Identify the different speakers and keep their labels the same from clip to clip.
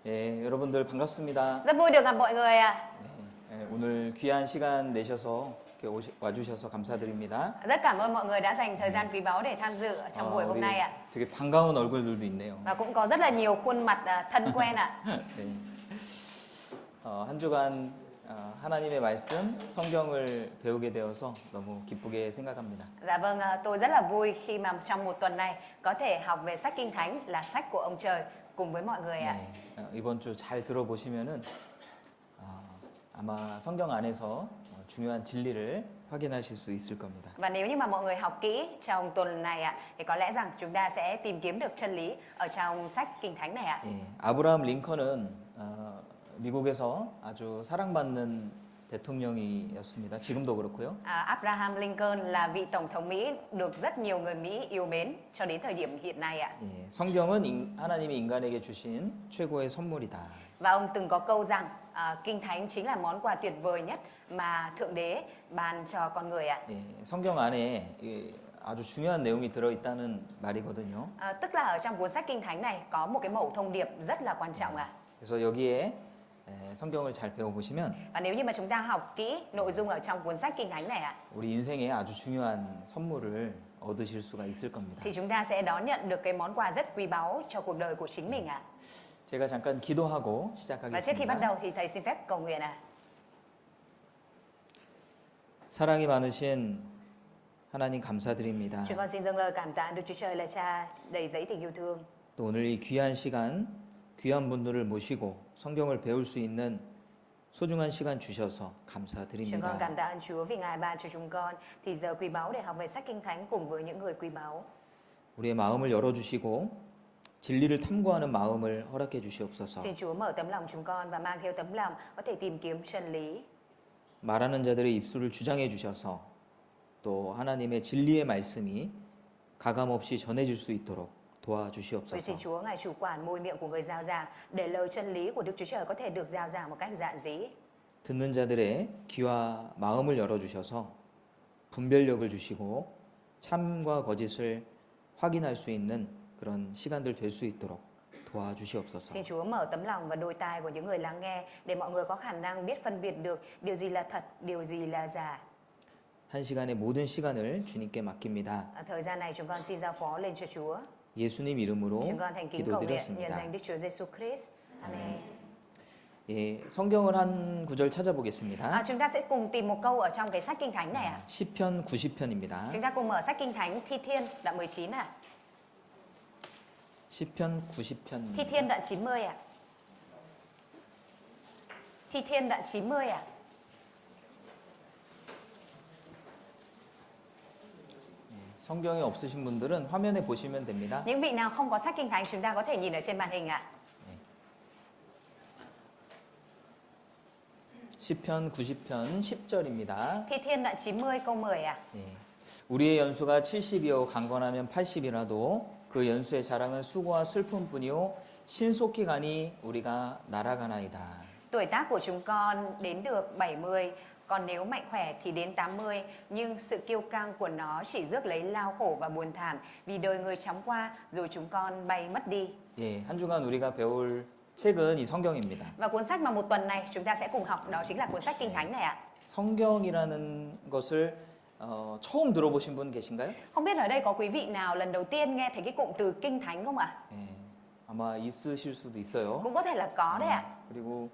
Speaker 1: 예, 여러분들 반갑습니다.
Speaker 2: Rất vui được gặp mọi người ạ.
Speaker 1: 예, 오늘 귀한 시간 내셔서 이렇게 와주셔서 감사드립니다.
Speaker 2: Rất cảm ơn mọi người đã dành thời gian quý báu để tham dự trong buổi hôm
Speaker 1: 우리
Speaker 2: nay ạ.
Speaker 1: 되게 반가운 얼굴들도 있네요.
Speaker 2: Và cũng có rất là nhiều khuôn mặt thân quen ạ.
Speaker 1: 네. 한 주간 하나님의 말씀, 성경을 배우게 되어서 너무 기쁘게 생각합니다.
Speaker 2: Dạ vâng, tôi rất là vui khi mà trong một tuần này có thể học về sách Kinh Thánh là sách của ông trời cùng với mọi người ạ.
Speaker 1: 네, 이번 주 잘 들어보시면은 아마 성경 안에서 중요한 진리를 확인하실 수 있을 겁니다.
Speaker 2: Và nếu như mà mọi người học kỹ trong tuần này ạ, thì có lẽ rằng chúng ta sẽ tìm kiếm được chân lý ở trong sách Kinh Thánh này ạ.
Speaker 1: 예, 아브라함 링컨은 미국에서 아주 사랑받는 대통령이었습니다. 지금도 그렇고요.
Speaker 2: Abraham Lincoln là vị tổng thống Mỹ được rất nhiều người Mỹ yêu mến cho đến thời điểm hiện nay ạ.
Speaker 1: 예, 성경은 하나님이 인간에게 주신 최고의 선물이다.
Speaker 2: Và ông từng có câu rằng Kinh Thánh chính là món quà tuyệt vời nhất mà Thượng Đế ban cho con người ạ.
Speaker 1: 예, 성경 안에 아주 중요한 내용이 들어있다는 말이거든요.
Speaker 2: Tức là ở trong cuốn sách Kinh Thánh này có một cái mẩu thông điệp rất là quan trọng ạ.
Speaker 1: 그래서 여기에 성경을 잘 배워보시면
Speaker 2: Và nếu như mà chúng ta học kỹ nội dung ở trong cuốn sách Kinh Thánh này ạ,
Speaker 1: 우리 인생에 아주 중요한 선물을 얻으실 수가 있을 겁니다.
Speaker 2: thì chúng ta sẽ đón nhận được cái món quà rất quý báu cho cuộc đời của chính mình ạ.
Speaker 1: 제가 잠깐 기도하고
Speaker 2: Và trước khi bắt
Speaker 1: 시작하겠습니다.
Speaker 2: đầu thì thầy xin phép cầu nguyện ạ.
Speaker 1: 사랑이 많으신 하나님 감사드립니다.
Speaker 2: Chúng con xin dâng lời cảm tạ Đức Chúa Trời là Cha đầy dẫy tình yêu thương.
Speaker 1: 또 오늘 이 귀한 시간, 귀한 분들을 모시고 성경을 배울 수 있는 소중한 시간 주셔서
Speaker 2: Chúng con
Speaker 1: 감사드립니다.
Speaker 2: cảm tạ ơn Chúa vì Ngài ban cho chúng con thì giờ quý báu để học về sách Kinh Thánh cùng với những người quý báu.
Speaker 1: 우리의 마음을 열어주시고 진리를 탐구하는 마음을 허락해 주시옵소서.
Speaker 2: Xin Chúa mở tấm lòng chúng con và mang theo tấm lòng có thể tìm kiếm chân lý.
Speaker 1: 말하는 자들의 입술을 주장해 주셔서 또 하나님의 진리의 말씀이 가감 없이 전해질 수 있도록
Speaker 2: Vậy
Speaker 1: 도와주시옵소서.
Speaker 2: xin Chúa Ngài chủ quản môi miệng của người giao giảng để lời chân lý của Đức Chúa Trời có thể được giao giảng một cách dạn dĩ.
Speaker 1: 듣는 자들의 귀와 마음을 열어주셔서 분별력을 주시고 참과 거짓을 확인할 수 있는 그런 시간들 될 수 있도록 도와주시옵소서.
Speaker 2: Xin Chúa mở tấm lòng và đôi tai của những người lắng nghe để mọi người có khả năng biết phân biệt được điều gì là thật, điều gì là giả.
Speaker 1: 한 시간의 모든 시간을 주님께 맡깁니다.
Speaker 2: Thời gian này chúng con xin giao phó lên cho Chúa.
Speaker 1: 예수님 이름으로
Speaker 2: Chúng con thành kính cầu nguyện nhận
Speaker 1: 기도드렸습니다.
Speaker 2: danh Đức Chúa Giêsu Christ. Amen.
Speaker 1: 예, 성경을 한 구절 찾아보겠습니다.
Speaker 2: Chúng ta sẽ cùng tìm một câu ở trong cái sách Kinh Thánh này ạ.
Speaker 1: 시편 90편입니다.
Speaker 2: Chúng ta cùng mở sách Kinh Thánh Thi Thiên đoạn 19 ạ.
Speaker 1: 시편 90편.
Speaker 2: Thi Thiên đoạn 90 ạ. Thi Thiên đoạn 90 ạ.
Speaker 1: 성경이 없으신 분들은 화면에 보시면 됩니다.
Speaker 2: Những vị nào không có sách Kinh Thánh chúng ta có thể nhìn ở trên màn hình ạ.
Speaker 1: 시편 90편 10절입니다.
Speaker 2: Thi Thiên đoạn 90 câu 10 ạ.
Speaker 1: 우리의 연수가 70이요 강건하면 80이라도 그 연수의 자랑은 수고와 슬픔뿐이요 신속히 가니 우리가 날아가나이다.
Speaker 2: Tuổi tác của chúng con đến được 70, còn nếu mạnh khỏe thì đến 80, nhưng sự kiêu căng của nó chỉ rước lấy lao khổ và buồn thảm, vì đời người chóng qua rồi chúng con bay mất đi.
Speaker 1: 예, 한 주간 우리가 배울 책은 이 성경입니다.
Speaker 2: Và cuốn sách mà một tuần này chúng ta sẽ cùng học đó chính là cuốn sách Kinh Thánh này ạ.
Speaker 1: 성경이라는 것을 처음 들어보신 분 계신가요?
Speaker 2: Không biết ở đây có quý vị nào lần đầu tiên nghe thấy cái cụm từ Kinh Thánh không ạ?
Speaker 1: 예, 아마 있으실 수도 있어요.
Speaker 2: Cũng có thể là có đấy ạ.
Speaker 1: 그리고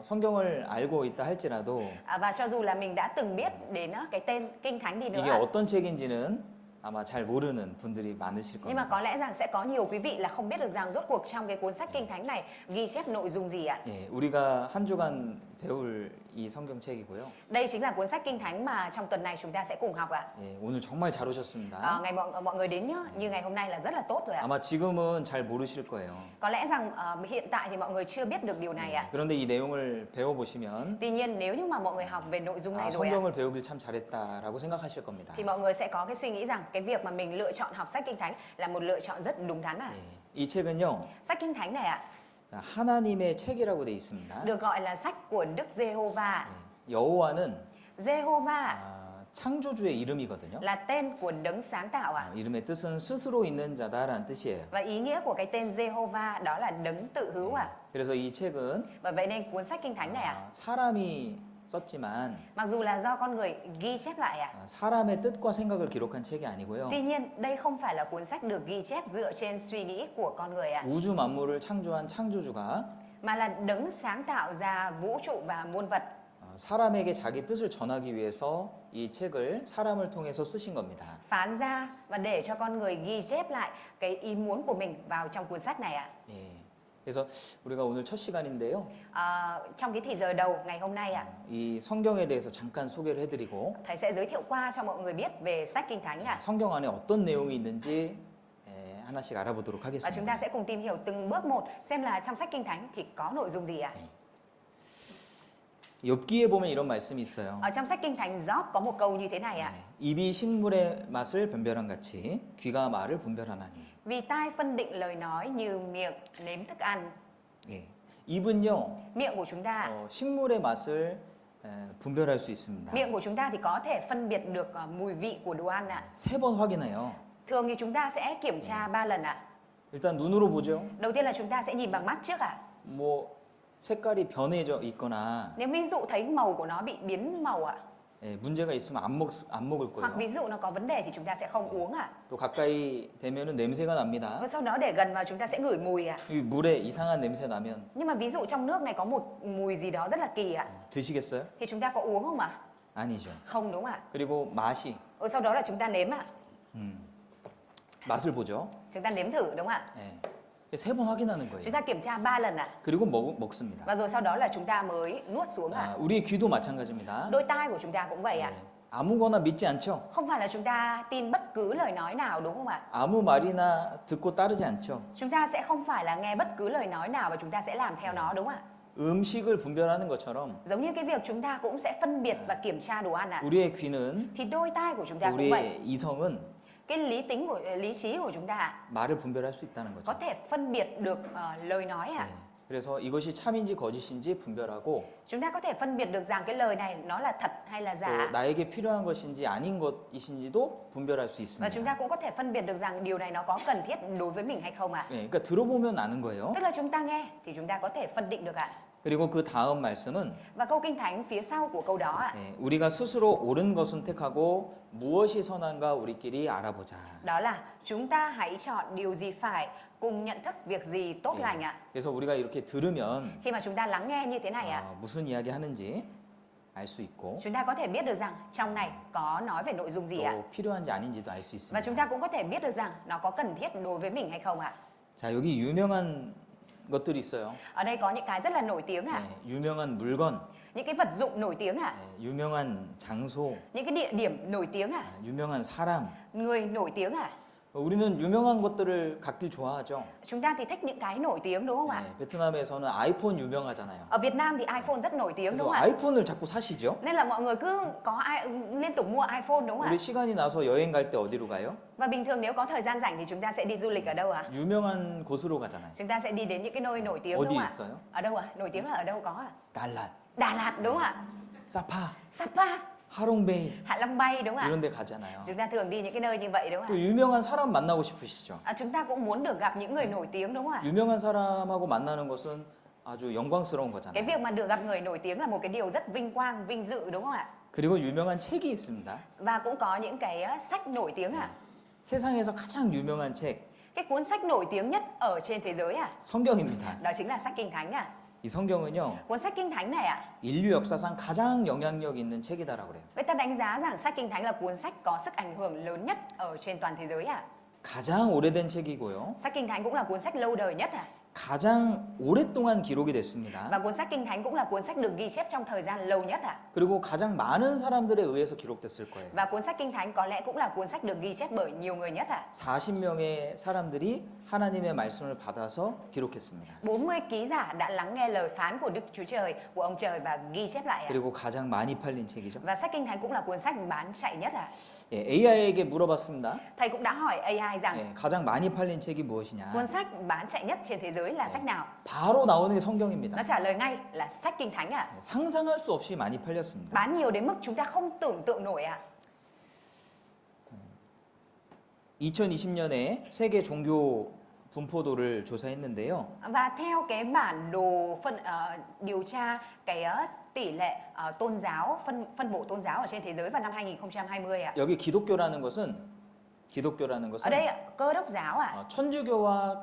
Speaker 1: 성경을 알고 있다 할지라도
Speaker 2: Và cho dù là mình đã từng biết đến cái tên Kinh Thánh đi nữa
Speaker 1: 이게
Speaker 2: ạ,
Speaker 1: 어떤 책인지는 아마 잘 모르는 분들이 많으실
Speaker 2: nhưng mà
Speaker 1: 겁니다.
Speaker 2: có lẽ rằng sẽ có nhiều quý vị là không biết được rằng rốt cuộc trong cái cuốn sách Kinh Thánh này ghi chép nội dung gì ạ.
Speaker 1: 예, 우리가 한 주간 배울 이 성경책이고요.
Speaker 2: Đây chính là cuốn sách Kinh Thánh mà trong tuần này chúng ta sẽ cùng học ạ.
Speaker 1: 예, 오늘 정말 잘 오셨습니다.
Speaker 2: Ngày mọi người đến nhá, như ngày hôm nay là rất là tốt rồi ạ.
Speaker 1: 아마 지금은 잘 모르실 거예요.
Speaker 2: Có lẽ rằng hiện tại thì mọi người chưa biết được điều này ạ.
Speaker 1: 그런데 이 내용을 배워보시면
Speaker 2: Tuy nhiên nếu như mà mọi người học về nội dung này rồi ạ,
Speaker 1: 성경을 배우길 참 잘했다라고 생각하실 겁니다.
Speaker 2: thì mọi người sẽ có cái suy nghĩ rằng cái việc mà mình lựa chọn học sách Kinh Thánh là một lựa chọn rất đúng đắn ạ.
Speaker 1: 예, 이 책은요
Speaker 2: Sách Kinh Thánh này ạ,
Speaker 1: 하나님의 책이라고 돼 있습니다.
Speaker 2: được gọi là sách của Đức Giê-hô-va.
Speaker 1: 여호와는
Speaker 2: Giê-hô-va
Speaker 1: 창조주의 이름이거든요.
Speaker 2: là tên của đấng sáng tạo ạ.
Speaker 1: 이름의 뜻은 스스로 있는 자다라는 뜻이에요.
Speaker 2: Và ý nghĩa của cái tên Jehovah đó là đấng tự hữu ạ.
Speaker 1: 그래서 이 책은
Speaker 2: Và vậy nên cuốn sách Kinh Thánh này ạ,
Speaker 1: 사람이 썼지만
Speaker 2: mặc dù là do con người ghi chép lại ạ,
Speaker 1: 사람의 뜻과 생각을 기록한 책이 아니고요.
Speaker 2: tuy nhiên đây không phải là cuốn sách được ghi chép dựa trên suy nghĩ của con người ạ,
Speaker 1: 우주 만물을 창조한 창조주가
Speaker 2: mà là đấng sáng tạo ra vũ trụ và muôn vật.
Speaker 1: 사람에게 자기 뜻을 전하기 위해서 이 책을 사람을 통해서 쓰신 겁니다.
Speaker 2: Phán ra và để cho con người ghi chép lại cái ý muốn của mình vào trong cuốn sách này ạ.
Speaker 1: 예. 그래서 우리가 오늘 첫 시간인데요.
Speaker 2: Trong cái thì giờ đầu ngày hôm nay ạ,
Speaker 1: 이 성경에 대해서 잠깐 소개를 해드리고
Speaker 2: thầy sẽ giới thiệu qua cho mọi người biết về sách Kinh Thánh ạ.
Speaker 1: 성경 안에 어떤 내용이 있는지 하나씩 알아보도록
Speaker 2: Và chúng
Speaker 1: 하겠습니다.
Speaker 2: ta sẽ cùng tìm hiểu từng bước một xem là trong sách Kinh Thánh thì có nội dung gì ạ.
Speaker 1: 욥기에 보면 이런 말씀이 있어요.
Speaker 2: Ở trong sách Kinh Thánh Gióp có một câu như thế này ạ.
Speaker 1: 입이 식물의 맛을 변별한 같이 귀가 말을 분별하나니.
Speaker 2: Vì tai phân định lời nói như miệng nếm thức ăn.
Speaker 1: 예. 입은요
Speaker 2: Miệng của chúng ta,
Speaker 1: 식물의 맛을 분별할 수 있습니다.
Speaker 2: miệng của chúng ta thì có thể phân biệt được mùi vị của đồ ăn ạ.
Speaker 1: 3번 확인해요.
Speaker 2: Thường thì chúng ta sẽ kiểm tra 3 lần ạ.
Speaker 1: 일단 눈으로 보죠.
Speaker 2: Đầu tiên là chúng ta sẽ nhìn bằng mắt trước ạ.
Speaker 1: 뭐 색깔이 변해져 있거나
Speaker 2: Nếu ví dụ thấy màu của nó bị biến màu ạ,
Speaker 1: 문제가 있으면 안 먹을
Speaker 2: hoặc
Speaker 1: 거예요.
Speaker 2: ví dụ nó có vấn đề thì chúng ta sẽ không uống ạ.
Speaker 1: 또 가까이 되면은 냄새가 납니다.
Speaker 2: Rồi sau đó để gần vào chúng ta sẽ ngửi mùi ạ.
Speaker 1: 이 물에 이상한 냄새 나면
Speaker 2: Nhưng mà ví dụ trong nước này có một mùi gì đó rất là kỳ ạ,
Speaker 1: 드시겠어요?
Speaker 2: thì chúng ta có uống không ạ?
Speaker 1: 아니죠.
Speaker 2: Không đúng ạ.
Speaker 1: 그리고 맛이
Speaker 2: Sau đó là chúng ta nếm ạ.
Speaker 1: 맛을 보죠.
Speaker 2: Chúng ta nếm thử đúng không ạ?
Speaker 1: 예. 3번 확인하는
Speaker 2: Chúng
Speaker 1: 거예요.
Speaker 2: ta kiểm tra 3 lần ạ.
Speaker 1: 그리고 먹습니다.
Speaker 2: Và rồi sau đó là chúng ta mới nuốt xuống ạ.
Speaker 1: 우리의 귀도 마찬가지입니다.
Speaker 2: Đôi tai của chúng ta cũng vậy ạ.
Speaker 1: 예. 아무거나 믿지 않죠?
Speaker 2: Không phải là chúng ta tin bất cứ lời nói nào đúng không ạ?
Speaker 1: 아무 말이나 듣고 따르지 않죠?
Speaker 2: Chúng ta sẽ không phải là nghe bất cứ lời nói nào và chúng ta sẽ làm theo nó đúng không ạ?
Speaker 1: 음식을 분별하는 것처럼
Speaker 2: Giống như cái việc chúng ta cũng sẽ phân biệt và kiểm tra đồ ăn ạ.
Speaker 1: 우리의 귀는
Speaker 2: Thì đôi tai của chúng ta cũng vậy.
Speaker 1: 우리의 이성은
Speaker 2: Cái lý trí của chúng ta ạ,
Speaker 1: 말을 분별할 수 있다는
Speaker 2: có
Speaker 1: 거죠.
Speaker 2: thể phân biệt được lời nói ạ.
Speaker 1: 예. 그래서 이것이 참인지 거짓인지 분별하고
Speaker 2: Chúng ta có thể phân biệt được rằng cái lời này nó là thật hay là
Speaker 1: 또
Speaker 2: giả.
Speaker 1: 나에게 필요한 것인지 아닌 것이신지도 분별할 수
Speaker 2: Và chúng
Speaker 1: 있습니다.
Speaker 2: ta cũng có thể phân biệt được rằng điều này nó có cần thiết đối với mình hay không ạ.
Speaker 1: 예, 그러니까 들어보면 아는 거예요.
Speaker 2: Tức là chúng ta nghe thì chúng ta có thể phân định được ạ.
Speaker 1: 그리고 그 다음 말씀은
Speaker 2: Và câu Kinh Thánh phía sau của câu đó ạ,
Speaker 1: 예, 우리가 스스로 옳은 것은 택하고 무엇이 선한가 우리끼리 알아보자.
Speaker 2: đó là chúng ta hãy chọn điều gì phải, cùng nhận thức việc gì tốt
Speaker 1: 예,
Speaker 2: lành ạ.
Speaker 1: 그래서 우리가 이렇게 들으면
Speaker 2: Khi mà chúng ta lắng nghe như thế này ạ,
Speaker 1: 무슨 이야기 하는지 알 수 있고
Speaker 2: chúng ta có thể biết được rằng trong này có nói về nội dung gì ạ.
Speaker 1: 또 필요한지 아닌지도 알 수
Speaker 2: Và chúng ta
Speaker 1: 있습니다.
Speaker 2: cũng có thể biết được rằng nó có cần thiết đối với mình hay không ạ.
Speaker 1: 자, 여기 유명한 것들이 있어요.
Speaker 2: Ở đây có những cái rất là nổi tiếng ạ,
Speaker 1: 예, 유명한 물건,
Speaker 2: những cái vật dụng nổi tiếng ạ,
Speaker 1: 예, 유명한 장소,
Speaker 2: những cái địa điểm nổi tiếng ạ,
Speaker 1: 유명한 사람.
Speaker 2: người nổi tiếng ạ.
Speaker 1: 우리는 유명한 것들을 갖길 좋아하죠.
Speaker 2: Chúng ta thì thích những cái nổi tiếng đúng không ạ?
Speaker 1: 예, 베트남에서는 아이폰 유명하잖아요.
Speaker 2: Ở Việt Nam thì iPhone rất nổi tiếng đúng
Speaker 1: 그래서
Speaker 2: không ạ?
Speaker 1: 아이폰을 자꾸 사시죠.
Speaker 2: Nên là mọi người cứ liên tục mua iPhone đúng không ạ?
Speaker 1: 우리 시간이 나서 여행 갈 때 어디로 가요?
Speaker 2: Và bình thường nếu có thời gian rảnh thì chúng ta sẽ đi du lịch ở đâu ạ?
Speaker 1: 유명한 곳으로 가잖아요.
Speaker 2: Chúng ta sẽ đi đến những cái nơi nổi tiếng
Speaker 1: 어디
Speaker 2: đúng không ạ?
Speaker 1: 있어요?
Speaker 2: Ở đâu ạ? Nổi tiếng là ở đâu có ạ?
Speaker 1: 달랏,
Speaker 2: Đà Lạt đúng không ạ?
Speaker 1: 사파,
Speaker 2: Sapa,
Speaker 1: 하롱베이
Speaker 2: Hạ Long Bay đúng không ạ?
Speaker 1: 이런 데 가잖아요.
Speaker 2: Chúng ta thường đi những cái nơi như vậy đúng
Speaker 1: 또
Speaker 2: không ạ?
Speaker 1: 유명한 사람 만나고 싶으시죠?
Speaker 2: Chúng ta cũng muốn được gặp những người nổi tiếng đúng không ạ?
Speaker 1: 유명한 사람하고 만나는 것은 아주 영광스러운
Speaker 2: Cái
Speaker 1: 거잖아요.
Speaker 2: việc mà được gặp người nổi tiếng là một cái điều rất vinh quang, vinh dự đúng không ạ?
Speaker 1: 그리고 유명한 책이 있습니다.
Speaker 2: Và cũng có những cái sách nổi tiếng ạ.
Speaker 1: 세상에서 가장 유명한 책
Speaker 2: Cái cuốn sách nổi tiếng nhất ở trên thế giới ạ,
Speaker 1: 성경입니다.
Speaker 2: đó chính là sách Kinh Thánh ạ.
Speaker 1: 이 성경은요
Speaker 2: Cuốn sách Kinh Thánh này ạ,
Speaker 1: 인류 역사상 가장 영향력 있는 책이다라고 그래요.
Speaker 2: người ta đánh giá rằng sách Kinh Thánh là cuốn sách có sức ảnh hưởng lớn nhất ở trên toàn thế giới ạ.
Speaker 1: 가장 오래된 책이고요.
Speaker 2: Sách Kinh Thánh cũng là cuốn sách lâu đời nhất ạ.
Speaker 1: 가장 오랫동안 기록이 됐습니다.
Speaker 2: Và cuốn sách Kinh Thánh cũng là cuốn sách được ghi chép trong thời gian lâu nhất ạ.
Speaker 1: 그리고 가장 많은 사람들에 의해서 기록됐을 거예요.
Speaker 2: Và cuốn sách Kinh Thánh có lẽ cũng là cuốn sách được ghi chép bởi nhiều người nhất ạ.
Speaker 1: 40명의 사람들이 하나님의 말씀을 받아서 기록했습니다.
Speaker 2: 40 ký giả đã lắng nghe lời phán của Đức Chúa Trời, của ông Trời và ghi chép lại ạ.
Speaker 1: 그리고 가장 많이 팔린 책이죠.
Speaker 2: Và sách Kinh Thánh cũng là cuốn sách bán chạy nhất ạ.
Speaker 1: 예, AI에게 물어봤습니다.
Speaker 2: Thầy cũng đã hỏi AI rằng
Speaker 1: 예, 가장 많이 팔린 책이 무엇이냐?
Speaker 2: cuốn sách bán chạy nhất trên thế giới là sách nào?
Speaker 1: 바로 나오는 게 성경입니다.
Speaker 2: Nó trả lời ngay là sách Kinh Thánh ạ.
Speaker 1: 상상할 수 없이 많이 팔렸습니다.
Speaker 2: Bán nhiều đến mức chúng ta không tưởng tượng nổi ạ.
Speaker 1: 2020년에 세계 종교 분포도를 조사했는데요.
Speaker 2: Và theo cái bản đồ điều tra cái tỷ lệ tôn giáo phân bổ tôn giáo ở trên thế giới vào năm 2020 ạ.
Speaker 1: 여기 기독교라는 것은
Speaker 2: Ở đây ạ, Cơ đốc giáo ạ.
Speaker 1: 천주교와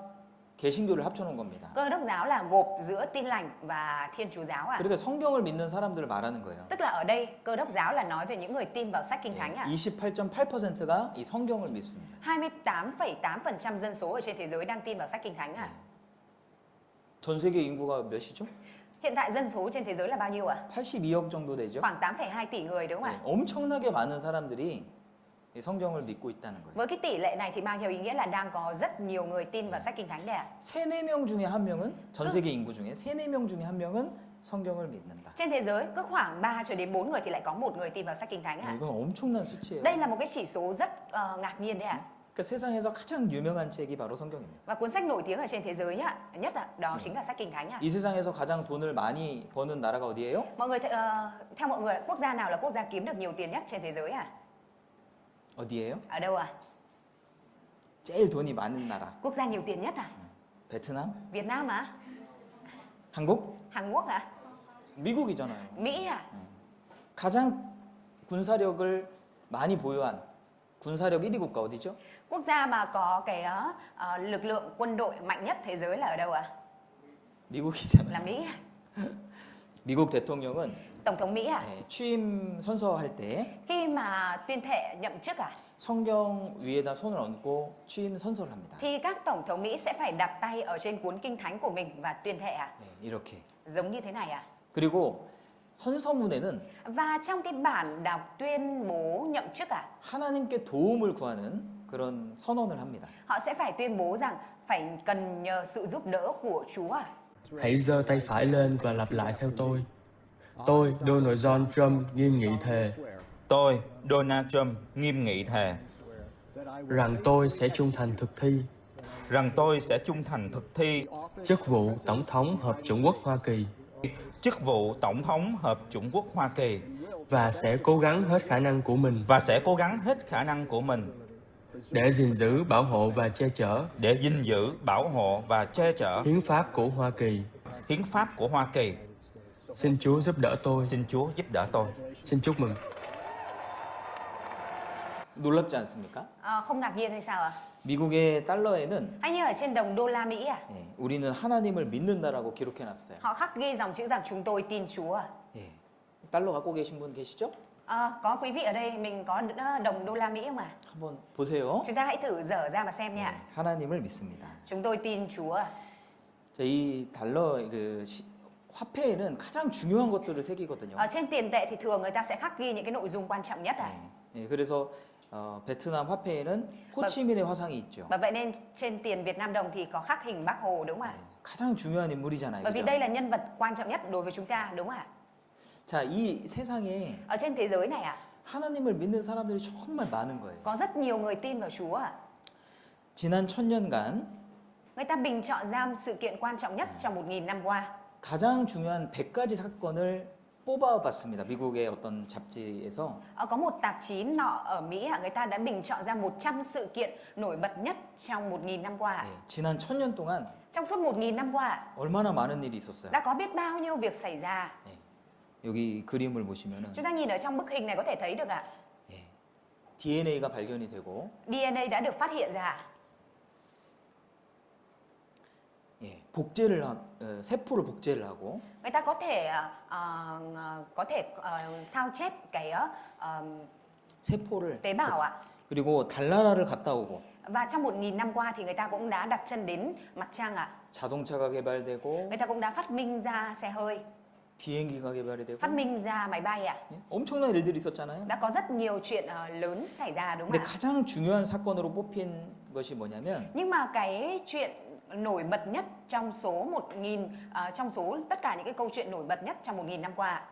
Speaker 1: 개신교를 합쳐놓은 겁니다.
Speaker 2: Cơ đốc giáo là gộp giữa Tin lành và Thiên Chúa giáo ạ.
Speaker 1: 그러니까 성경을 믿는 사람들을 말하는 거예요.
Speaker 2: Tức là ở đây Cơ đốc giáo là nói về những người tin vào sách Kinh Thánh ạ.
Speaker 1: 28.8%가 이 성경을 믿습니다.
Speaker 2: 28,8% dân số ở trên thế giới đang tin vào sách Kinh Thánh ạ.
Speaker 1: 전 세계 인구가 몇이죠?
Speaker 2: Hiện tại dân số trên thế giới là bao nhiêu ạ?
Speaker 1: 82억 정도 되죠.
Speaker 2: Khoảng 8,2 tỷ người đúng không ạ?
Speaker 1: 엄청나게 많은 사람들이 이 성경을 믿고 있다는 거예요.
Speaker 2: Với cái tỷ lệ này thì mang theo ý nghĩa là đang có rất nhiều người tin vào sách Kinh Thánh đấy ạ.
Speaker 1: 3-4명 중에 한 명은 전 세계 인구 중에 3-4명 중에 한 명은 성경을 믿는다.
Speaker 2: Trên thế giới cứ khoảng 3 cho đến 4 người thì lại có một người tin vào sách Kinh Thánh ạ.
Speaker 1: 이건 엄청난 수치예요.
Speaker 2: Đây là một cái chỉ số rất ngạc nhiên đấy ạ.
Speaker 1: 그러니까 세상에서 가장 유명한 책이 바로 성경입니다.
Speaker 2: Và cuốn sách nổi tiếng ở trên thế giới nhất đó chính là sách Kinh Thánh ạ.
Speaker 1: 이 세상에서 가장 돈을 많이 버는 나라가 어디예요?
Speaker 2: Mọi người theo mọi người quốc gia nào là quốc gia kiếm được nhiều tiền nhất trên thế giới ạ?
Speaker 1: 어디예요?
Speaker 2: Ở đâu ạ?
Speaker 1: 제일 돈이 많은 나라.
Speaker 2: Quốc gia nhiều tiền nhất à?
Speaker 1: 베트남?
Speaker 2: Việt Nam à?
Speaker 1: 한국?
Speaker 2: Hàn Quốc à?
Speaker 1: 미국이잖아요.
Speaker 2: Mỹ à?
Speaker 1: 가장 군사력을 많이 보유한 군사력 1위 국가 어디죠?
Speaker 2: Quốc gia mà có cái lực lượng quân đội mạnh nhất thế giới là ở đâu ạ?
Speaker 1: 미국이잖아요.
Speaker 2: Là Mỹ à?
Speaker 1: 미국 대통령은
Speaker 2: Tổng thống Mỹ à?
Speaker 1: 취임 선서할 때
Speaker 2: Khi mà tuyên thệ nhậm chức à?
Speaker 1: 성경 위에다 손을 얹고 취임 선서를 합니다.
Speaker 2: Thì các tổng thống Mỹ sẽ phải đặt tay ở trên cuốn kinh thánh của mình và tuyên thệ à?
Speaker 1: 이렇게.
Speaker 2: Giống như thế này à?
Speaker 1: 그리고 선서문에는
Speaker 2: Và trong cái bản đọc tuyên bố nhậm chức à?
Speaker 1: 하나님께 도움을 구하는 그런 선언을 합니다.
Speaker 2: Họ sẽ phải tuyên bố rằng phải cần nhờ sự giúp đỡ của Chúa à?
Speaker 3: Hãy giơ tay phải lên và lặp lại theo tôi. Tôi, Donald John Trump, nghiêm nghị thề
Speaker 4: Tôi, Donald Trump, nghiêm nghị thề
Speaker 3: rằng tôi sẽ trung thành thực thi
Speaker 4: rằng tôi sẽ trung thành thực thi
Speaker 3: chức vụ Tổng thống Hợp chủng quốc Hoa Kỳ
Speaker 4: chức vụ Tổng thống Hợp chủng quốc Hoa Kỳ
Speaker 3: và sẽ cố gắng hết khả năng của mình
Speaker 4: và sẽ cố gắng hết khả năng của mình
Speaker 3: để gìn giữ, bảo hộ và che chở
Speaker 4: để gìn giữ, bảo hộ và che chở
Speaker 3: hiến pháp của Hoa Kỳ.
Speaker 4: hiến pháp của Hoa Kỳ.
Speaker 3: Xin Chúa giúp đỡ tôi.
Speaker 4: Xin Chúa giúp đỡ tôi.
Speaker 3: Xin chúc mừng.
Speaker 1: 놀랍지 않습니까?
Speaker 2: Không ngạc nhiên hay sao ạ?
Speaker 1: 미국의 달러에는
Speaker 2: Hay như ở trên đồng đô la Mỹ à?
Speaker 1: 우리는 하나님을 믿는다라고 기록해놨어요.
Speaker 2: Họ khắc ghi dòng chữ rằng chúng tôi tin Chúa à?
Speaker 1: 달러 갖고 계신 분 계시죠?
Speaker 2: Có quý vị ở đây mình có đồng đô la Mỹ không ạ?
Speaker 1: 한번 보세요.
Speaker 2: Chúng ta hãy thử dở ra mà xem nha.
Speaker 1: 하나님을 믿습니다.
Speaker 2: Chúng tôi tin Chúa à?
Speaker 1: 자, 이 달러 화폐에는 가장 중요한 것들을 새기거든요.
Speaker 2: Ở trên tiền tệ thì thường người ta sẽ khắc ghi những cái nội dung quan trọng nhất à?
Speaker 1: 그래서 베트남 화폐에는 호치민의 화상이 있죠.
Speaker 2: Và vậy nên trên tiền Việt Nam đồng thì có khắc hình Bác Hồ đúng không ạ?
Speaker 1: 가장 중요한 인물이잖아요.
Speaker 2: Bởi vì
Speaker 1: 그죠?
Speaker 2: đây là nhân vật quan trọng nhất đối với chúng ta đúng không ạ?
Speaker 1: 자, 이 세상에
Speaker 2: Ở trên thế giới này ạ,
Speaker 1: 하나님을 믿는 사람들이 정말 많은 거예요.
Speaker 2: có rất nhiều người tin vào Chúa ạ.
Speaker 1: 지난 1000년간
Speaker 2: Người ta bình chọn ra sự kiện quan trọng nhất trong 1000 năm qua.
Speaker 1: 가장 중요한 100가지 사건을 뽑아봤습니다. 미국의 어떤 잡지에서.
Speaker 2: Có một tạp chí nọ ở Mỹ ạ, người ta đã bình chọn ra 100 sự kiện nổi bật nhất trong 1000 năm qua ạ.
Speaker 1: 지난 1000년 동안
Speaker 2: Trong suốt 1000 năm qua ạ,
Speaker 1: 얼마나 많은 일이 있었어요.
Speaker 2: đã có biết bao nhiêu việc xảy ra.
Speaker 1: 여기 그림을 보시면은
Speaker 2: Chúng ta nhìn ở trong bức hình này có thể thấy được ạ.
Speaker 1: DNA가 발견이 되고
Speaker 2: DNA đã được phát hiện ra.
Speaker 1: 세포를 복제를 하고
Speaker 2: Người ta có thể sao chép cái
Speaker 1: 세포를
Speaker 2: tế bào ạ.
Speaker 1: 그리고 달나라를 갔다 오고
Speaker 2: Và trong 1000 năm qua thì người ta cũng đã đặt chân đến mặt trăng ạ.
Speaker 1: 자동차가 개발되고
Speaker 2: Người ta cũng đã phát minh ra xe hơi,
Speaker 1: 비행기가 개발이 되고
Speaker 2: phát minh ra máy bay ạ.
Speaker 1: 엄청난 일들이 있었잖아요.
Speaker 2: Đã có rất nhiều chuyện lớn xảy ra đúng
Speaker 1: 근데
Speaker 2: không ạ?
Speaker 1: 가장 중요한 사건으로 뽑힌 것이 뭐냐면
Speaker 2: Nhưng mà cái chuyện nổi bật nhất trong số 1000 trong số tất cả những cái câu chuyện nổi bật nhất trong 1000 năm qua ạ.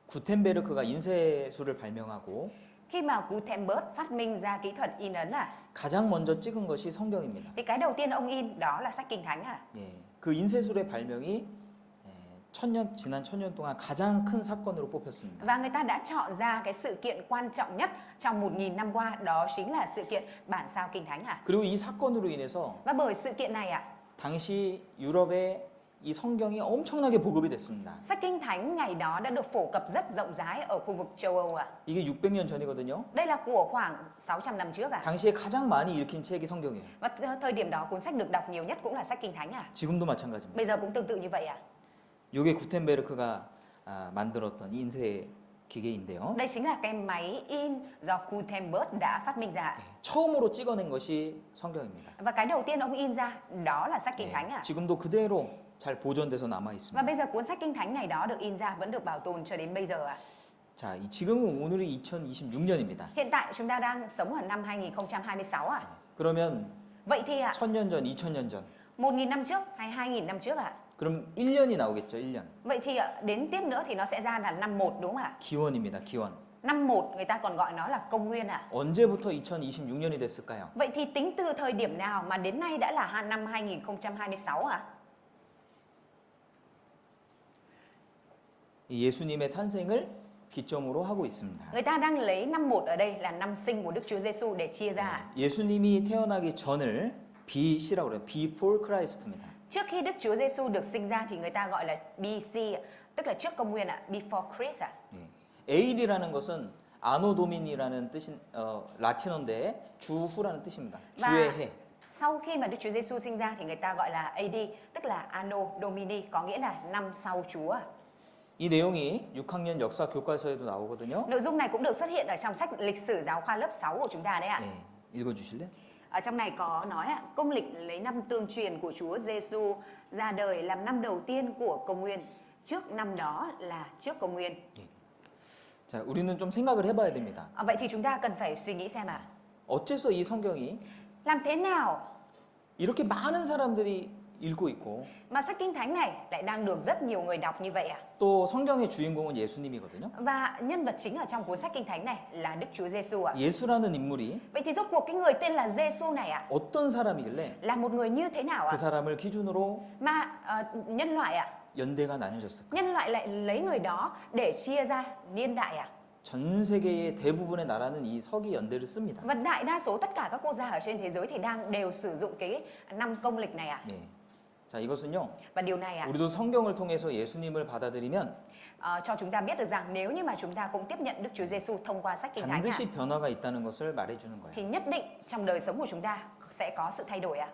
Speaker 1: 구텐베르크가 인쇄술을 발명하고
Speaker 2: Khi mà Gutenberg phát minh ra kỹ thuật in ấn
Speaker 1: 가장 먼저 찍은 것이 성경입니다.
Speaker 2: thì cái đầu tiên ông in đó là sách Kinh Thánh
Speaker 1: 그 인쇄술의 발명이 지난 1000년 동안 가장 큰 사건으로 뽑혔습니다.
Speaker 2: Và người ta đã chọn ra cái sự kiện quan trọng nhất trong 1000 năm qua, đó chính là sự kiện bản sao Kinh Thánh ạ.
Speaker 1: 그리고 이 사건으로 인해서
Speaker 2: Và bởi sự kiện này ạ,
Speaker 1: 당시 유럽에 이 성경이 엄청나게 보급이 됐습니다.
Speaker 2: sách Kinh Thánh ngày đó đã được phổ cập rất rộng rãi ở khu vực châu Âu ạ.
Speaker 1: 이게 600년 전이거든요.
Speaker 2: Đây là của khoảng 600 năm trước ạ.
Speaker 1: 당시에 가장 많이 읽힌 책이 성경이에요.
Speaker 2: Và thời điểm đó cuốn sách được đọc nhiều nhất cũng là sách Kinh Thánh ạ.
Speaker 1: 지금도 마찬가지입니다.
Speaker 2: Bây giờ cũng tương tự như vậy ạ.
Speaker 1: 이게 구텐베르크가 만들었던 인쇄 기계인데요.
Speaker 2: Đây chính là cái máy in do Gutenberg đã phát minh ra ạ.
Speaker 1: 처음으로 찍어낸 것이 성경입니다.
Speaker 2: Và cái đầu tiên ông in ra đó là sách Kinh
Speaker 1: 네,
Speaker 2: Thánh ạ.
Speaker 1: 지금도 그대로 잘 보존돼서 남아
Speaker 2: Và
Speaker 1: 있습니다.
Speaker 2: bây giờ cuốn sách Kinh Thánh ngày đó được in ra vẫn được bảo tồn cho đến bây giờ ạ.
Speaker 1: 자, 지금은 오늘이 2026년입니다.
Speaker 2: Hiện tại chúng ta đang sống ở năm 2026 ạ.
Speaker 1: 그러면
Speaker 2: Vậy thì ạ,
Speaker 1: 1000년 전, 2000년 전.
Speaker 2: 1000 năm trước hay 2000 năm trước ạ?
Speaker 1: 그럼 1년이 나오겠죠, 1년.
Speaker 2: Vậy thì ạ, đến tiếp nữa thì nó sẽ ra là năm 1 đúng không ạ?
Speaker 1: 기원입니다, 기원.
Speaker 2: Năm 1 người ta còn gọi nó là công nguyên ạ.
Speaker 1: 언제부터 2026년이 됐을까요?
Speaker 2: Vậy thì tính từ thời điểm nào mà đến nay đã là năm 2026 ạ?
Speaker 1: 이 예수님의 탄생을 기점으로 하고 있습니다.
Speaker 2: Người ta đang lấy năm 1 ở đây là năm sinh của Đức Chúa Giêsu để chia ra ạ.
Speaker 1: 예수님이 태어나기 전을 BC라고 그래요. Before Christ입니다.
Speaker 2: Trước khi Đức Chúa Giêsu được sinh ra thì người ta gọi là BC, tức là trước công nguyên ạ, before Christ ạ.
Speaker 1: AD라는 것은 아노 도미니라는 뜻인 라틴어인데 주후라는 뜻입니다. 주의 해.
Speaker 2: Sau khi mà Đức Chúa Giêsu sinh ra thì người ta gọi là AD, tức là Anno Domini, có nghĩa là năm sau Chúa.
Speaker 1: 이 내용이 6학년 역사 교과서에도 나오거든요.
Speaker 2: Nội dung này cũng được xuất hiện ở trong sách lịch sử giáo khoa lớp 6 của chúng ta đấy ạ.
Speaker 1: 네, 읽어주실래요?
Speaker 2: Ở trong này có nói ạ, công lịch lấy năm tương truyền của Chúa Giêsu ra đời làm năm đầu tiên của công nguyên. Trước năm đó là trước công nguyên.
Speaker 1: 자, 우리는 좀 생각을 해봐야 됩니다.
Speaker 2: Vậy thì chúng ta cần phải suy nghĩ xem ạ.
Speaker 1: 어째서 이 성경이
Speaker 2: Làm thế nào
Speaker 1: 이렇게 많은 사람들이 읽고 있고
Speaker 2: mà sách Kinh Thánh này lại đang được rất nhiều người đọc như vậy ạ?
Speaker 1: 또 성경의 주인공은 예수님이거든요.
Speaker 2: Và nhân vật chính ở trong cuốn sách Kinh Thánh này là Đức Chúa Giêsu ạ.
Speaker 1: 예수라는 인물이
Speaker 2: Vậy thì rốt cuộc cái người tên là Giêsu này ạ
Speaker 1: 어떤 사람이길래
Speaker 2: là một người như thế nào
Speaker 1: 그
Speaker 2: ạ?
Speaker 1: 사람을 기준으로
Speaker 2: Mà nhân loại ạ,
Speaker 1: 연대가 나뉘어졌을까?
Speaker 2: nhân loại lại lấy người đó để chia ra niên đại ạ.
Speaker 1: 전 세계의 대부분의 나라는 이 서기 연대를 씁니다.
Speaker 2: Và đại đa số tất cả các quốc gia ở trên thế giới thì đang đều sử dụng cái năm công lịch này ạ.
Speaker 1: 네. 자, 이것은요.
Speaker 2: Và điều này ạ
Speaker 1: 우리도 성경을 통해서 예수님을 받아들이면
Speaker 2: cho chúng ta biết được rằng nếu như mà chúng ta cũng tiếp nhận Đức Chúa Giêsu thông qua sách Kinh Thánh ạ,
Speaker 1: 반드시 변화가 있다는 것을 말해주는 거예요.
Speaker 2: thì nhất định trong đời sống của chúng ta sẽ có sự thay đổi ạ.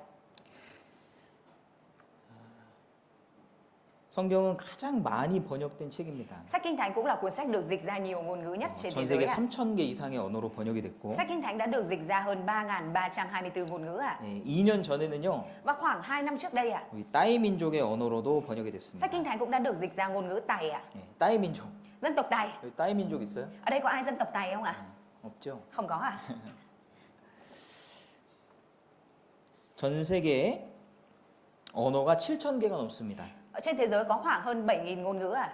Speaker 1: 성경은 가장 많이 번역된 책입니다.
Speaker 2: Sách Kinh Thánh cũng là cuốn sách được dịch ra nhiều ngôn ngữ nhất trên
Speaker 1: 전
Speaker 2: thế giới
Speaker 1: 세계
Speaker 2: ạ.
Speaker 1: 3,000개 이상의 언어로 번역이 됐고
Speaker 2: Sách Kinh Thánh đã được dịch ra hơn 3.324 ngôn ngữ ạ.
Speaker 1: 네, 2년 전에는요.
Speaker 2: Và khoảng 2 năm trước đây ạ,
Speaker 1: 우리 따이 민족의 언어로도 번역이 됐습니다.
Speaker 2: sách Kinh Thánh cũng đã được dịch ra ngôn ngữ Tài ạ.
Speaker 1: 네, 따이 민족.
Speaker 2: Dân tộc Tài.
Speaker 1: 여기 따이 민족 있어요?
Speaker 2: Ở đây có ai dân tộc Tài không ạ?
Speaker 1: 없죠.
Speaker 2: Không có ạ.
Speaker 1: 전 세계에 언어가 7,000개가 넘습니다.
Speaker 2: Ở trên thế giới có khoảng hơn 7.000 ngôn ngữ ạ.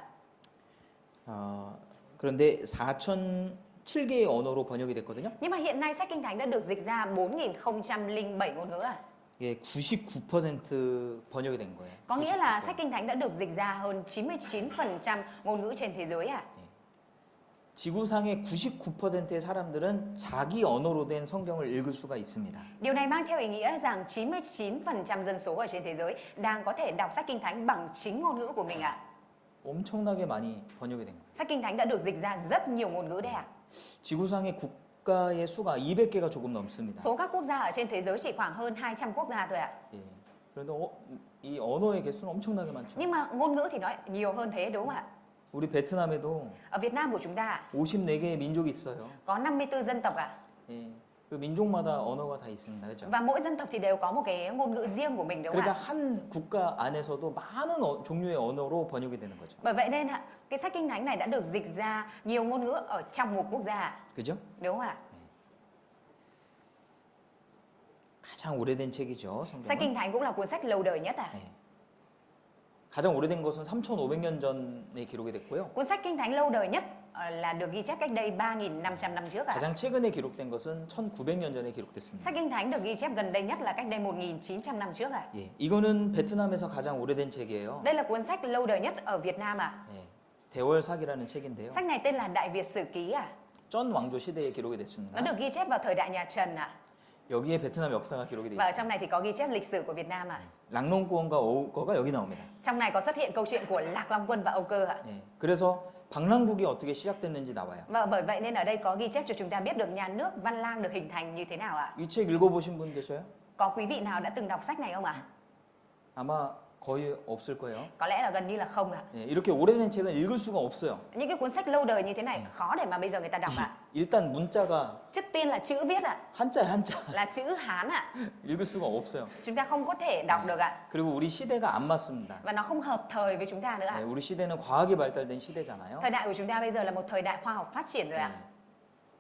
Speaker 1: 그런데 4,007개의 언어로 번역이 됐거든요.
Speaker 2: Nhưng mà hiện nay sách Kinh Thánh đã được dịch ra 4.007 ngôn ngữ ạ.
Speaker 1: 이게 99% 번역이 된 거예요.
Speaker 2: Có nghĩa là
Speaker 1: 99%.
Speaker 2: sách Kinh Thánh đã được dịch ra hơn 99% ngôn ngữ trên thế giới ạ.
Speaker 1: 지구상의 99%의 사람들은 자기 언어로 된 성경을 읽을 수가 있습니다.
Speaker 2: Điều này mang theo ý nghĩa rằng 99% dân số ở trên thế giới đang có thể đọc sách Kinh Thánh bằng chính ngôn ngữ của mình ạ.
Speaker 1: 엄청나게 많이 번역이 된 거예요.
Speaker 2: Sách Kinh Thánh đã được dịch ra rất nhiều ngôn ngữ đấy ạ.
Speaker 1: 지구상의 국가의 수가 200개가 조금 넘습니다.
Speaker 2: Số các quốc gia ở trên thế giới chỉ khoảng hơn 200 quốc gia thôi ạ.
Speaker 1: 예. 그런데 이 언어의 개수는 엄청나게 많죠.
Speaker 2: Nhưng mà ngôn ngữ thì nói nhiều hơn thế đúng không ạ?
Speaker 1: 우리 베트남에도
Speaker 2: Ở Việt Nam của chúng ta
Speaker 1: 54개의 민족이 있어요.
Speaker 2: có 54 dân tộc ạ.
Speaker 1: 예. 그 민족마다 언어가 다 있습니다. 그렇죠?
Speaker 2: Và mỗi dân tộc thì đều có một cái ngôn ngữ riêng của mình đúng không
Speaker 1: 그러니까
Speaker 2: ạ?
Speaker 1: 한 국가 안에서도 많은 종류의 언어로 번역이 되는 거죠.
Speaker 2: Bởi vậy nên ạ, cái sách Kinh Thánh này đã được dịch ra nhiều ngôn ngữ ở trong một quốc gia ạ.
Speaker 1: 그죠?
Speaker 2: Đúng không ạ?
Speaker 1: 가장 오래된 책이죠.
Speaker 2: Sách
Speaker 1: 성경은.
Speaker 2: Kinh Thánh cũng là cuốn sách lâu đời nhất ạ.
Speaker 1: 네. 가장 오래된 것은 3,500년 전에 기록이 됐고요.
Speaker 2: Cuốn sách Kinh Thánh lâu đời nhất là được ghi chép cách đây 3.500 năm trước ạ.
Speaker 1: 가장 최근에 기록된 것은 1,900년 전에 기록됐습니다.
Speaker 2: Sách Kinh Thánh được ghi chép gần đây nhất là cách đây 1.900 năm trước ạ.
Speaker 1: 예, 이거는 베트남에서 가장 오래된 책이에요.
Speaker 2: Đây là cuốn sách lâu đời nhất ở Việt Nam ạ.
Speaker 1: 예, 대월사기라는 책인데요.
Speaker 2: Sách này tên là Đại Việt Sử Ký ạ.
Speaker 1: 전 왕조 시대에 기록이
Speaker 2: Nó
Speaker 1: 됐습니다.
Speaker 2: được ghi chép vào thời đại nhà Trần ạ.
Speaker 1: 여기에 베트남 역사가 기록이 돼
Speaker 2: Và ở
Speaker 1: 있어요.
Speaker 2: trong này thì có ghi chép lịch sử của Việt Nam ạ.
Speaker 1: 랑롱꾸원과 어우거가 여기 나옵니다.
Speaker 2: Trong này có xuất hiện câu chuyện của Lạc Long Quân và Âu Cơ ạ.
Speaker 1: 예, 그래서 방랑국이 어떻게 시작됐는지 나와요.
Speaker 2: Và bởi vậy nên ở đây có ghi chép cho chúng ta biết được nhà nước Văn Lang được hình thành như thế nào ạ.
Speaker 1: 이 책 읽어보신 분 계셔요?
Speaker 2: Có quý vị nào đã từng đọc sách này không ạ?
Speaker 1: 아마 거의 없을 거예요.
Speaker 2: Có lẽ là gần như là không ạ.
Speaker 1: 예, 이렇게 오래된 책은 읽을 수가 없어요.
Speaker 2: Những cái cuốn sách lâu đời như thế này khó để mà bây giờ người ta đọc ạ.
Speaker 1: 일단 문자가
Speaker 2: Trước tiên là chữ viết ạ,
Speaker 1: 한자에 한자
Speaker 2: là chữ Hán ạ.
Speaker 1: 읽을 수가 없어요.
Speaker 2: Chúng ta không có thể đọc được ạ.
Speaker 1: 그리고 우리 시대가 안 맞습니다.
Speaker 2: Và nó không hợp thời với chúng ta nữa ạ.
Speaker 1: 예, 우리 시대는 과학이 발달된 시대잖아요.
Speaker 2: Thời đại của chúng ta bây giờ là một thời đại khoa học phát triển rồi ạ.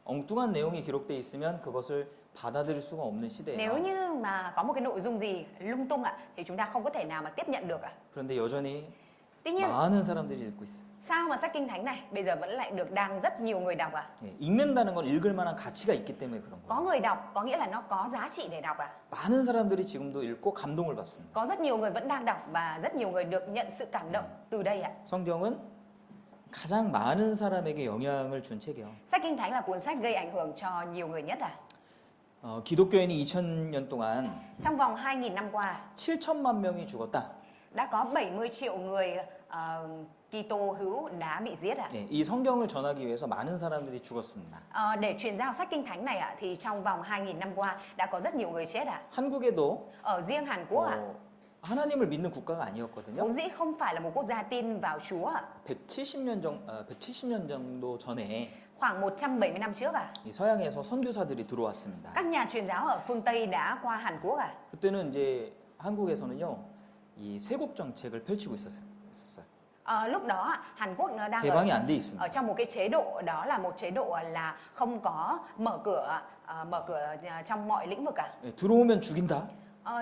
Speaker 1: 엉뚱한 내용이 기록돼 있으면 그것을 받아들일 수가 없는
Speaker 2: Nếu
Speaker 1: 시대예요.
Speaker 2: như mà có một cái nội dung gì lung tung ạ thì chúng ta không có thể nào mà tiếp nhận được ạ.
Speaker 1: 그런데 여전히
Speaker 2: Tuy nhiên,
Speaker 1: 많은 사람들이 읽고 있어요.
Speaker 2: sao mà sách Kinh Thánh này bây giờ vẫn lại được đang rất nhiều người đọc ạ?
Speaker 1: 예, 읽는다는 건 읽을 만한 가치가 있기 때문에 그런
Speaker 2: Có
Speaker 1: 거예요.
Speaker 2: người đọc có nghĩa là nó có giá trị để đọc ạ.
Speaker 1: 많은 사람들이 지금도 읽고 감동을 받습니다.
Speaker 2: Có rất nhiều người vẫn đang đọc và rất nhiều người được nhận sự cảm động từ đây ạ.
Speaker 1: 성경은 가장 많은 사람에게 영향을 준 책이에요.
Speaker 2: Sách Kinh Thánh là cuốn sách gây ảnh hưởng cho nhiều người nhất ạ.
Speaker 1: 기독교인이 2000년 동안
Speaker 2: Trong vòng 2.000 năm qua
Speaker 1: 7천만 명이 죽었다.
Speaker 2: đã có 70 triệu người Kitô hữu đã bị giết ạ.
Speaker 1: 예, 이 성경을 전하기 위해서 많은 사람들이 죽었습니다.
Speaker 2: Để truyền giao sách Kinh Thánh này ạ thì trong vòng 2.000 năm qua đã có rất nhiều người chết ạ.
Speaker 1: 한국에도
Speaker 2: Ở riêng Hàn Quốc ạ,
Speaker 1: 하나님을 믿는 국가가 아니었거든요.
Speaker 2: vốn dĩ không phải là một quốc gia tin vào Chúa ạ.
Speaker 1: 170년 정도 전에
Speaker 2: Khoảng 170 năm trước ạ,
Speaker 1: 이 서양에서 선교사들이 들어왔습니다.
Speaker 2: các nhà truyền giáo ở phương Tây đã qua Hàn Quốc ạ.
Speaker 1: 그때는 이제 한국에서는요, 이 쇄국 정책을 펼치고 있었어요.
Speaker 2: Lúc đó ạ, Hàn Quốc nó đang
Speaker 1: 개방이 안 돼
Speaker 2: ở
Speaker 1: 있습니다.
Speaker 2: trong một cái chế độ đó là một chế độ là không có mở cửa trong mọi lĩnh vực ạ.
Speaker 1: 예, 들어오면 죽인다.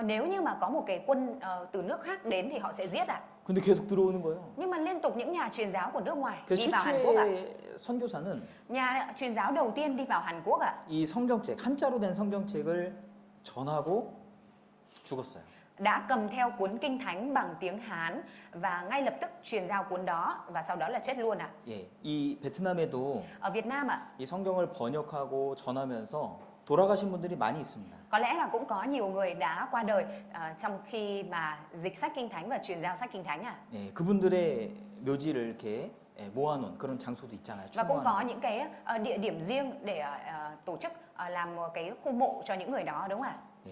Speaker 2: Nếu như mà có một cái quân từ nước khác đến thì họ sẽ giết ạ.
Speaker 1: 근데 계속 들어오는 거예요.
Speaker 2: Nhưng mà liên tục những nhà truyền giáo của nước ngoài
Speaker 1: 그
Speaker 2: đi vào Hàn Quốc ạ.
Speaker 1: 최초의 선교사는
Speaker 2: Nhà truyền giáo đầu tiên đi vào Hàn Quốc ạ,
Speaker 1: 이 성경책, 한자로 된 성경책을 전하고 죽었어요.
Speaker 2: đã cầm theo cuốn Kinh Thánh bằng tiếng Hán và ngay lập tức truyền giao cuốn đó và sau đó là chết luôn ạ.
Speaker 1: 예, 이 베트남에도
Speaker 2: Ở Việt Nam ạ,
Speaker 1: 이 성경을 번역하고 전하면서 돌아가신 분들이 많이 있습니다.
Speaker 2: có lẽ là cũng có nhiều người đã qua đời trong khi mà dịch sách Kinh Thánh và truyền giao sách Kinh Thánh ạ.
Speaker 1: 예, 그분들의 묘지를 이렇게 모아놓은 그런 장소도 있잖아요.
Speaker 2: Và cũng có
Speaker 1: 추모하는.
Speaker 2: những cái địa điểm riêng để tổ chức làm một cái khu mộ cho những người đó, đúng không ạ?
Speaker 1: 예.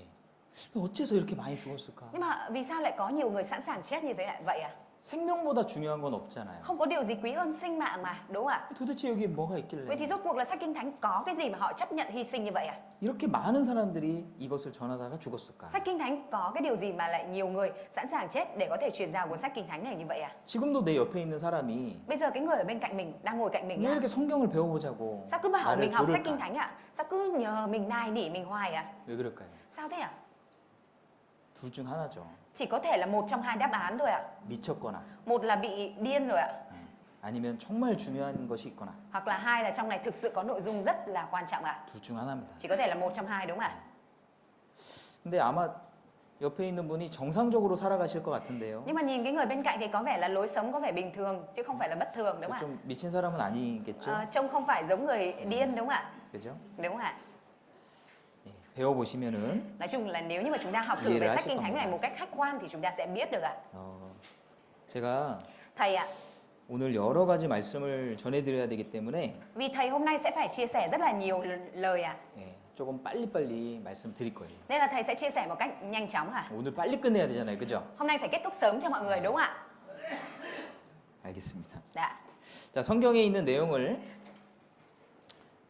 Speaker 1: 어째서 이렇게 많이 죽었을까?
Speaker 2: Nhưng mà vì sao lại có nhiều người sẵn sàng chết như vậy ạ?
Speaker 1: 생명보다 중요한 건 없잖아요.
Speaker 2: Không có điều gì quý hơn sinh mạng mà, đúng không ạ?
Speaker 1: 도대체 여기 뭐가
Speaker 2: Vậy
Speaker 1: 있길래
Speaker 2: thì rốt cuộc là sách Kinh Thánh có cái gì mà họ chấp nhận hy sinh như vậy ạ?
Speaker 1: 이렇게 많은 사람들이 이것을 전하다가 죽었을까?
Speaker 2: Sách Kinh Thánh có cái điều gì mà lại nhiều người sẵn sàng chết để có thể truyền giao cuốn sách Kinh Thánh này như vậy ạ?
Speaker 1: 지금도 내 옆에 있는 사람이
Speaker 2: Bây giờ cái người ở bên cạnh mình đang ngồi cạnh mình
Speaker 1: 왜
Speaker 2: ạ,
Speaker 1: 이렇게 성경을 배워보자고
Speaker 2: sao cứ bảo
Speaker 1: 나를
Speaker 2: mình học sách Kinh
Speaker 1: 조를까?
Speaker 2: Thánh ạ? Sao cứ nhờ mình nài nỉ mình hoài ạ?
Speaker 1: 왜 그럴까요?
Speaker 2: Sao thế ạ?
Speaker 1: 둘 중 하나죠.
Speaker 2: Chỉ có thể là một trong hai đáp án thôi ạ.
Speaker 1: 미쳤거나
Speaker 2: Một là bị điên rồi ạ,
Speaker 1: 아니면 정말 중요한 것이 있거나
Speaker 2: hoặc là hai là trong này thực sự có nội dung rất là quan trọng ạ.
Speaker 1: 둘 중 하나입니다.
Speaker 2: Chỉ có thể là một trong hai, đúng không ạ?
Speaker 1: 근데 아마 옆에 있는 분이 정상적으로 살아가실 것 같은데요.
Speaker 2: Nhưng mà nhìn cái người bên cạnh thì có vẻ là lối sống có vẻ bình thường chứ không phải là bất thường, đúng không
Speaker 1: 좀 미친 사람은 아니겠죠?
Speaker 2: ạ? Trông không phải giống người điên, đúng không ạ?
Speaker 1: 그죠?
Speaker 2: Đúng không ạ?
Speaker 1: 예, 배워보시면은
Speaker 2: Nói chung là nếu như mà chúng ta học thử
Speaker 1: Gì
Speaker 2: về
Speaker 1: đã
Speaker 2: sách
Speaker 1: sẽ
Speaker 2: Kinh
Speaker 1: không
Speaker 2: Thánh này
Speaker 1: được.
Speaker 2: một cách khách quan thì chúng ta sẽ biết được ạ.
Speaker 1: 제가
Speaker 2: Thầy ạ,
Speaker 1: 오늘 여러 가지 말씀을 전해드려야 되기 때문에
Speaker 2: vì thầy hôm nay sẽ phải chia sẻ rất là nhiều lời ạ.
Speaker 1: 예, 조금 빨리빨리 말씀드릴 거예요.
Speaker 2: Nên là thầy sẽ chia sẻ một cách nhanh chóng ạ.
Speaker 1: 오늘 빨리 끝내야 되잖아요, 그죠?
Speaker 2: Hôm nay phải kết thúc sớm cho mọi người, đúng không ạ?
Speaker 1: 알겠습니다.
Speaker 2: Dạ.
Speaker 1: 자, 성경에 있는 내용을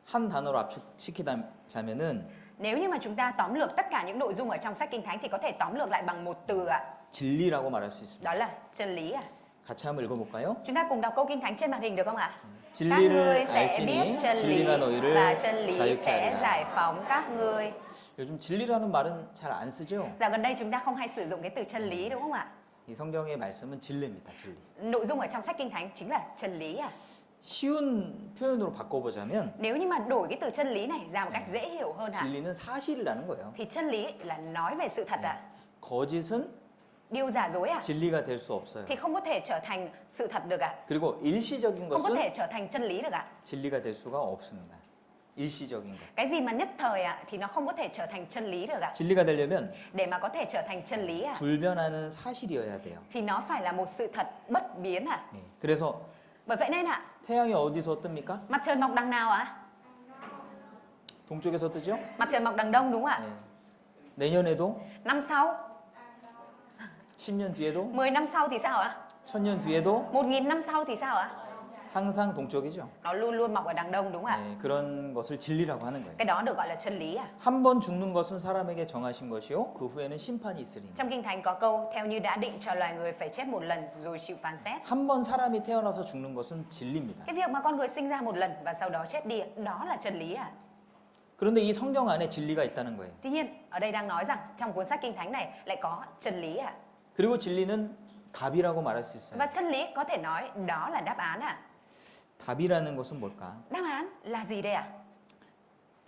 Speaker 1: 한 단어로 압축시키자면은
Speaker 2: Nếu như mà chúng ta tóm lược tất cả những nội dung ở trong sách Kinh Thánh thì có thể tóm lược lại bằng một từ ạ.
Speaker 1: 진리라고 말할 수 있습니다.
Speaker 2: Đó là chân lý ạ.
Speaker 1: 같이 한번 읽어볼까요?
Speaker 2: Chúng ta cùng đọc câu Kinh Thánh trên màn hình được không ạ? Các
Speaker 1: 진리를
Speaker 2: ngươi sẽ
Speaker 1: 알지니
Speaker 2: biết chân lý
Speaker 1: 진리가 너희를
Speaker 2: và chân lý
Speaker 1: 자유케
Speaker 2: sẽ
Speaker 1: 하리라.
Speaker 2: giải phóng các ngươi.
Speaker 1: 요즘 진리라는 말은 잘 안 쓰죠?
Speaker 2: Dạo gần đây chúng ta không hay sử dụng cái từ chân lý, đúng không ạ?
Speaker 1: 이 성경의 말씀은 진리입니다. 진리.
Speaker 2: Nội dung ở trong sách Kinh Thánh chính là chân lý à.
Speaker 1: 쉬운 표현으로 바꿔보자면
Speaker 2: Nếu như mà đổi cái từ chân lý này ra một cách dễ hiểu hơn hả?
Speaker 1: 진리는 사실이라는 거예요.
Speaker 2: Thì chân lý là nói về sự thật ạ.
Speaker 1: 거짓은
Speaker 2: Điều giả dối à?
Speaker 1: 진리가 될 수 없어요.
Speaker 2: Thì không có thể trở thành sự thật được ạ.
Speaker 1: 그리고 일시적인
Speaker 2: Không có
Speaker 1: 것은
Speaker 2: thể trở thành chân lý được ạ.
Speaker 1: 진리가 될 수가 없습니다. 일시적인 것.
Speaker 2: Cái gì mà nhất thời ạ thì nó không có thể trở thành chân lý được ạ.
Speaker 1: 진리가 되려면
Speaker 2: Để mà có thể trở thành chân lý ạ
Speaker 1: 불변하는 사실이어야 돼요.
Speaker 2: thì nó phải là một sự thật bất biến ạ.
Speaker 1: 예, 그래서
Speaker 2: Bởi vậy nên ạ,
Speaker 1: 태양이 어디서 뜹니까?
Speaker 2: mặt trời mọc đằng nào ạ?
Speaker 1: 동쪽에서 뜨죠?
Speaker 2: Mặt trời mọc đằng đông đúng không ạ?
Speaker 1: 예. 내년에도
Speaker 2: Năm sau,
Speaker 1: 10년 뒤에도
Speaker 2: 10 năm sau thì sao ạ?
Speaker 1: 1000년 뒤에도
Speaker 2: 1000 năm sau thì sao ạ?
Speaker 1: 항상 동쪽이죠.
Speaker 2: Nó luôn luôn mọc ở đằng đông đúng không ạ?
Speaker 1: 예, 그런 것을 진리라고 하는 거예요.
Speaker 2: Cái đó được gọi là chân lý à.
Speaker 1: 한 번 죽는 것은 사람에게 정하신 것이요 그 후에는 심판이 있으리니.
Speaker 2: Trong Kinh Thánh có câu theo như đã định cho loài người phải chết một lần rồi chịu phán xét.
Speaker 1: 한 번 사람이 태어나서 죽는 것은 진리입니다.
Speaker 2: Cái việc mà con người sinh ra một lần và sau đó chết đi, đó là chân lý à.
Speaker 1: 그런데 이 성경 안에 진리가 있다는 거예요.
Speaker 2: Tuy nhiên, ở đây đang nói rằng trong cuốn sách Kinh Thánh này lại có chân lý à.
Speaker 1: 그리고 진리는 답이라고 말할 수 있어요.
Speaker 2: Và chân lý có thể nói đó là đáp án à.
Speaker 1: 답이라는 것은 뭘까?
Speaker 2: Đáp án là gì đây ạ?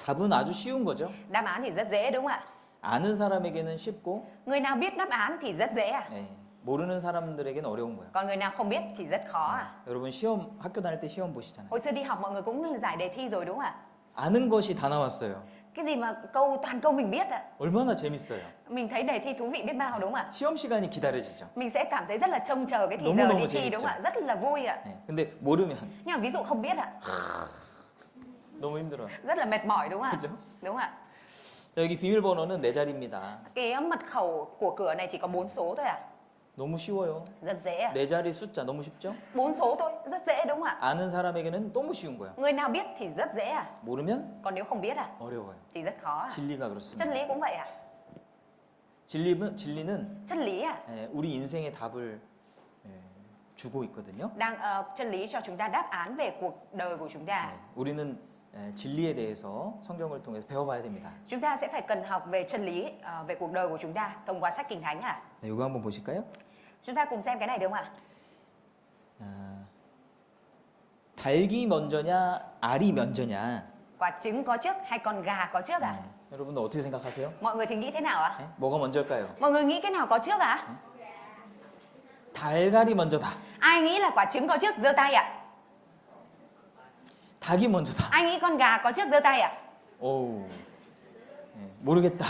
Speaker 1: 답은 아주 쉬운 거죠.
Speaker 2: Đáp án thì rất dễ đúng không ạ?
Speaker 1: 아는 사람에게는 쉽고
Speaker 2: Người nào biết đáp án thì rất dễ à.
Speaker 1: 예, 모르는 사람들에게는 어려운 거예요.
Speaker 2: Còn người nào không biết thì rất khó à.
Speaker 1: 여러분 시험 학교 다닐 때 시험 보시잖아요.
Speaker 2: Hồi xưa đi học mọi người cũng giải đề thi rồi đúng không ạ?
Speaker 1: 아는 것이 다 나왔어요.
Speaker 2: Cái gì mà toàn câu mình biết ạ.
Speaker 1: 얼마나 재밌어요.
Speaker 2: Mình thấy đề thi thú vị biết bao đúng không ạ?
Speaker 1: 시험 시간이 기다려지죠.
Speaker 2: Mình sẽ cảm thấy rất là trông chờ cái
Speaker 1: Đúng
Speaker 2: giờ
Speaker 1: rồi,
Speaker 2: đi
Speaker 1: 재밌죠.
Speaker 2: thi đúng không ạ? Rất là vui ạ.
Speaker 1: 예, 근데 모르면
Speaker 2: Nhưng mà ví dụ không biết ạ,
Speaker 1: 너무 힘들어요.
Speaker 2: rất là mệt mỏi đúng không ạ?
Speaker 1: 그죠?
Speaker 2: Đúng không ạ?
Speaker 1: 자, 여기 비밀번호는 4자리입니다.
Speaker 2: Cái mật khẩu của cửa này chỉ có 4 số thôi ạ.
Speaker 1: 너무 쉬워요.
Speaker 2: Rất dễ ạ.
Speaker 1: 4자리 숫자 너무 쉽죠?
Speaker 2: 4 số thôi, rất dễ đúng không ạ?
Speaker 1: 아는 사람에게는 너무 쉬운 거예요.
Speaker 2: Người nào biết thì rất dễ ạ.
Speaker 1: 모르면
Speaker 2: Còn nếu không biết ạ
Speaker 1: 어려워요.
Speaker 2: thì rất khó ạ.
Speaker 1: 진리가
Speaker 2: Chân
Speaker 1: 그렇습니다.
Speaker 2: lý cũng vậy ạ.
Speaker 1: 진리는
Speaker 2: Chân lý ạ
Speaker 1: 예, 우리 인생의 답을 예, 주고 있거든요.
Speaker 2: đang chân lý cho chúng ta đáp án về cuộc đời của chúng ta.
Speaker 1: 예, 우리는 예, 진리에 대해서 성경을 통해서 배워봐야 됩니다.
Speaker 2: Chúng ta sẽ phải cần học về chân lý về cuộc đời của chúng ta thông qua sách Kinh Thánh ạ.
Speaker 1: 자, 이거 한번 보실까요?
Speaker 2: Chúng ta cùng xem cái này được không ạ?
Speaker 1: 아, 닭이 먼저냐, 알이 먼저냐?
Speaker 2: Quả trứng có trước hay con gà có trước ạ?
Speaker 1: 예, 여러분들 어떻게 생각하세요?
Speaker 2: Mọi người thì nghĩ thế nào ạ?
Speaker 1: 예? 뭐가 먼저일까요?
Speaker 2: Mọi người nghĩ cái nào có trước ạ?
Speaker 1: 달걀이 먼저다.
Speaker 2: Ai nghĩ là quả trứng có trước giơ tay ạ?
Speaker 1: 닭이 먼저다.
Speaker 2: Ai nghĩ con gà có trước giơ tay ạ?
Speaker 1: 오, 예, 모르겠다.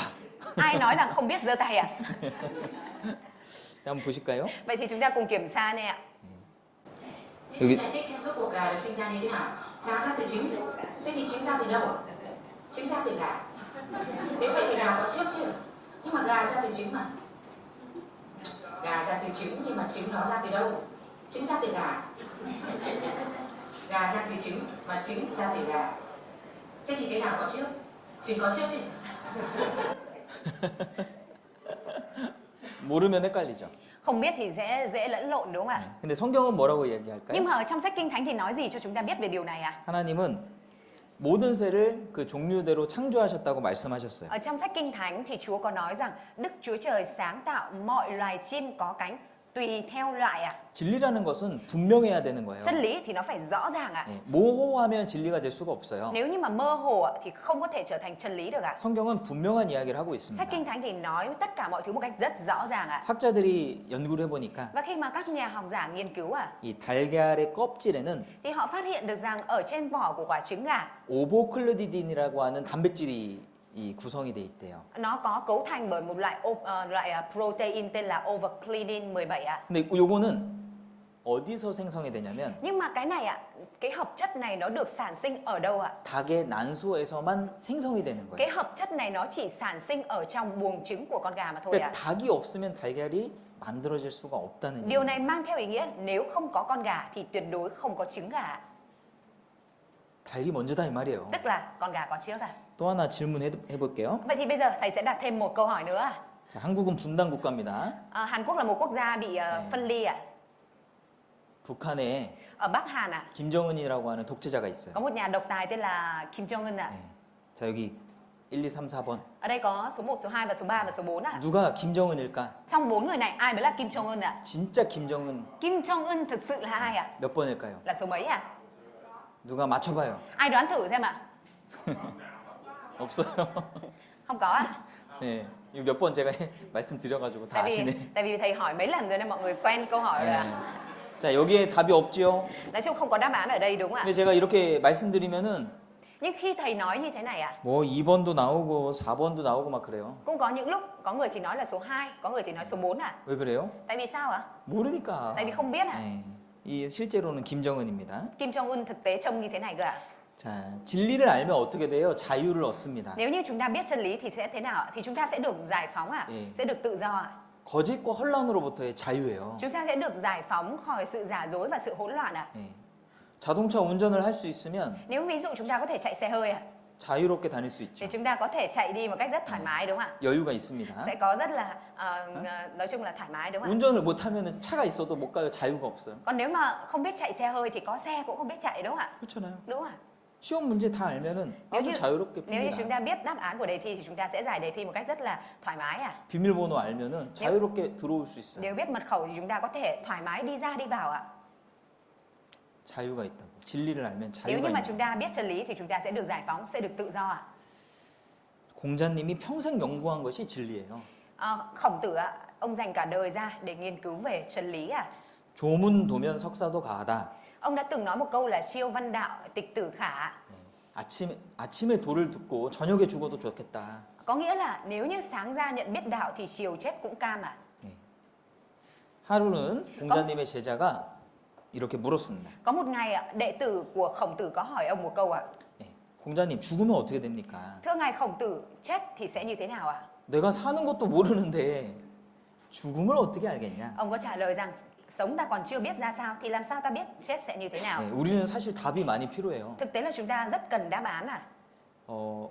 Speaker 2: Ai nói rằng không biết giơ tay ạ?
Speaker 1: 한번 보실까요?
Speaker 2: Vậy thì chúng ta cùng kiểm tra này ạ.
Speaker 5: Thế thì giải thích xem các ổ gà được sinh ra như thế nào? Gà ra từ trứng. Thế thì trứng ra từ đâu? Trứng ra từ gà. Nếu vậy thì gà có trước chứ. Nhưng mà gà ra từ trứng mà. Gà ra từ trứng nhưng mà trứng nó ra từ đâu? Trứng ra từ gà. Gà ra từ trứng và trứng ra từ gà. Thế thì cái nào có trước? Trứng có trước chứ.
Speaker 1: 모르면 헷갈리죠.
Speaker 2: Không biết thì sẽ dễ lẫn lộn đúng không ạ?
Speaker 1: 근데 성경은 뭐라고
Speaker 2: Nhưng
Speaker 1: 얘기할까요?
Speaker 2: mà ở trong sách Kinh Thánh thì nói gì cho chúng ta biết về điều này ạ?
Speaker 1: 하나님은 모든 새를 그 종류대로 창조하셨다고 말씀하셨어요.
Speaker 2: Ở trong sách Kinh Thánh thì Chúa có nói rằng Đức Chúa Trời sáng tạo mọi loài chim có cánh tùy theo loại ạ.
Speaker 1: 진리라는 것은 분명해야 되는 거예요.
Speaker 2: Chân lý thì nó phải rõ ràng ạ.
Speaker 1: 예, 모호하면 진리가 될 수가 없어요.
Speaker 2: Nếu như mà mơ hồ ạ, thì không có thể trở thành chân lý được ạ.
Speaker 1: 성경은 분명한 이야기를 하고
Speaker 2: Sách
Speaker 1: 있습니다.
Speaker 2: Kinh Thánh thì nói tất cả mọi thứ một cách rất rõ ràng ạ.
Speaker 1: 학자들이 연구를 해보니까
Speaker 2: Và khi mà các nhà học giả nghiên cứu ạ,
Speaker 1: 이 달걀의 껍질에는
Speaker 2: thì họ phát hiện được rằng ở trên vỏ của quả trứng gà
Speaker 1: 오보클루디딘이라고 하는 단백질이 이 구성이 돼 있대요.
Speaker 2: nó có cấu thành bởi một loại protein tên là overclidin 17 ạ.
Speaker 1: 근데 요거는 어디서 생성이 되냐면
Speaker 2: Nhưng mà cái này ạ, cái hợp chất này nó được sản sinh ở đâu ạ?
Speaker 1: 닭의 난소에서만 생성이 되는
Speaker 2: Cái
Speaker 1: 거예요.
Speaker 2: hợp chất này nó chỉ sản sinh ở trong buồng trứng của con gà mà thôi
Speaker 1: 그러니까
Speaker 2: ạ.
Speaker 1: 닭이 없으면 달걀이 만들어질 수가 없다는
Speaker 2: Điều
Speaker 1: 얘기예요.
Speaker 2: này mang theo ý nghĩa nếu không có con gà thì tuyệt đối không có trứng gà.
Speaker 1: 닭이 먼저다 이 말이에요.
Speaker 2: Tức là con gà có trước à?
Speaker 1: 또 하나 질문해 볼게요.
Speaker 2: Vậy thì bây giờ thầy sẽ đặt thêm một câu hỏi nữa.
Speaker 1: 자, 한국은 분단 국가입니다.
Speaker 2: Hàn Quốc là một quốc gia bị phân ly ạ.
Speaker 1: 북한에
Speaker 2: Ở Bắc Hàn ạ,
Speaker 1: 김정은이라고 하는 독재자가 있어요.
Speaker 2: có một nhà độc tài tên là Kim Jong Un ạ.
Speaker 1: 네. 자, 여기 1, 2, 3, 4번.
Speaker 2: Ở đây có số 1, số 2 và số 3 và số 4 ạ.
Speaker 1: 누가 김정은일까?
Speaker 2: Trong 4 người này ai mới là Kim Jong Un ạ?
Speaker 1: 진짜 김정은
Speaker 2: Kim Jong Un thực sự là ai ạ?
Speaker 1: 몇 번일까요?
Speaker 2: Là số mấy ạ?
Speaker 1: 누가 맞춰봐요.
Speaker 2: Ai đoán thử xem ạ?
Speaker 1: 없어요.
Speaker 2: Không có ạ?
Speaker 1: 네, 이거 몇 번 제가 말씀드려가지고 다 아시네.
Speaker 2: Tại vì thầy hỏi mấy lần rồi nên mọi người quen câu hỏi rồi
Speaker 1: 네.
Speaker 2: ạ.
Speaker 1: 자, 여기에 답이 없지요.
Speaker 2: Nói chung không có đáp án ở đây đúng không ạ?
Speaker 1: 근데 제가 이렇게 말씀드리면은
Speaker 2: Nhưng khi thầy nói như thế này ạ,
Speaker 1: 뭐 2번도 나오고 4번도 나오고 막 그래요.
Speaker 2: cũng có những lúc có người thì nói là số 2, có người thì nói số 4 ạ.
Speaker 1: 왜 그래요?
Speaker 2: Tại vì sao ạ?
Speaker 1: 모르니까.
Speaker 2: Tại vì không biết ạ.
Speaker 1: 네. 이 실제로는 김정은입니다.
Speaker 2: Kim Jong Un thực tế trông như thế này cơ ạ.
Speaker 1: 자, 진리를 알면 어떻게 돼요? 자유를 얻습니다.
Speaker 2: Nếu như chúng ta biết chân lý thì sẽ thế nào ạ? Thì chúng ta sẽ được giải phóng ạ,
Speaker 1: 예.
Speaker 2: sẽ được tự do ạ.
Speaker 1: 거짓과 혼란으로부터의 자유예요.
Speaker 2: Chúng ta sẽ được giải phóng khỏi sự giả dối và sự hỗn loạn ạ.
Speaker 1: 예. 자동차 운전을 할 수 있으면
Speaker 2: Nếu ví dụ chúng ta có thể chạy xe hơi ạ,
Speaker 1: 자유롭게 다닐 수
Speaker 2: thì
Speaker 1: 있죠.
Speaker 2: chúng ta có thể chạy đi một cách rất thoải mái đúng không ạ?
Speaker 1: 여유가 있습니다.
Speaker 2: Sẽ có rất là nói chung là thoải mái đúng không ạ?
Speaker 1: 운전을 못하면 차가 있어도 못 가요. 자유가 없어요.
Speaker 2: Còn nếu mà không biết chạy xe hơi thì có xe cũng không biết chạy đúng không ạ?
Speaker 1: 그렇잖아요.
Speaker 2: Đúng không ạ?
Speaker 1: 시험 문제 다 알면은
Speaker 2: nếu
Speaker 1: 아주
Speaker 2: như,
Speaker 1: 자유롭게
Speaker 2: nếu như chúng
Speaker 1: 풉니다.
Speaker 2: ta biết đáp án của đề thi thì chúng ta sẽ giải đề thi một cách rất là thoải mái ạ.
Speaker 1: 비밀번호 알면은 자유롭게 들어올 수 있어요.
Speaker 2: Nếu biết mật khẩu thì chúng ta có thể thoải mái đi ra đi vào ạ.
Speaker 1: 자유가 있다고. 진리를 알면
Speaker 2: Nếu
Speaker 1: 자유가
Speaker 2: như mà
Speaker 1: 있는.
Speaker 2: chúng ta biết chân lý thì chúng ta sẽ được giải phóng, sẽ được tự do ạ.
Speaker 1: 공자님이 평생 연구한 것이 진리예요.
Speaker 2: Khổng Tử ạ, ông dành cả đời ra để nghiên cứu về chân lý ạ.
Speaker 1: 조문 도면 석사도 가하다.
Speaker 2: Ông đã từng nói một câu là siêu văn đạo tịch tử khả.
Speaker 1: 아침에 도를 듣고 저녁에 죽어도 좋겠다.
Speaker 2: Có nghĩa là nếu như sáng ra nhận biết đạo thì chiều chết cũng cam ạ.
Speaker 1: 하루는 공자님의 제자가 이렇게 물었습니다.
Speaker 2: Có một ngày ạ, đệ tử của Khổng Tử có hỏi ông một câu ạ.
Speaker 1: 공자님 죽으면 어떻게 됩니까?
Speaker 2: Thưa ngài, Khổng Tử chết thì sẽ như thế nào ạ?
Speaker 1: 내가 사는 것도 모르는데 죽음을 어떻게 알겠냐?
Speaker 2: Ông có trả lời rằng sống ta còn chưa biết ra sao thì làm sao ta biết chết sẽ như thế nào?
Speaker 1: 네, 우리는 사실 답이 많이 필요해요.
Speaker 2: Thực tế là chúng ta rất cần đáp án ạ.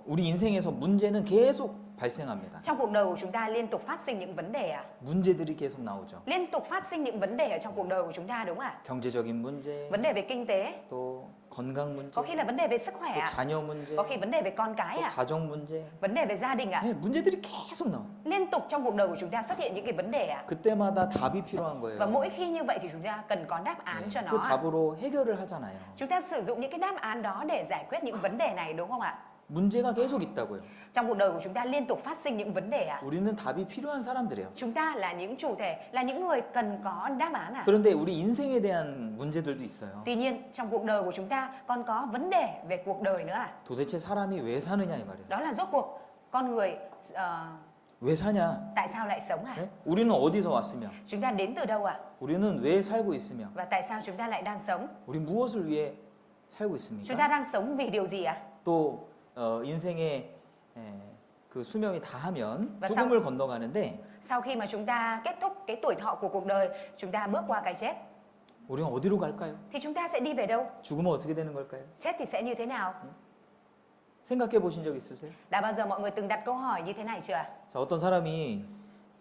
Speaker 1: 우리 인생에서 문제는 계속 발생합니다.
Speaker 2: Trong cuộc đời của chúng ta liên tục phát sinh những vấn đề ạ.
Speaker 1: 문제들이 계속 나오죠.
Speaker 2: Liên tục phát sinh những vấn đề ở trong cuộc đời của chúng ta đúng không ạ?
Speaker 1: 경제적인 문제,
Speaker 2: Vấn đề về kinh tế,
Speaker 1: 또 건강 문제,
Speaker 2: có khi là vấn đề về sức khỏe
Speaker 1: 또
Speaker 2: ạ.
Speaker 1: 자녀 문제,
Speaker 2: Có khi vấn đề về con cái
Speaker 1: 또
Speaker 2: ạ.
Speaker 1: 가정 문제.
Speaker 2: Vấn đề về gia đình ạ.
Speaker 1: 네, 문제들이 계속 나와.
Speaker 2: Liên tục trong cuộc đời của chúng ta xuất hiện những cái vấn đề ạ.
Speaker 1: 그때마다 답이 필요한
Speaker 2: Và
Speaker 1: 거예요.
Speaker 2: mỗi khi như vậy thì chúng ta cần có đáp án cho
Speaker 1: 그
Speaker 2: nó ạ.
Speaker 1: 답으로 해결을 하잖아요.
Speaker 2: Chúng ta sử dụng những cái đáp án đó để giải quyết những vấn đề này đúng không ạ?
Speaker 1: 문제가 계속 있다고요.
Speaker 2: Trong cuộc đời của chúng ta liên tục phát sinh những vấn đề ạ.
Speaker 1: 우리는 답이 필요한 사람들이에요.
Speaker 2: Chúng ta là những chủ thể, là những người cần có đáp án ạ.
Speaker 1: 그런데 우리 인생에 대한 문제들도 있어요.
Speaker 2: Tuy nhiên trong cuộc đời của chúng ta còn có vấn đề về cuộc đời nữa ạ.
Speaker 1: 도대체 사람이 왜 사느냐 이 말이에요.
Speaker 2: Đó là rốt cuộc con người
Speaker 1: 왜 사냐?
Speaker 2: tại sao lại sống ạ?
Speaker 1: 네? 우리는 어디서 왔으며,
Speaker 2: Chúng ta đến từ đâu ạ?
Speaker 1: 우리는 왜 살고 있으며,
Speaker 2: Và tại sao chúng ta lại đang sống?
Speaker 1: 우리 무엇을 위해 살고
Speaker 2: Chúng ta
Speaker 1: 있습니까?
Speaker 2: đang sống vì điều gì ạ?
Speaker 1: 또 인생의 그 수명이 다하면
Speaker 2: Và
Speaker 1: 죽음을 건너가는데
Speaker 2: Sau khi mà chúng ta kết thúc cái tuổi thọ của cuộc đời, chúng ta bước qua cái chết,
Speaker 1: 우리는 어디로 갈까요?
Speaker 2: thì chúng ta sẽ đi về đâu?
Speaker 1: 죽으면 어떻게 되는 걸까요?
Speaker 2: Chết thì sẽ như thế nào?
Speaker 1: 생각해 보신 적 있으세요?
Speaker 2: Đã bao giờ mọi người từng đặt câu hỏi như thế này chưa ạ?
Speaker 1: 자, 어떤 사람이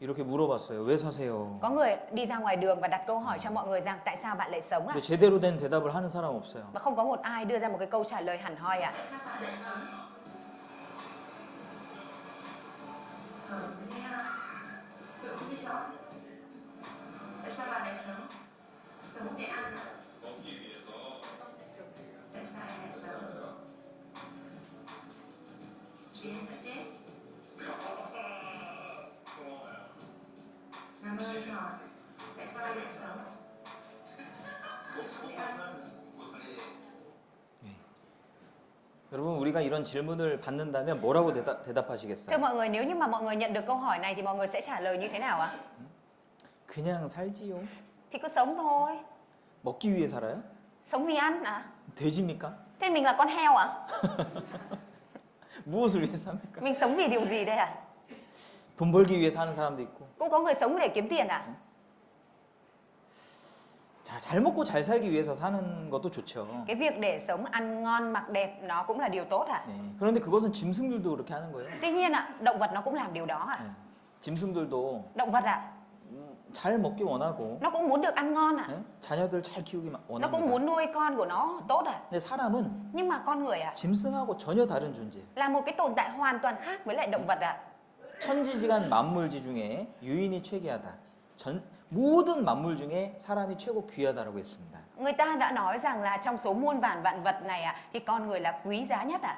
Speaker 1: 이렇게 물어봤어요. 왜 사세요?
Speaker 2: Có người đi ra ngoài đường và đặt câu hỏi cho mọi người rằng tại sao bạn lại sống ạ?
Speaker 1: 근데 제대로 된 대답을 하는 사람 없어요.
Speaker 2: Và không có một ai đưa ra một cái câu trả lời hẳn hoi ạ.
Speaker 5: Tại sao bạn lại sống? Nghe nội dung đi rõ. Tại sao bạn lại sống? Sống để ăn hả? Tại sao anh lại sống? Vì anh sợ chết. Làm ơn hỏi, tại sao anh lại sống? Sống để ăn.
Speaker 1: 여러분 우리가 이런 질문을 받는다면 뭐라고
Speaker 2: Thưa
Speaker 1: 대답하시겠어요?
Speaker 2: mọi người, nếu như mà mọi người nhận được câu hỏi này thì mọi người sẽ trả lời như thế nào ạ?
Speaker 1: 그냥 살지요.
Speaker 2: Thì cứ sống thôi.
Speaker 1: 먹기 위해 살아요?
Speaker 2: Sống vì ăn à?
Speaker 1: 돼지입니까?
Speaker 2: Thế mình là con heo à?
Speaker 1: 무엇을 위해 삽니까?
Speaker 2: Mình sống vì điều gì đây à?
Speaker 1: 돈 벌기 위해 사는 사람도 있고.
Speaker 2: Cũng có người sống để kiếm tiền à?
Speaker 1: 자, 잘 먹고 잘 살기 위해서 사는 것도 좋죠.
Speaker 2: Cái việc để sống ăn ngon mặc đẹp nó cũng là điều tốt à?
Speaker 1: 네. 그런데 그것은 짐승들도 그렇게 하는 거예요.
Speaker 2: Tuy nhiên ạ, động vật nó cũng làm điều đó à?
Speaker 1: 네. 짐승들도
Speaker 2: Động vật ạ,
Speaker 1: 잘 먹기 원하고
Speaker 2: Nó cũng muốn được ăn ngon à.
Speaker 1: 예? 자녀들 잘 키우기
Speaker 2: Nó cũng
Speaker 1: 원합니다.
Speaker 2: muốn nuôi con của nó tốt à.
Speaker 1: 근데 사람은
Speaker 2: Nhưng mà con người à,
Speaker 1: 짐승하고 전혀 다른 존재.
Speaker 2: là một cái tồn tại hoàn toàn khác với lại động vật à.
Speaker 1: 천지지간 만물지 중에 유인이 최귀하다. 모든 만물 중에 사람이 최고 귀하다라고 했습니다.
Speaker 2: Người ta đã nói rằng là trong số muôn vàn vạn vật này à, thì con người là quý giá nhất à.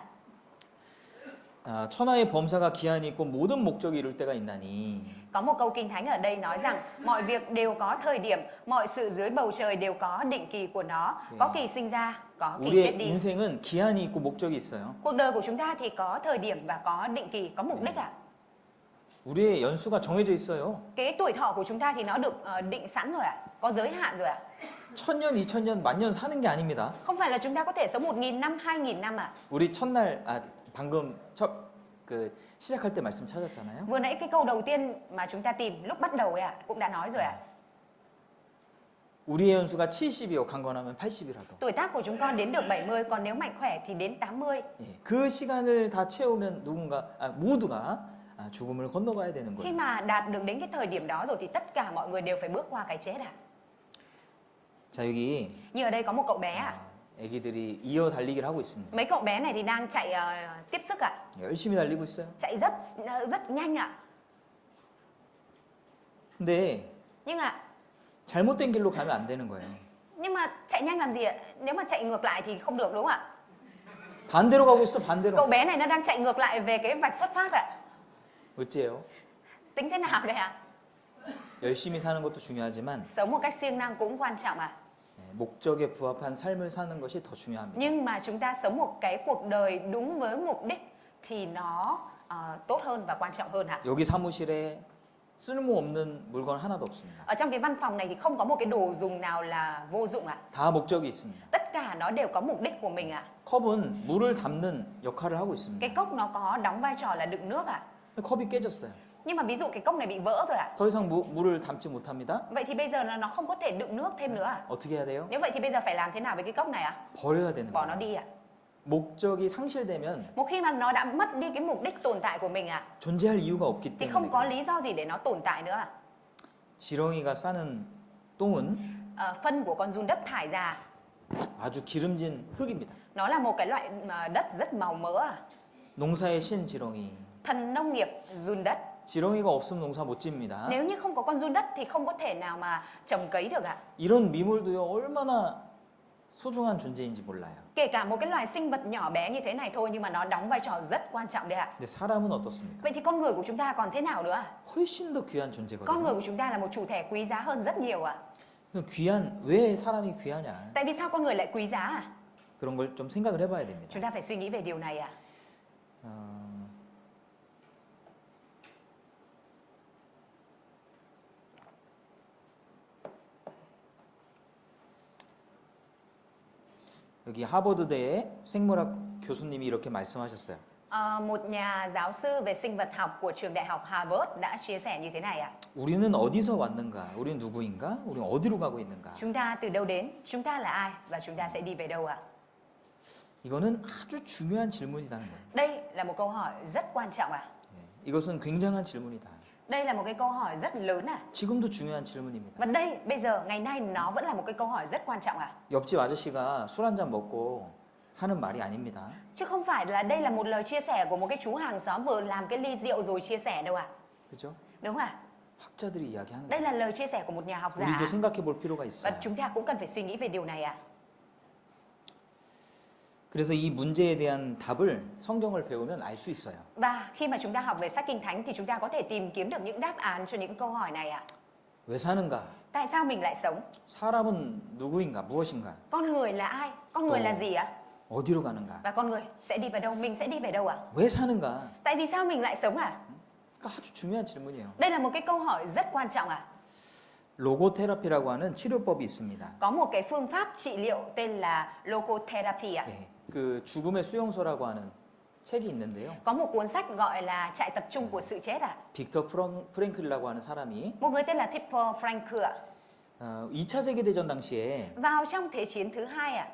Speaker 1: 천하의 범사가 기한이 있고 모든 목적이 이룰 때가 있나니
Speaker 2: Có một câu kinh thánh ở đây nói rằng mọi việc đều có thời điểm, mọi sự dưới bầu trời đều có định kỳ của nó, có kỳ sinh ra, có kỳ chết
Speaker 1: 우리의
Speaker 2: đi.
Speaker 1: 인생은 기한이 있고 목적이 있어요.
Speaker 2: Cuộc đời của chúng ta thì có thời điểm và có định kỳ, có mục đích à.
Speaker 1: 우리의 연수가 정해져 있어요.
Speaker 2: Cái tuổi thọ của chúng ta thì nó được định sẵn rồi ạ, có giới hạn rồi ạ.
Speaker 1: 1000년, 2000년, 만년 사는 게 아닙니다.
Speaker 2: Không phải là chúng ta có thể sống 1000 năm, 2000 năm ạ.
Speaker 1: 우리 첫날 방금 시작할 때 말씀 찾았잖아요.
Speaker 2: Vừa nãy cái câu đầu tiên mà chúng ta tìm lúc bắt đầu ấy ạ, cũng đã nói rồi ạ.
Speaker 1: 우리의 연수가 70이요, 강건하면 80이라도.
Speaker 2: Tuổi tác của chúng con đến được 70, còn nếu mạnh khỏe thì đến 80.
Speaker 1: 그 시간을 다 채우면 모두가 죽음을 건너가야 되는
Speaker 2: Khi
Speaker 1: 거예요.
Speaker 2: mà đạt được đến cái thời điểm đó rồi thì tất cả mọi người đều phải bước qua cái chết ạ.
Speaker 1: 자, 여기
Speaker 2: Như ở đây có một cậu bé ạ.
Speaker 1: 애기들이 이어 달리기를 하고 있습니다.
Speaker 2: Mấy cậu bé này thì đang chạy tiếp sức ạ.
Speaker 1: 열심히 달리고 있어요.
Speaker 2: Chạy rất nhanh ạ.
Speaker 1: 근데
Speaker 2: Nhưng ạ,
Speaker 1: 잘못된 길로 가면 안 되는 거예요.
Speaker 2: nhưng mà chạy nhanh làm gì ạ? Nếu mà chạy ngược lại thì không được đúng không ạ?
Speaker 1: 반대로 가고 있어, 반대로.
Speaker 2: Cậu bé này nó đang chạy ngược lại về cái vạch xuất phát ạ.
Speaker 1: 어째요?
Speaker 2: Tính thế nào đây ạ?
Speaker 1: 열심히 사는 것도 중요하지만
Speaker 2: Sống một cách siêng năng cũng quan trọng ạ.
Speaker 1: 목적에 부합한 삶을 사는 것이 더 중요합니다.
Speaker 2: Nhưng mà chúng ta sống một cái cuộc đời đúng với mục đích thì nó tốt hơn và quan trọng hơn ạ.
Speaker 1: 여기 사무실에 쓸모없는 물건 하나도 없습니다.
Speaker 2: Ở trong cái văn phòng này thì không có một cái đồ dùng nào là vô dụng ạ.
Speaker 1: 다 목적이 있습니다.
Speaker 2: Tất cả nó đều có mục đích của mình ạ.
Speaker 1: 컵은 물을 담는 역할을 하고 있습니다.
Speaker 2: Cái cốc nó có đóng vai trò là đựng nước ạ.
Speaker 1: 컵이 깨졌어요.
Speaker 2: Nhưng mà ví dụ cái cốc này bị vỡ rồi ạ.
Speaker 1: 더 이상 물을 담지 못합니다.
Speaker 2: Vậy thì bây giờ nó không có thể đựng nước thêm nữa ạ.
Speaker 1: 어떻게 해야 돼요?
Speaker 2: Nếu vậy thì bây giờ phải làm thế nào với cái cốc này ạ?
Speaker 1: 버려야 되는
Speaker 2: Bỏ nó
Speaker 1: 거예요.
Speaker 2: đi ạ.
Speaker 1: 목적이 상실되면
Speaker 2: Một khi mà nó đã mất đi cái mục đích tồn tại của mình ạ,
Speaker 1: 존재할 이유가 없기
Speaker 2: thì không có
Speaker 1: 때문에
Speaker 2: lý do gì để nó tồn tại nữa ạ.
Speaker 1: 지렁이가 싸는 똥은
Speaker 2: Phân của con giun đất thải ra,
Speaker 1: 아주 기름진 흙입니다.
Speaker 2: nó là một cái loại đất rất màu mỡ ạ.
Speaker 1: 농사의 신 지렁이.
Speaker 2: Thần nông nghiệp giun đất.
Speaker 1: 지렁이가 없으면 농사 못 짓니다.
Speaker 2: Nếu như không có con giun đất thì không có thể nào mà trồng cấy được ạ.
Speaker 1: 이런 미물도요, 얼마나 소중한 존재인지 몰라요.
Speaker 2: Kể cả một cái loài sinh vật nhỏ bé như thế này thôi nhưng mà nó đóng vai trò rất quan trọng đấy ạ.
Speaker 1: 근데 사람은 어떻습니까?
Speaker 2: Vậy thì con người của chúng ta còn thế nào nữa ạ?
Speaker 1: 훨씬 더 귀한
Speaker 2: Con
Speaker 1: 존재거든요.
Speaker 2: người của chúng ta là một chủ thể quý giá hơn rất nhiều ạ.
Speaker 1: 왜 사람이 귀하냐?
Speaker 2: Tại vì sao con người lại quý giá à?
Speaker 1: 그런 걸 좀 생각을 해봐야 됩니다.
Speaker 2: Chúng ta phải suy nghĩ về điều này ạ.
Speaker 1: 어, 여기 하버드대의 생물학 교수님이 이렇게 말씀하셨어요.
Speaker 2: Một nhà giáo sư về sinh vật học của trường đại học Harvard đã chia sẻ như thế này ạ.
Speaker 1: 우리는 어디서 왔는가? 우리는 누구인가? 우리는 어디로 가고 있는가?
Speaker 2: Chúng ta từ đâu đến? Chúng ta là ai? Và chúng ta sẽ đi về đâu ạ?
Speaker 1: 이거는 아주 중요한 질문이라는 거예요.
Speaker 2: Đây là một câu hỏi rất quan trọng ạ.
Speaker 1: 이것은 굉장한 질문이다.
Speaker 2: Đây là một cái câu hỏi rất lớn ạ.
Speaker 1: 지금도 중요한 질문입니다.
Speaker 2: Và đây, bây giờ, ngày nay nó vẫn là một cái câu hỏi rất quan trọng ạ.
Speaker 1: 옆집 아저씨가 술 한 잔 먹고 하는 말이 아닙니다.
Speaker 2: Chứ không phải là đây là một lời chia sẻ của một cái chú hàng xóm vừa làm cái ly rượu rồi chia sẻ đâu ạ.
Speaker 1: 그렇죠?
Speaker 2: Đúng ạ.
Speaker 1: 학자들이 이야기하는
Speaker 2: Đây
Speaker 1: 거예요.
Speaker 2: là lời chia sẻ của một nhà học giả.
Speaker 1: 우리도 생각해 볼 필요가
Speaker 2: Và
Speaker 1: 있어요.
Speaker 2: chúng ta cũng cần phải suy nghĩ về điều này ạ.
Speaker 1: 그래서 이 문제에 대한 답을 성경을 배우면 알 수 있어요.
Speaker 2: Và khi mà chúng ta học về sách Kinh Thánh thì chúng ta có thể tìm kiếm được những đáp án cho những câu hỏi này ạ.
Speaker 1: 왜 사는가?
Speaker 2: Tại sao mình lại sống?
Speaker 1: 사람은 누구인가? 무엇인가?
Speaker 2: Con người là ai? Con người là gì ạ?
Speaker 1: 어디로 가는가?
Speaker 2: Và con người sẽ đi về đâu? Mình sẽ đi về đâu ạ?
Speaker 1: 왜 사는가?
Speaker 2: Tại vì sao mình lại sống ạ?
Speaker 1: 그러니까 아주 중요한 질문이에요.
Speaker 2: Đây là một cái câu hỏi rất quan trọng ạ.
Speaker 1: 로고테라피라고 하는 치료법이 있습니다.
Speaker 2: Có một cái phương pháp trị liệu tên là logotherapy ạ.
Speaker 1: 예, 그 죽음의 수용소라고 하는 책이 있는데요.
Speaker 2: Có một cuốn sách gọi là Trại tập trung của sự chết ạ.
Speaker 1: 빅터 프랭클이라고 하는 사람이
Speaker 2: Một người tên là Viktor Frankl ạ.
Speaker 1: 2차 세계대전 당시에
Speaker 2: Vào trong Thế chiến thứ hai ạ,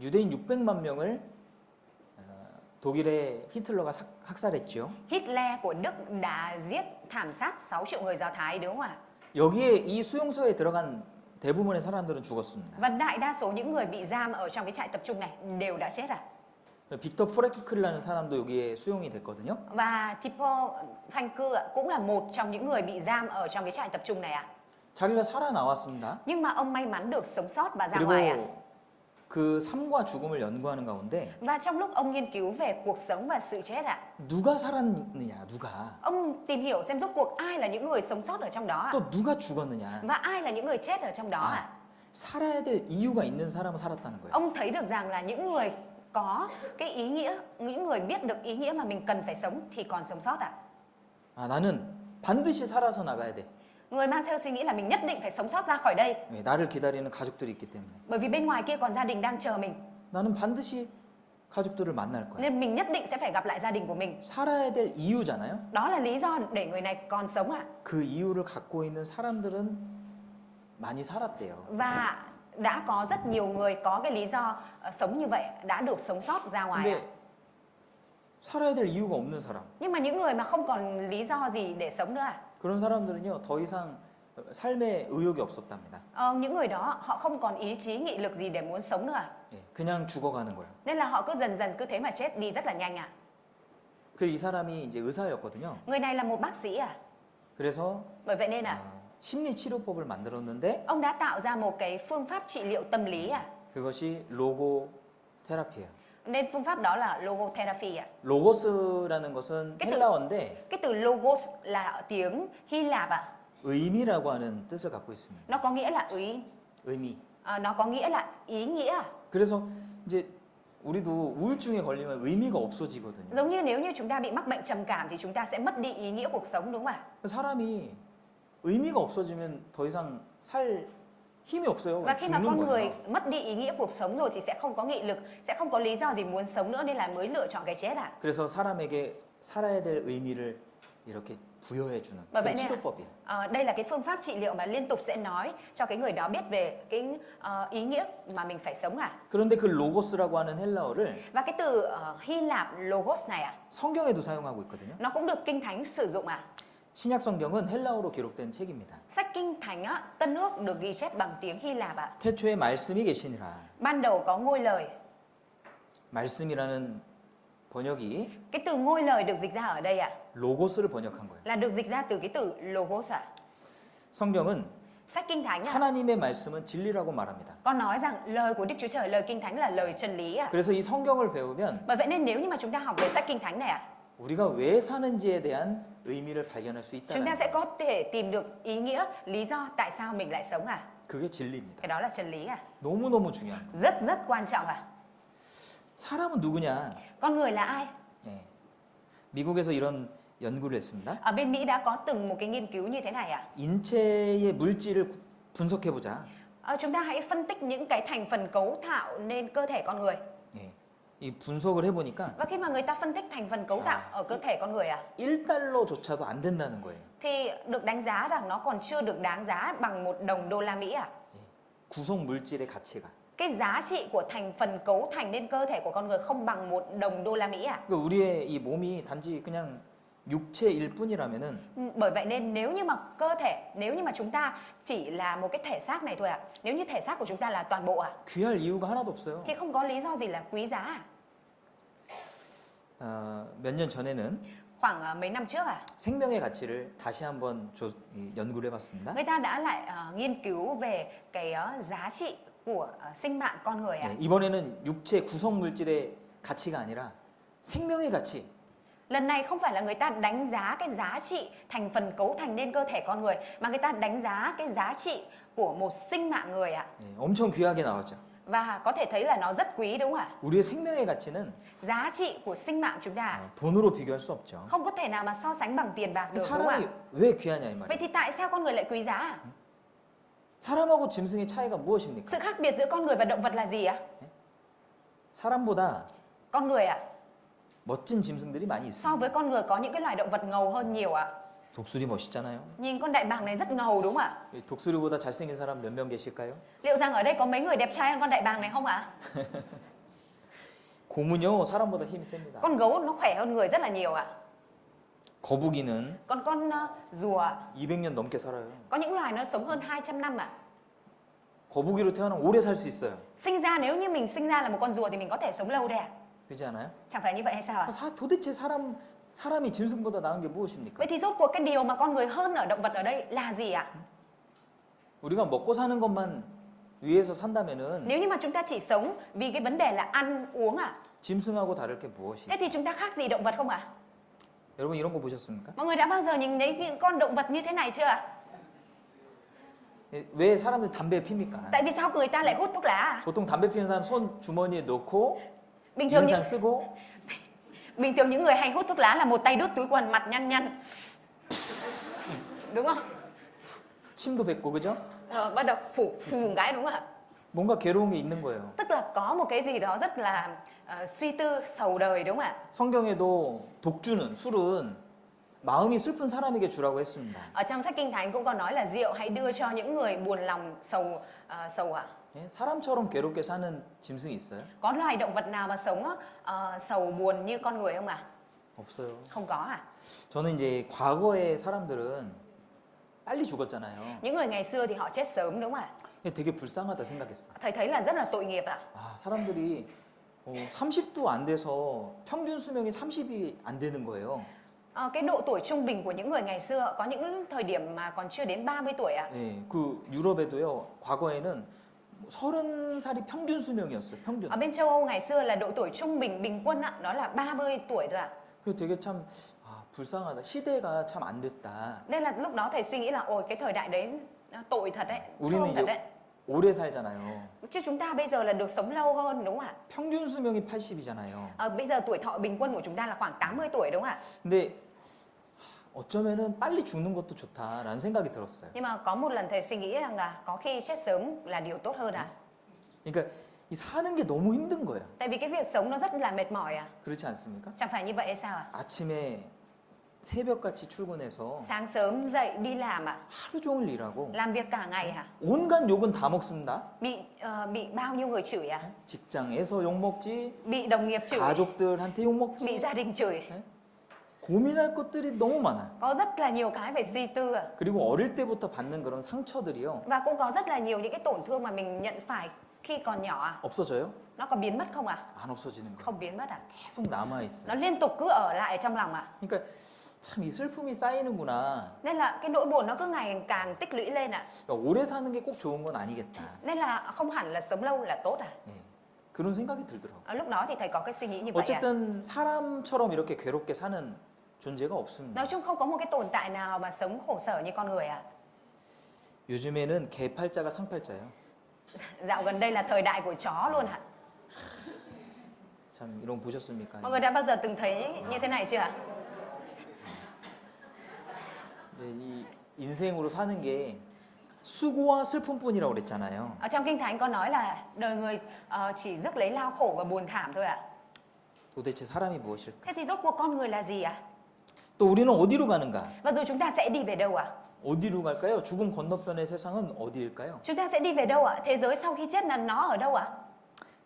Speaker 1: 유대인 600만 명을 독일의 히틀러가 학살했죠.
Speaker 2: Hitler của Đức đã giết thảm sát 6 triệu người Do Thái đúng không ạ?
Speaker 1: 여기에 이 수용소에 들어간 대부분의 사람들은 죽었습니다.
Speaker 2: Và đại đa số những người bị giam ở trong cái trại tập trung này đều đã chết à.
Speaker 1: 빅터 프랭클이라는 사람도 여기에 수용이 됐거든요.
Speaker 2: Và Tipo Frank cũng là một trong những người bị giam ở trong cái trại tập trung này ạ.
Speaker 1: 자기가 살아나왔습니다.
Speaker 2: Nhưng mà ông may mắn được sống sót và ra ngoài ạ.
Speaker 1: 그리고 그 삶과 죽음을 연구하는 가운데
Speaker 2: Và trong lúc ông nghiên cứu về cuộc sống và sự chết ạ,
Speaker 1: 누가 살았느냐, 누가
Speaker 2: ông tìm hiểu xem rốt cuộc ai là những người sống sót ở trong đó ạ.
Speaker 1: 또 누가 죽었느냐.
Speaker 2: Và ai là những người chết ở trong đó ạ.
Speaker 1: 살아야 될 이유가 있는 사람은 살았다는 거예요.
Speaker 2: Ông thấy được rằng là những người có cái ý nghĩa, những người biết được ý nghĩa mà mình cần phải sống thì còn sống sót ạ.
Speaker 1: 나는 반드시 살아서 나가야 돼.
Speaker 2: Người mang theo suy nghĩ là mình nhất định phải sống sót ra khỏi đây.
Speaker 1: 왜? 나를 기다리는 가족들이 있기 때문에.
Speaker 2: Bởi vì bên ngoài kia còn gia đình đang chờ mình.
Speaker 1: 나는 반드시 가족들을 만날 거야.
Speaker 2: Nên mình nhất định sẽ phải gặp lại gia đình của mình.
Speaker 1: 살아야 될 이유잖아요.
Speaker 2: Đó là lý do để người này còn sống ạ.
Speaker 1: 그 이유를 갖고 있는 사람들은 많이 살았대요.
Speaker 2: Và đã có rất nhiều người có cái lý do sống như vậy đã được sống sót ra ngoài ạ.
Speaker 1: 근데 살아야 될 이유가 없는 사람.
Speaker 2: Nhưng mà những người mà không còn lý do gì để sống nữa ạ.
Speaker 1: 그런 사람들은요, 더 이상 삶에 의욕이 없었답니다.
Speaker 2: Những người đó họ không còn ý chí nghị lực gì để muốn sống nữa ạ.
Speaker 1: 예, 그냥 죽어가는 거예요.
Speaker 2: Nên là họ cứ dần dần cứ thế mà chết đi rất là nhanh ạ.
Speaker 1: 이 사람이 이제 의사였거든요.
Speaker 2: Người này là một bác sĩ à.
Speaker 1: 그래서
Speaker 2: Bởi vậy nên là
Speaker 1: 심리 치료법을 만들었는데
Speaker 2: ông đã tạo ra một cái phương pháp trị liệu tâm lý à.
Speaker 1: 그것이 로고 테라피예요.
Speaker 2: Nên phương pháp đó là logotherapy ạ.
Speaker 1: 로고스라는 것은
Speaker 2: cái từ-
Speaker 1: 헬라어인데
Speaker 2: Cái từ logos là tiếng Hy Lạp ạ.
Speaker 1: 의미라고 하는 뜻을 갖고 있습니다.
Speaker 2: Nó có nghĩa là
Speaker 1: 의미.
Speaker 2: nó có nghĩa là ý nghĩa.
Speaker 1: 그래서 이제 우리도 우울증에 걸리면 의미가 없어지거든요.
Speaker 2: Giống như nếu như chúng ta bị mắc bệnh trầm cảm thì chúng ta sẽ mất đi ý nghĩa cuộc sống đúng không ạ?
Speaker 1: 사람이 의미가 없어지면 더 이상 살 힘이 없어요.
Speaker 2: Và khi mà
Speaker 1: 죽는
Speaker 2: con người
Speaker 1: 거예요.
Speaker 2: mất đi ý nghĩa cuộc sống rồi thì sẽ không có nghị lực, sẽ không có lý do gì muốn sống nữa nên là mới lựa chọn cái chết ạ.
Speaker 1: 그래서 사람에게 살아야 될 의미를 이렇게 부여해 주는
Speaker 2: Bởi
Speaker 1: 그런
Speaker 2: vậy nên
Speaker 1: 치료법이에요.
Speaker 2: đây là cái phương pháp trị liệu mà liên tục sẽ nói cho cái người đó biết về cái ý nghĩa mà mình phải sống ạ.
Speaker 1: 그런데 그 로고스라고 하는 헬라어를
Speaker 2: Và cái từ Hy Lạp logos này ạ,
Speaker 1: 성경에도 사용하고 있거든요.
Speaker 2: nó cũng được Kinh Thánh sử dụng ạ.
Speaker 1: 신약 성경은 헬라어로 기록된 책입니다.
Speaker 2: Sách Kinh Thánh á, Tân Ước được ghi chép bằng tiếng Hy Lạp ạ.
Speaker 1: 태초에 말씀이 계시니라.
Speaker 2: Ban đầu có ngôi lời.
Speaker 1: 말씀이라는 번역이
Speaker 2: Cái từ ngôi lời được dịch ra ở đây ạ,
Speaker 1: 로고스를 번역한 거예요.
Speaker 2: là được dịch ra từ cái từ logos ạ.
Speaker 1: 성경은
Speaker 2: Sách Kinh Thánh ạ,
Speaker 1: 하나님의 말씀은 진리라고 말합니다.
Speaker 2: con nói rằng lời của Đức Chúa Trời, lời Kinh Thánh là lời chân lý ạ.
Speaker 1: 그래서 이 성경을 배우면
Speaker 2: Bởi vậy nên nếu như mà chúng ta học về sách Kinh Thánh này ạ,
Speaker 1: 우리가 왜 사는지에 대한 의미를 발견할 수
Speaker 2: chúng ta
Speaker 1: 있다는
Speaker 2: sẽ có thể tìm được ý nghĩa, lý do tại sao mình lại sống ạ.
Speaker 1: 그게 진리입니다.
Speaker 2: Cái đó là chân lý ạ.
Speaker 1: 너무너무 중요한 거예요.
Speaker 2: Rất rất quan trọng ạ.
Speaker 1: 사람은 누구냐?
Speaker 2: Con người là ai?
Speaker 1: 예. 미국에서 이런 연구를 했습니다.
Speaker 2: Ở bên Mỹ đã có từng một cái nghiên cứu như thế này ạ.
Speaker 1: 인체의 물질을 분석해 보자.
Speaker 2: Chúng ta hãy phân tích những cái thành phần cấu tạo nên cơ thể con người.
Speaker 1: 예. 이 분석을 해 보니까
Speaker 2: Và khi mà người ta phân tích thành phần cấu tạo ở cơ thể con người ạ,
Speaker 1: 1달러조차도 안 된다는 거예요.
Speaker 2: thì được đánh giá rằng nó còn chưa được đáng giá bằng $1 ạ.
Speaker 1: 구성 물질의 가치가.
Speaker 2: Cái giá trị của thành phần cấu thành nên cơ thể của con người không bằng $1 ạ.
Speaker 1: 그러니까 우리의 이 몸이 단지 그냥 육체일 뿐이라면은
Speaker 2: Bởi vậy nên nếu như mà cơ thể, nếu như mà chúng ta chỉ là một cái thể xác này thôi ạ, nếu như thể xác của chúng ta là toàn bộ ạ,
Speaker 1: 귀할 이유가 하나도 없어요.
Speaker 2: thì không có lý do gì là quý giá ạ.
Speaker 1: 몇 년 전에는
Speaker 2: Khoảng mấy năm trước ạ,
Speaker 1: 생명의 가치를 다시 한번 연구를 해봤습니다.
Speaker 2: người ta đã lại nghiên cứu về cái giá trị của sinh mạng con người ạ.
Speaker 1: 네, 이번에는 육체 구성 물질의 가치가 아니라 생명의 가치.
Speaker 2: Lần này không phải là người ta đánh giá cái giá trị thành phần cấu thành nên cơ thể con người, mà người ta đánh giá cái giá trị của một sinh mạng người ạ.
Speaker 1: 네, 엄청 귀하게 나왔죠.
Speaker 2: Và có thể thấy là nó rất quý đúng không ạ?
Speaker 1: 우리의 생명의 가치는
Speaker 2: Giá trị của sinh mạng chúng ta
Speaker 1: 돈으로 비교할 수 없죠.
Speaker 2: không có thể nào mà so sánh bằng tiền bạc được đúng không ạ?
Speaker 1: 사람이 왜 귀하냐 이
Speaker 2: Vậy
Speaker 1: 말이에요.
Speaker 2: thì tại sao con người lại quý giá ạ?
Speaker 1: 사람하고 짐승의 차이가 무엇입니까?
Speaker 2: Sự khác biệt giữa con người và động vật là gì ạ?
Speaker 1: 사람보다
Speaker 2: Con người ạ,
Speaker 1: 멋진 짐승들이 많이
Speaker 2: so
Speaker 1: 있습니다.
Speaker 2: với con người có những cái loài động vật ngầu hơn nhiều ạ.
Speaker 1: 독수리 멋있잖아요.
Speaker 2: Nhìn con đại bàng này rất ngầu đúng không ạ?
Speaker 1: 이 독수리보다 잘생긴 사람 몇 명 계실까요?
Speaker 2: Liệu rằng ở đây có mấy người đẹp trai hơn con đại bàng này không ạ?
Speaker 1: 곰은요 사람보다 힘이 셉니다.
Speaker 2: Con gấu nó khỏe hơn người rất là nhiều ạ.
Speaker 1: 거북이는
Speaker 2: Còn con rùa
Speaker 1: 200년 넘게 살아요.
Speaker 2: có những loài nó sống hơn 200 năm ạ.
Speaker 1: 거북이로 태어나면 오래 살 수 있어요.
Speaker 2: Sinh ra nếu như mình sinh ra là một con rùa thì mình có thể sống lâu đấy ạ.
Speaker 1: 그렇지 않아요?
Speaker 2: Chẳng phải như vậy hay sao ạ?
Speaker 1: 도대체 사람이 짐승보다 나은 게 무엇입니까?
Speaker 2: Vậy thì rốt cuộc cái điều mà con người hơn ở động vật ở đây là gì ạ?
Speaker 1: 우리가 먹고 사는 것만 위해서 산다면은
Speaker 2: Nếu như mà chúng ta chỉ sống vì cái vấn đề là ăn uống ạ,
Speaker 1: 짐승하고 다를 게 무엇이
Speaker 2: thế
Speaker 1: 있어요?
Speaker 2: thì chúng ta khác gì động vật không ạ?
Speaker 1: 여러분 이런 거 보셨습니까?
Speaker 2: Mọi người đã bao giờ nhìn thấy những con động vật như thế này chưa ạ?
Speaker 1: 왜 사람들이 담배 핍니까?
Speaker 2: Tại vì sao người ta lại hút thuốc lá ạ?
Speaker 1: 보통 담배 피는 사람 손 주머니에 넣고
Speaker 2: Bình thường
Speaker 1: 인상 쓰고
Speaker 2: những người hay hút thuốc lá là một tay đút túi quần, mặt nhăn nhăn. Đúng không?
Speaker 1: 침도 뱉고 그죠?
Speaker 2: Bắt đầu phủ một cái đúng không ạ?
Speaker 1: 뭔가 괴로운 게 있는 거예요.
Speaker 2: Tức là có một cái gì đó rất là suy tư, sầu đời đúng không ạ?
Speaker 1: 성경에도 독주는 술은 마음이 슬픈 사람에게 주라고 했습니다.
Speaker 2: Ở trong sách Kinh Thánh cũng có nói là rượu hãy đưa cho những người buồn lòng sầu ạ.
Speaker 1: 예? 사람처럼 괴롭게 사는 짐승이 있어요?
Speaker 2: Có loài động vật nào mà sống sầu buồn như con người không ạ?
Speaker 1: 없어요.
Speaker 2: Không có à?
Speaker 1: 저는 이제 과거의 사람들은 빨리 죽었잖아요.
Speaker 2: Những người ngày xưa thì họ chết sớm đúng không ạ?
Speaker 1: 되게 불쌍하다 생각했어.
Speaker 2: Thầy thấy là rất là tội nghiệp ạ.
Speaker 1: 사람들이 30도 안 돼서 평균 수명이 30이 안 되는 거예요.
Speaker 2: Cái độ tuổi trung bình của những người ngày xưa có những thời điểm mà còn chưa đến 30 tuổi ạ.
Speaker 1: 네, 그 유럽에도요. 과거에는 30살이 평균 수명이었어요. 평균.
Speaker 2: Ở bên châu Âu ngày xưa là độ tuổi trung bình bình quân ạ, đó là 30 tuổi thôi ạ.
Speaker 1: 그래서 되게 참 불쌍하다. 시대가 참 안 됐다.
Speaker 2: Nên là lúc đó thầy suy nghĩ là ôi cái thời đại đấy tội thật đấy,
Speaker 1: 우리는
Speaker 2: thương thật
Speaker 1: 이제
Speaker 2: đấy.
Speaker 1: 오래 살잖아요.
Speaker 2: Chứ chúng ta bây giờ là được sống lâu hơn đúng không ạ?
Speaker 1: 평균 수명이 80이잖아요.
Speaker 2: Bây giờ tuổi thọ bình quân của chúng ta là khoảng 80 tuổi đúng không ạ?
Speaker 1: 근데 어쩌면은 빨리 죽는 것도 좋다라는 생각이 들었어요.
Speaker 2: Nhưng mà có một lần thầy suy nghĩ rằng là có khi chết sớm là điều tốt hơn ạ.
Speaker 1: 그러니까 이 사는 게 너무 힘든 거예요.
Speaker 2: Tại vì cái việc sống nó rất là mệt mỏi ạ.
Speaker 1: 그렇지 않습니까?
Speaker 2: Chẳng phải như vậy hay sao ạ?
Speaker 1: 아침에 새벽같이 출근해서
Speaker 2: Sáng sớm dậy đi làm ạ,
Speaker 1: 하루 종일 일하고
Speaker 2: làm việc cả ngày ạ.
Speaker 1: 온갖 욕은 다 먹습니다.
Speaker 2: Bị bao nhiêu người chửi ạ?
Speaker 1: 직장에서 욕 먹지,
Speaker 2: Bị đồng nghiệp chửi,
Speaker 1: 가족들한테 욕
Speaker 2: bị
Speaker 1: 먹지.
Speaker 2: gia đình chửi.
Speaker 1: 고민할 것들이 너무 많아.
Speaker 2: Có rất là nhiều cái phải suy tư ạ.
Speaker 1: 그리고 어릴 때부터 받는 그런 상처들이요.
Speaker 2: Và cũng có rất là nhiều những cái tổn thương mà mình nhận phải khi còn nhỏ ạ.
Speaker 1: 없어져요?
Speaker 2: Nó có biến mất không ạ?
Speaker 1: 안 없어지는 거예요.
Speaker 2: Không biến mất ạ.
Speaker 1: 계속 남아 있어요.
Speaker 2: Nó liên tục cứ ở lại trong lòng ạ.
Speaker 1: 그러니까 참 이 슬픔이 쌓이는구나.
Speaker 2: Nên là cái nỗi buồn nó cứ ngày càng tích lũy lên ạ.
Speaker 1: 그러니까 오래 사는 게 꼭 좋은 건 아니겠다.
Speaker 2: Nên là không hẳn là sống lâu là tốt à.
Speaker 1: 예. 그런 생각이 들더라고요.
Speaker 2: Lúc đó thì thầy có cái suy nghĩ như vậy ạ.
Speaker 1: 어쨌든 사람처럼 이렇게 괴롭게 사는 존재가 없습니다.
Speaker 2: Nói chung không có một cái tồn tại nào mà sống khổ sở như con người ạ.
Speaker 1: 요즘에는 개팔자가 상팔자예요.
Speaker 2: Dạo gần đây là thời đại của chó luôn ạ.
Speaker 1: 참 이런 거 보셨습니까?
Speaker 2: Mọi người đã bao giờ từng thấy như thế này chưa ạ?
Speaker 1: 이 인생으로 사는 게 수고와 슬픔뿐이라고 그랬잖아요.
Speaker 2: Ở trong Kinh Thánh có nói là đời người chỉ rước lấy lao khổ và buồn thảm thôi ạ.
Speaker 1: 도대체 사람이 무엇일까?
Speaker 2: Thế thì rốt cuộc con người là gì ạ?
Speaker 1: 또 우리는 어디로 가는가?
Speaker 2: Và rồi chúng ta sẽ đi về đâu ạ?
Speaker 1: 어디로 갈까요? 죽음 건너편의 세상은 어디일까요?
Speaker 2: Chúng ta sẽ đi về đâu ạ? Thế giới sau khi chết là nó ở đâu ạ?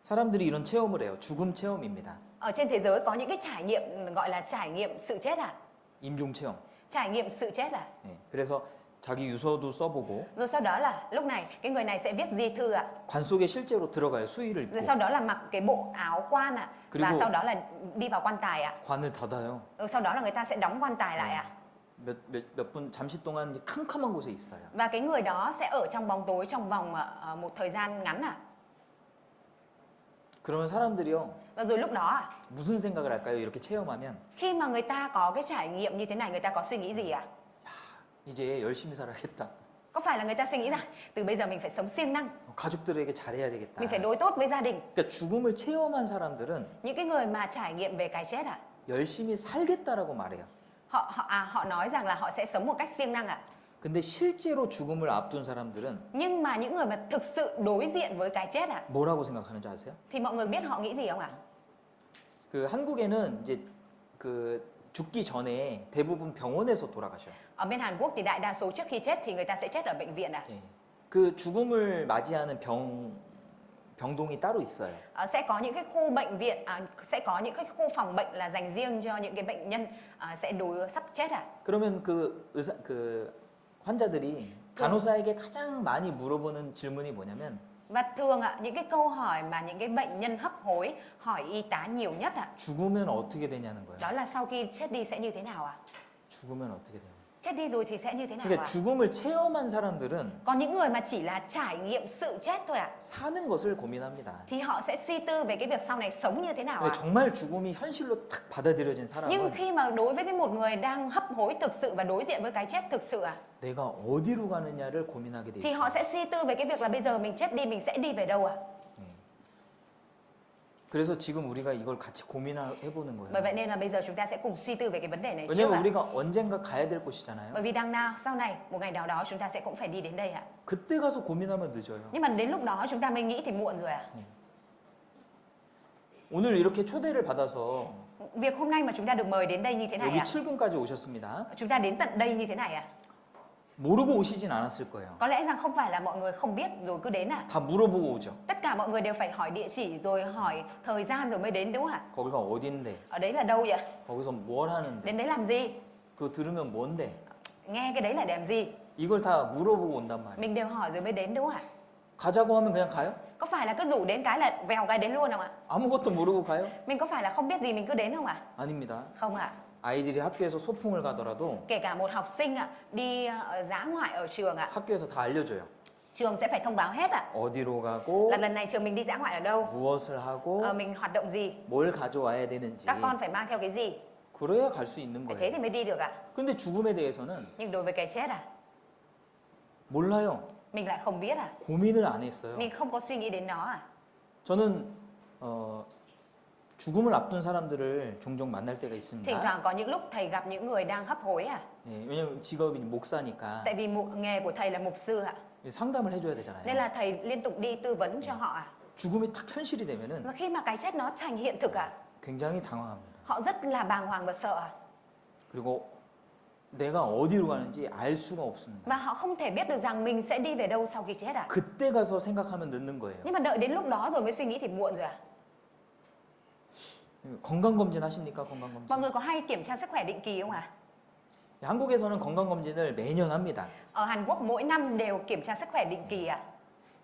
Speaker 1: 사람들이 이런 체험을 해요. 죽음 체험입니다.
Speaker 2: Ở trên thế giới có những cái trải nghiệm gọi là trải nghiệm sự chết ạ.
Speaker 1: 임종 체험.
Speaker 2: Trải nghiệm sự chết ạ.
Speaker 1: 예, 그래서 자기 유서도 써보고
Speaker 2: Rồi sau đó là lúc này cái người này sẽ viết di thư ạ.
Speaker 1: 관 속에 실제로 들어가요. 수의를
Speaker 2: Rồi
Speaker 1: 입고
Speaker 2: sau đó là mặc cái bộ áo quan ạ. Và
Speaker 1: 그리고-
Speaker 2: sau đó là đi vào quan tài ạ.
Speaker 1: 관을 닫아요.
Speaker 2: Rồi sau đó là người ta sẽ đóng quan tài lại ạ.
Speaker 1: 몇 분 잠시 동안 캄캄한 곳에 있어요.
Speaker 2: Và cái người đó sẽ ở trong bóng tối trong vòng một thời gian ngắn ạ.
Speaker 1: 그러면 사람들이요.
Speaker 2: Và rồi lúc đó ạ,
Speaker 1: 무슨 생각을 할까요? 이렇게 체험하면
Speaker 2: khi mà người ta có cái trải nghiệm như thế này, người ta có suy nghĩ gì ạ?
Speaker 1: 이제 열심히 살아야겠다.
Speaker 2: Có phải là người ta suy nghĩ rằng từ bây giờ mình phải sống siêng năng,
Speaker 1: 가족들에게 잘해야 되겠다.
Speaker 2: mình phải đối tốt với gia đình.
Speaker 1: 그러니까 죽음을 체험한 사람들은
Speaker 2: Những cái người mà trải nghiệm về cái chết ạ,
Speaker 1: 열심히 살겠다라고 말해요.
Speaker 2: họ nói rằng là họ sẽ sống một cách siêng năng ạ.
Speaker 1: 근데 실제로 죽음을 앞둔 사람들은
Speaker 2: Nhưng mà những người mà thực sự đối diện với cái chết ạ,
Speaker 1: 뭐라고 생각하는 줄 아세요?
Speaker 2: thì mọi người biết họ nghĩ gì không ạ?
Speaker 1: 그 한국에는 이제 그 죽기 전에 대부분 병원에서 돌아가셔요.
Speaker 2: Ở bên Hàn Quốc thì đại đa số trước khi chết thì người ta sẽ chết ở bệnh viện ạ.
Speaker 1: 예. 그 죽음을 맞이하는 병동이 따로 있어요.
Speaker 2: Sẽ có những cái khu bệnh viện, sẽ có những cái khu phòng bệnh là dành riêng cho những cái bệnh nhân sẽ sắp chết à?
Speaker 1: 그러면 그 환자들이 간호사에게 가장 많이 물어보는 질문이 뭐냐면
Speaker 2: Và thường những cái câu hỏi mà những cái bệnh nhân hấp hối hỏi y tá nhiều nhất
Speaker 1: 죽으면 어떻게 되냐는 거예요.
Speaker 2: đó là sau khi chết đi sẽ như thế nào ạ?
Speaker 1: 죽으면 어떻게 돼요?
Speaker 2: Chết đi rồi thì sẽ như thế nào
Speaker 1: 그러니까
Speaker 2: ạ?
Speaker 1: 죽음을 체험한 사람들은
Speaker 2: Còn những người mà chỉ là trải nghiệm sự chết thôi
Speaker 1: 사는 것을 고민합니다.
Speaker 2: thì họ sẽ suy tư về cái việc sau này sống như thế nào
Speaker 1: 근데
Speaker 2: ạ?
Speaker 1: 정말 죽음이 현실로 탁 받아들여진
Speaker 2: Nhưng
Speaker 1: 사람은
Speaker 2: khi mà đối với một người đang hấp hối thực sự và đối diện với cái chết thực sự
Speaker 1: 내가 어디로 가느냐를 고민하게 돼
Speaker 2: thì
Speaker 1: 있어요.
Speaker 2: họ sẽ suy tư về cái việc là bây giờ mình chết đi mình sẽ đi về đâu ạ?
Speaker 1: 그래서 지금 우리가 이걸 같이 고민해보는 거예요.
Speaker 2: Bởi vậy nên là bây giờ chúng ta sẽ cùng suy tư về cái vấn đề này trước
Speaker 1: 왜냐면
Speaker 2: ạ.
Speaker 1: 우리가 언젠가 가야 될 곳이잖아요.
Speaker 2: Bởi vì đằng nào sau này một ngày nào đó chúng ta sẽ cũng phải đi đến đây ạ.
Speaker 1: 그때 가서 고민하면 늦어요.
Speaker 2: Nhưng mà đến lúc đó chúng ta mới nghĩ thì muộn rồi ạ.
Speaker 1: 오늘 이렇게 초대를 받아서
Speaker 2: Việc hôm nay mà chúng ta được mời đến đây như thế này
Speaker 1: 여기
Speaker 2: ạ.
Speaker 1: 7군까지 오셨습니다.
Speaker 2: Chúng ta đến tận đây như thế này ạ.
Speaker 1: 모르고 오시진 않았을 거예요.
Speaker 2: Có lẽ rằng không phải là mọi người không biết rồi cứ đến ạ.
Speaker 1: 다 물어보고 오죠.
Speaker 2: Tất cả mọi người đều phải hỏi địa chỉ rồi hỏi thời gian rồi mới đến đúng không ạ?
Speaker 1: 거기가 어딘데?
Speaker 2: Ở đấy là đâu vậy?
Speaker 1: 거기서 뭘 하는데?
Speaker 2: Đến đấy làm gì?
Speaker 1: 그거 들으면 뭔데?
Speaker 2: Nghe cái đấy là để làm gì?
Speaker 1: 이걸 다 물어보고 온단 말이에요.
Speaker 2: Mình đều hỏi rồi mới đến đúng không ạ?
Speaker 1: 가자고 하면 그냥 가요?
Speaker 2: Có phải là cứ rủ đến cái là vèo cái đến luôn không ạ?
Speaker 1: 아무것도 모르고 가요?
Speaker 2: Mình có phải là không biết gì mình cứ đến không ạ?
Speaker 1: 아닙니다.
Speaker 2: Không ạ.
Speaker 1: 아이들이 학교에서 소풍을 가더라도
Speaker 2: Kể cả một học sinh đi dã ngoại ở trường
Speaker 1: 학교에서 다 알려줘요.
Speaker 2: trường sẽ phải thông báo hết
Speaker 1: 어디로 가고
Speaker 2: là lần này trường mình đi dã ngoại ở đâu,
Speaker 1: 무엇을 하고
Speaker 2: mình hoạt động gì,
Speaker 1: 뭘 가져와야 되는지
Speaker 2: các con phải mang theo cái gì,
Speaker 1: 그래야 갈 수 있는
Speaker 2: phải thế
Speaker 1: 거예요.
Speaker 2: thì mới đi được ạ.
Speaker 1: 근데 죽음에 대해서는
Speaker 2: Nhưng đối với cái chết
Speaker 1: 몰라요.
Speaker 2: mình lại không biết
Speaker 1: 고민을 안 했어요.
Speaker 2: mình không có suy nghĩ đến nó
Speaker 1: 저는 죽음을 앞둔 사람들을 종종 만날 때가
Speaker 2: Thỉnh
Speaker 1: 있습니다.
Speaker 2: thoảng có những lúc thầy gặp những người đang hấp hối
Speaker 1: 예, 왜냐면 직업이 목사니까
Speaker 2: tại vì nghề của thầy là mục sư
Speaker 1: 상담을 해줘야
Speaker 2: nên
Speaker 1: 되잖아요.
Speaker 2: là thầy liên tục đi tư vấn cho họ
Speaker 1: 죽음이 딱 현실이 되면은
Speaker 2: Và khi mà cái chết nó thành hiện thực
Speaker 1: 굉장히 당황합니다.
Speaker 2: họ rất là bàng hoàng và sợ
Speaker 1: 그리고 내가 어디로 가는지 알 수가 없습니다.
Speaker 2: và họ không thể biết được rằng mình sẽ đi về đâu sau khi chết
Speaker 1: 그때 가서 생각하면 늦는 거예요.
Speaker 2: Nhưng mà đợi đến lúc đó rồi mới suy nghĩ thì muộn rồi
Speaker 1: 건강검진 하십니까? 건강검진.
Speaker 2: Mọi người có hay kiểm tra sức khỏe định kỳ không
Speaker 1: 한국에서는 건강검진을 매년 합니다.
Speaker 2: Ở Hàn Quốc mỗi năm đều kiểm tra sức khỏe định kỳ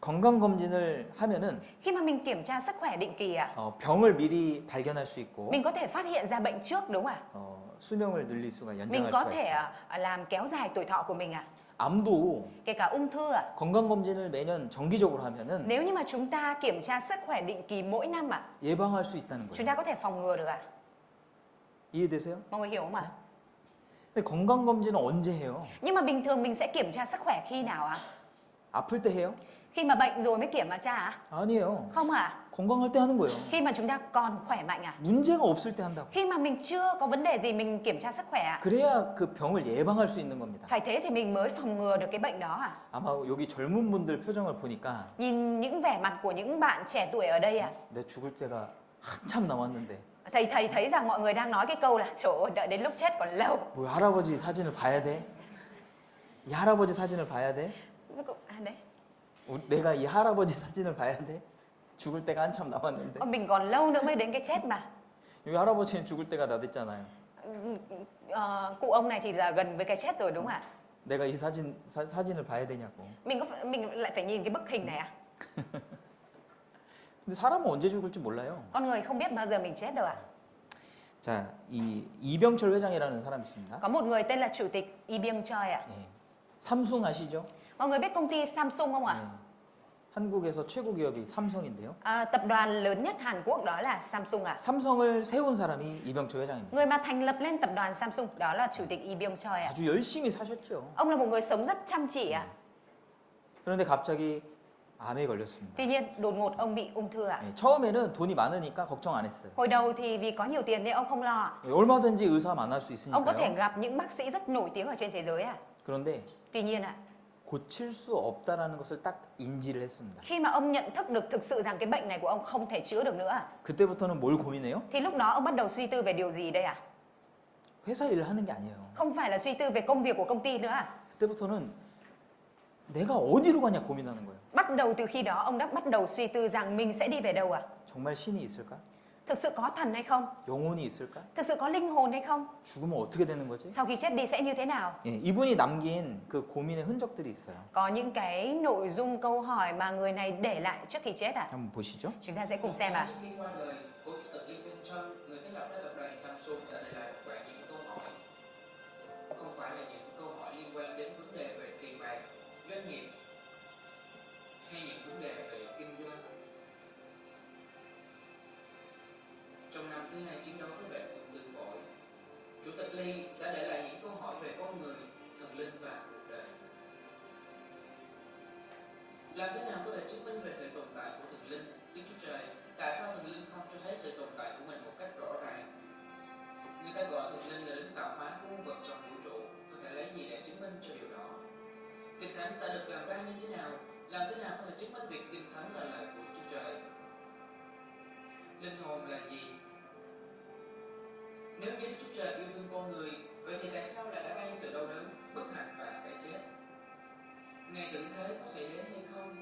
Speaker 1: 건강검진을 하면은
Speaker 2: Khi mà mình kiểm tra sức khỏe định kỳ
Speaker 1: 병을 미리 발견할 수 있고
Speaker 2: mình có thể phát hiện ra bệnh trước đúng không
Speaker 1: 수명을 늘릴 수가
Speaker 2: Mình
Speaker 1: 연장할
Speaker 2: có
Speaker 1: 수가
Speaker 2: thể
Speaker 1: 있어요.
Speaker 2: làm kéo dài tuổi thọ của mình
Speaker 1: 암도
Speaker 2: Kể cả ung thư
Speaker 1: 건강검진을 매년 정기적으로 하면은
Speaker 2: Nếu như mà chúng ta kiểm tra sức khỏe định kỳ mỗi năm
Speaker 1: 예방할 수 있다는
Speaker 2: chúng
Speaker 1: 거예요.
Speaker 2: ta có thể phòng ngừa được
Speaker 1: 이해되세요?
Speaker 2: Mọi người hiểu không
Speaker 1: 근데 건강검진은 언제 해요?
Speaker 2: Nhưng mà bình thường mình sẽ kiểm tra sức khỏe khi nào
Speaker 1: 아플 때 해요?
Speaker 2: Khi mà bệnh rồi mới kiểm tra
Speaker 1: 아니에요.
Speaker 2: Không
Speaker 1: 건강할 때 하는 거예요.
Speaker 2: Khi mà chúng ta còn khỏe mạnh
Speaker 1: 문제가 없을 때 한다고.
Speaker 2: Khi mà mình chưa có vấn đề gì mình kiểm tra sức khỏe
Speaker 1: 그래야 그 병을 예방할 수 있는 겁니다.
Speaker 2: Phải thế thì mình mới phòng ngừa được cái bệnh đó
Speaker 1: 아마 여기 젊은 분들 표정을 보니까
Speaker 2: Nhìn những vẻ mặt của những bạn trẻ tuổi ở đây
Speaker 1: 내 죽을 때가 한참 남았는데
Speaker 2: Thầy thấy rằng mọi người đang nói cái câu là trời ơi đợi đến lúc chết còn lâu
Speaker 1: 뭐 할아버지 사진을 봐야 돼? 이 할아버지 사진을 봐야 돼?
Speaker 2: Đấy.
Speaker 1: 내가 이 할아버지 사진을 봐야 돼? 죽을 때가 한참 남았는데
Speaker 2: Mình còn lâu nữa mới đến cái chết mà
Speaker 1: 여기 할아버지는 죽을 때가 다 됐잖아요.
Speaker 2: Cụ ông này thì là gần với cái chết rồi đúng không ạ
Speaker 1: 내가 이 사진을 봐야 되냐고.
Speaker 2: Mình lại phải nhìn cái bức hình này
Speaker 1: 근데 사람은 언제 죽을지 몰라요.
Speaker 2: Con người không biết bao giờ mình chết đâu
Speaker 1: 자, 이 이병철 회장이라는 사람이 있습니다.
Speaker 2: Có một người tên là chủ tịch Lee Byung Choi
Speaker 1: 예. 삼성 아시죠?
Speaker 2: Mọi người biết công ty Samsung không
Speaker 1: 예. 한국에서 최고 기업이 삼성인데요.
Speaker 2: Tập đoàn lớn nhất Hàn Quốc đó là Samsung
Speaker 1: 삼성을 세운 사람이 이병철 회장입니다.
Speaker 2: Người mà thành lập lên tập đoàn Samsung đó là chủ tịch Lee Byung Choi
Speaker 1: 아주 열심히 사셨죠.
Speaker 2: Ông là một người sống rất chăm chỉ
Speaker 1: 그런데 갑자기 암에 걸렸습니다.
Speaker 2: Tuy nhiên đột ngột ông bị ung thư
Speaker 1: 예, 처음에는 돈이 많으니까 걱정 안 했어요.
Speaker 2: Hồi đầu thì vì có nhiều tiền nên ông không lo
Speaker 1: 예, 얼마든지 의사 만날 수
Speaker 2: Ông có thể
Speaker 1: 있으니까요.
Speaker 2: gặp những bác sĩ rất nổi tiếng ở trên thế giới
Speaker 1: 그런데
Speaker 2: Tuy nhiên
Speaker 1: 고칠 수 없다라는 것을 딱 인지를 했습니다.
Speaker 2: khi mà ông nhận thức được thực sự rằng cái bệnh này của ông không thể chữa được nữa
Speaker 1: 그때부터는 뭘 고민해요?
Speaker 2: thì lúc đó ông bắt đầu suy tư về điều gì đây
Speaker 1: 회사 일을 하는 게 아니에요.
Speaker 2: Không phải là suy tư về công việc của công ty nữa
Speaker 1: 그때부터는 내가 어디로 가냐 고민하는 거예요.
Speaker 2: Bắt bắt đầu từ khi đó ông đã bắt đầu suy tư rằng mình sẽ đi về đâu à?
Speaker 1: 정말 신이 있을까?
Speaker 2: Thực sự có thần hay không?
Speaker 1: 영혼이 있을까?
Speaker 2: Thực sự có linh hồn hay không?
Speaker 1: 죽으면 어떻게 되는 거지?
Speaker 2: Sau khi chết đi sẽ như thế nào?
Speaker 1: 예, 이분이 남긴 그 고민의 흔적들이 있어요.
Speaker 2: Có những cái nội dung câu hỏi mà người này để lại trước khi chết à?
Speaker 1: 한번 보시죠.
Speaker 2: Chúng ta sẽ cùng xem à.
Speaker 6: Trước khi qua đời, cố chủ tịch Liên minh Trump, người sáng lập ra tập đoàn Samsung đã để lại một loạt những câu hỏi. Không phải là những câu hỏi liên quan đến vấn đề về tiền bạc, doanh nghiệp hay những vấn đề về kinh doanh. Trong năm thứ hai chiến đấu với bệnh ung thư phổi, chủ tịch Lee đã để lại những câu hỏi về con người, thần linh và cuộc đời. Làm thế nào có thể chứng minh về sự tồn tại của thần linh, Đức Chúa Trời? Tại sao thần linh không cho thấy sự tồn tại của mình một cách rõ ràng? Người ta gọi thần linh là đấng tạo hóa của muôn vật trong vũ trụ, có thể lấy gì để chứng minh cho điều đó? Kinh Thánh đã được làm ra như thế nào? Làm thế nào có thể chứng minh việc Kinh Thánh là lời của Chúa Trời? Linh hồn là gì? Nếu như Đức Chúa Trời yêu thương con người, vậy thì tại sao lại đã gây sự đau đớn, bất hạnh và cái chết? Ngày tận thế có xảy đến hay không?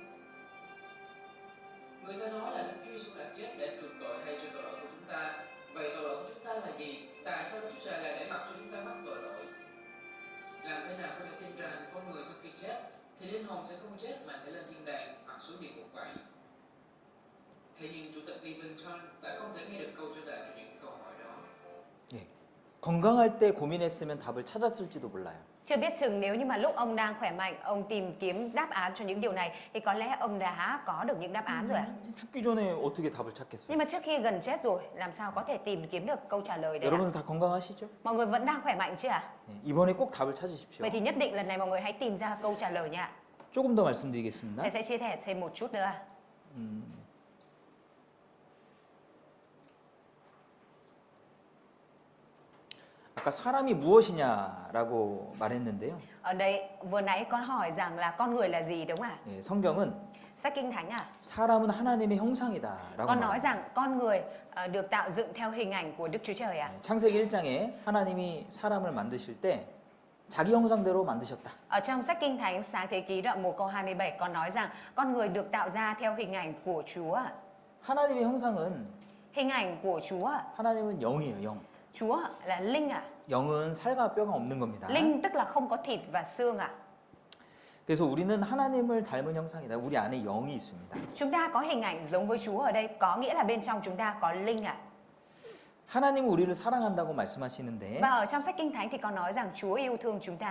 Speaker 6: Người ta nói là Đức Chúa Giêsu đã chết để chuộc tội thay cho tội lỗi của chúng ta. Vậy tội lỗi của chúng ta là gì? Tại sao Đức Chúa Trời lại để mặc cho chúng ta mắc tội lỗi? Làm thế nào có thể tin rằng con người sau khi chết thì linh hồn sẽ không chết mà sẽ lên thiên đàng hoặc xuống địa ngục vậy? Thế nhưng chủ tịch Lee Minton đã không thể nghe được câu trả lời cho những câu hỏi đó.
Speaker 1: 예. 건강할 때 고민했으면 답을 찾았을지도 몰라요.
Speaker 2: Chưa biết chừng nếu như mà lúc ông đang khỏe mạnh, ông tìm kiếm đáp án cho những điều này thì có lẽ ông đã có được những đáp án rồi ạ.
Speaker 1: 죽기 전에 어떻게 답을 찾겠어요?
Speaker 2: Nhưng mà trước khi gần chết rồi, làm sao có thể tìm kiếm được câu trả lời đấy ạ?
Speaker 1: 여러분 다 건강하시죠?
Speaker 2: Mọi người vẫn đang khỏe mạnh chứ ạ?
Speaker 1: 예, 이번에 꼭 답을 찾으십시오.
Speaker 2: Vậy thì nhất định lần này mọi người hãy tìm ra câu trả lời nha.
Speaker 1: 조금 더 말씀드리겠습니다.
Speaker 2: Thầy sẽ chia sẻ thêm một chút nữa ạ.
Speaker 1: 아까 사람이 무엇이냐라고 말했는데요.
Speaker 2: Ở đây vừa nãy con hỏi rằng là con người là gì đúng không ạ?
Speaker 1: 예, 성경은
Speaker 2: Sách Kinh Thánh à?
Speaker 1: 사람은 하나님의 형상이다라고
Speaker 2: Con nói
Speaker 1: 말합니다.
Speaker 2: rằng con người được tạo dựng theo hình ảnh của Đức Chúa Trời à?
Speaker 1: 예, 창세기 1장에 하나님이 사람을 만드실 때 자기 형상대로 만드셨다.
Speaker 2: Ở trong sách Kinh Thánh Sáng Thế Ký đoạn 1 câu 27 con nói rằng con người được tạo ra theo hình ảnh của Chúa à?
Speaker 1: 하나님의 형상은
Speaker 2: Hình ảnh của Chúa à?
Speaker 1: 하나님은 영이에요, 영.
Speaker 2: Chúa là linh à?
Speaker 1: 영은 살과 뼈가 없는 겁니다.
Speaker 2: Linh tức là không có thịt và xương à?
Speaker 1: 그래서 우리는 하나님을 닮은 형상이다. 우리 안에 영이 있습니다.
Speaker 2: Chúng ta có hình ảnh giống với Chúa ở đây có nghĩa là bên trong chúng ta có linh à?
Speaker 1: 하나님은 우리를 사랑한다고 말씀하시는데
Speaker 2: Và ở trong sách Kinh Thánh thì có nói rằng Chúa yêu thương chúng ta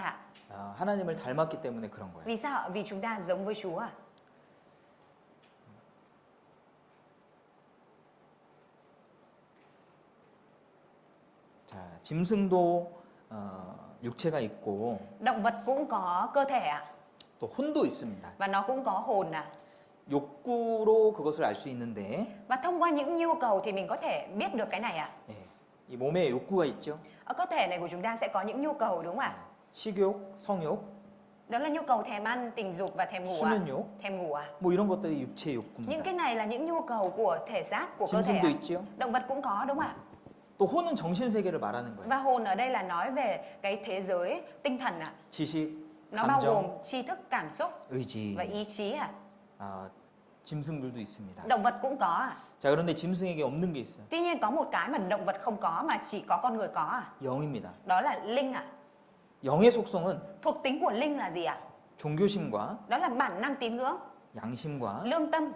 Speaker 2: à?
Speaker 1: 하나님을 닮았기 때문에 그런 거예요.
Speaker 2: Vì sao ạ? Vì chúng ta giống với Chúa à?
Speaker 1: 자, 짐승도 육체가 있고
Speaker 2: Động vật cũng có cơ thể à?
Speaker 1: 또 혼도 있습니다.
Speaker 2: Và nó cũng có hồn à?
Speaker 1: 욕구로 그것을 알 수 있는데
Speaker 2: Và thông qua những nhu cầu thì mình có thể biết được cái này à?
Speaker 1: 예, 이 몸에 욕구가 있죠.
Speaker 2: Ở cơ thể này của chúng ta sẽ có những nhu cầu đúng không ạ?
Speaker 1: 식욕, 성욕,
Speaker 2: Đó là nhu cầu thèm ăn, tình dục và thèm ngủ à?
Speaker 1: 수면욕,
Speaker 2: Thèm ngủ à?
Speaker 1: 뭐 이런 것들이 육체
Speaker 2: Những
Speaker 1: 욕구입니다.
Speaker 2: cái này là những nhu cầu của thể xác, của cơ thể
Speaker 1: 짐승도
Speaker 2: à?
Speaker 1: 있죠.
Speaker 2: Động vật cũng có đúng không ạ?
Speaker 1: 또 혼은 정신 세계를 말하는 거예요.
Speaker 2: Và hồn ở đây là nói về cái thế giới tinh thần ạ.
Speaker 1: 지식,
Speaker 2: Nó bao gồm
Speaker 1: 감정,
Speaker 2: tri thức, cảm xúc
Speaker 1: 의지.
Speaker 2: và ý chí ạ.
Speaker 1: 짐승들도 있습니다.
Speaker 2: Động vật cũng có ạ.
Speaker 1: 자, 그런데 짐승에게 없는 게 있어요.
Speaker 2: Tuy nhiên có một cái mà động vật không có mà chỉ có con người có ạ.
Speaker 1: 영입니다.
Speaker 2: Đó là linh ạ.
Speaker 1: 영의 속성은
Speaker 2: Thuộc tính của linh là gì ạ?
Speaker 1: 종교심과
Speaker 2: Đó là bản năng tín ngưỡng,
Speaker 1: 양심과
Speaker 2: lương tâm